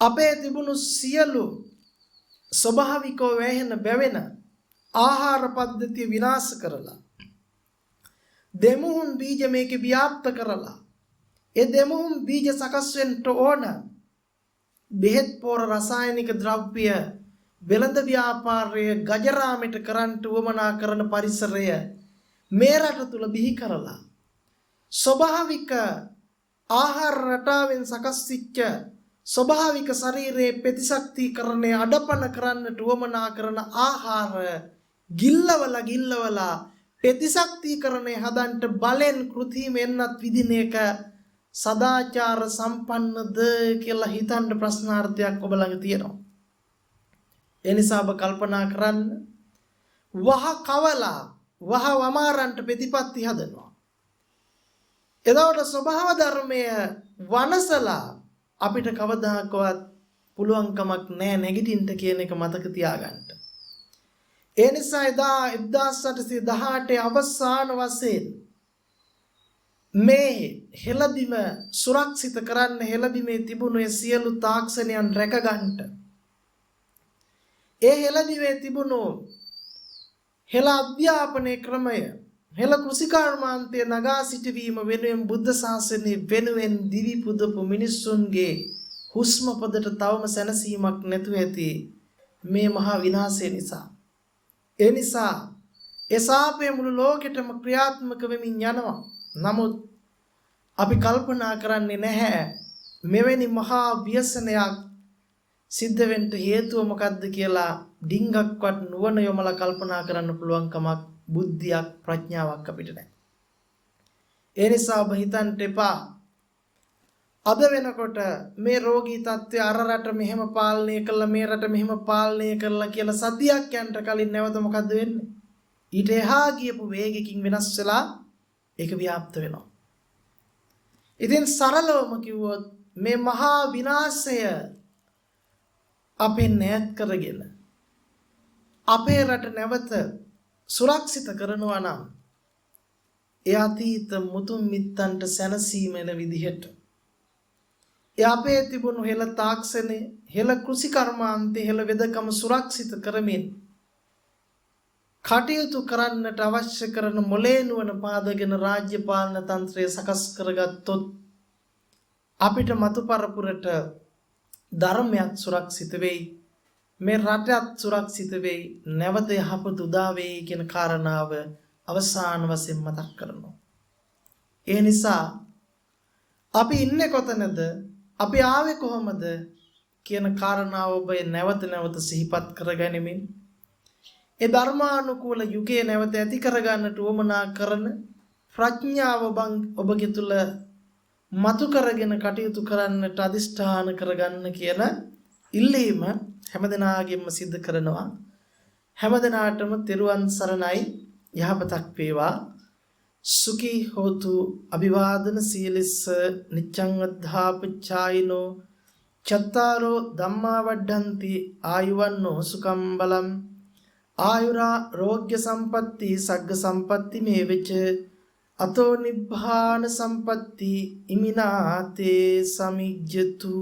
Speaker 1: අපේ තිබුණු සියලු ස්වභාවිකව වැහෙන බැවෙන ආහාර පද්ධතිය විනාශ කරලා දෙමුහුන් බීජ මේකේ ව්‍යාප්ත කරලා ඒ දෙමුහුන් බීජ සකස් වෙන්න ඕන බෙහෙත් පොර රසායනික ද්‍රව්‍ය වෙළඳ ව්‍යාපාරයේ ගජරාමයට කරන්ට උවමනා කරන පරිසරය මේ රට තුල බිහි කරලා ස්වභාවික ආහාර රටාවෙන් සකස් වෙච්ච ස්වභාවික ශරීරයේ ප්‍රතිශක්තිකරණය අඩපණ කරන්නට උවමනා කරන ආහාර ගිල්ලවලා ප්‍රතිශක්තිකරණය හදන්ට බලෙන් කෘතිම එන්නත් විදින එක සදාචාර සම්පන්නද කියලා හිතන්න ප්‍රශ්නාර්ථයක් ඔබ ළඟ තියෙනවා. ඒ නිසා ඔබ කල්පනා කරන්න වහ කවලා වහ වමාරන්ට ප්‍රතිපත්ති හදනවා. එතකොට ස්වභාව ධර්මය වනසලා අපිට කවදාකවත් පුළුවන්කමක් නැහැ නැගිටින්න කියන එක මතක තියාගන්න. ඒ නිසා එදා 1818 අවසාන වශයෙන් මේ හෙළබිම සුරක්ෂිත කරන්න හෙළබිමේ තිබුණු ඒ සියලු තාක්ෂණයන් රැකගන්න ඒ හෙළබිමේ තිබුණු හෙළ අධ්‍යාපනයේ ක්‍රමය හෙළ කෘෂිකර්මාන්තය නගා සිටවීම වෙනුවෙන් බුද්ධ ශාසනය වෙනුවෙන් දිවි පුදපු මිනිස්සුන්ගේ හුස්ම පොදට තවම සැනසීමක් නැතුව ඇති මේ මහා විනාශය නිසා. ඒ නිසා ඒ සාපේ මුළු ලෝකෙටම ක්‍රියාත්මක වෙමින් යනවා. නමුත් අපි කල්පනා කරන්නේ නැහැ මෙවැනි මහා ව්‍යසනයක් සිද්ධ වෙන්න හේතුව මොකක්ද කියලා ඩිංගක්වත් නුවණ යොමලා කල්පනා කරන්න පුළුවන් කමක් බුද්ධියක් ප්‍රඥාවක් අපිට නැහැ. ඒ නිසා ඔබ හිතන්න එපා අද වෙනකොට මේ රෝගී තත්ත්වය අර රට මෙහෙම පාලනය කළා මේ රට මෙහෙම පාලනය කළා කියලා සතියක් යනට කලින් නැවත මොකද්ද වෙන්නේ? ඊට එහා ගියපු වේගකින් වෙනස් වෙලා ඒක ව්‍යාප්ත වෙනවා. ඉතින් සරලවම කිව්වොත් මේ මහා විනාශය අපේ නැත් කරගෙන අපේ රට නැවත සුරක්ෂිත කරනවා නම් ඒ අතීත මුතුන් මිත්තන්ට සැනසීම වෙන විදිහට ඒ අපේ තිබුණු හෙළ තාක්ෂණය හෙළ කෘෂි කර්මාන්තය හෙළ වෙදකම සුරක්ෂිත කරමින් කටයුතු කරන්නට අවශ්‍ය කරන මොලේ නුවණ පාදගෙන රාජ්‍ය පාලන තන්ත්‍රය සකස් කරගත්තොත් අපිට මතු පරපුරට ධර්මයක් සුරක්ෂිත වෙයි මේ රටත් සුරක්ෂිත වෙයි නැවත යහපත උදා වෙයි කියන කාරණාව අවසාන වශයෙන් මතක් කරනවා. ඒ නිසා අපි ඉන්නේ කොතනද අපි ආවේ කොහොමද කියන කාරණාව ඔබ නැවත නැවත සිහිපත් කරගනිමින් ඒ ධර්මානුකූල යුගයේ නැවත ඇති කරගන්නට උවමනා කරන ප්‍රඥාව ඔබගේ තුල මතු කරගෙන කටයුතු කරන්නට අදිෂ්ඨාන කරගන්න කියන ඉල්ලීම හැමදෙනාගෙම සිද්ධ කරනවා. හැමදෙනාටම තෙරුවන් සරණයි යහපතක් වේවා. සුඛී හෝතු අභිවාදන සීලස්ස නිච්ඡං වද්ධාපචායිනෝ චත්තාරෝ ධම්මා වඩ්ඩಂತಿ ආයුවන්නෝ සුඛම් බලම් ආයුරා රෝග්‍ය සම්පatti සග්ග සම්පatti මේවෙච අතෝ නිබ්බාන සම්පatti ඉමිනාතේ සමිජ්ජතු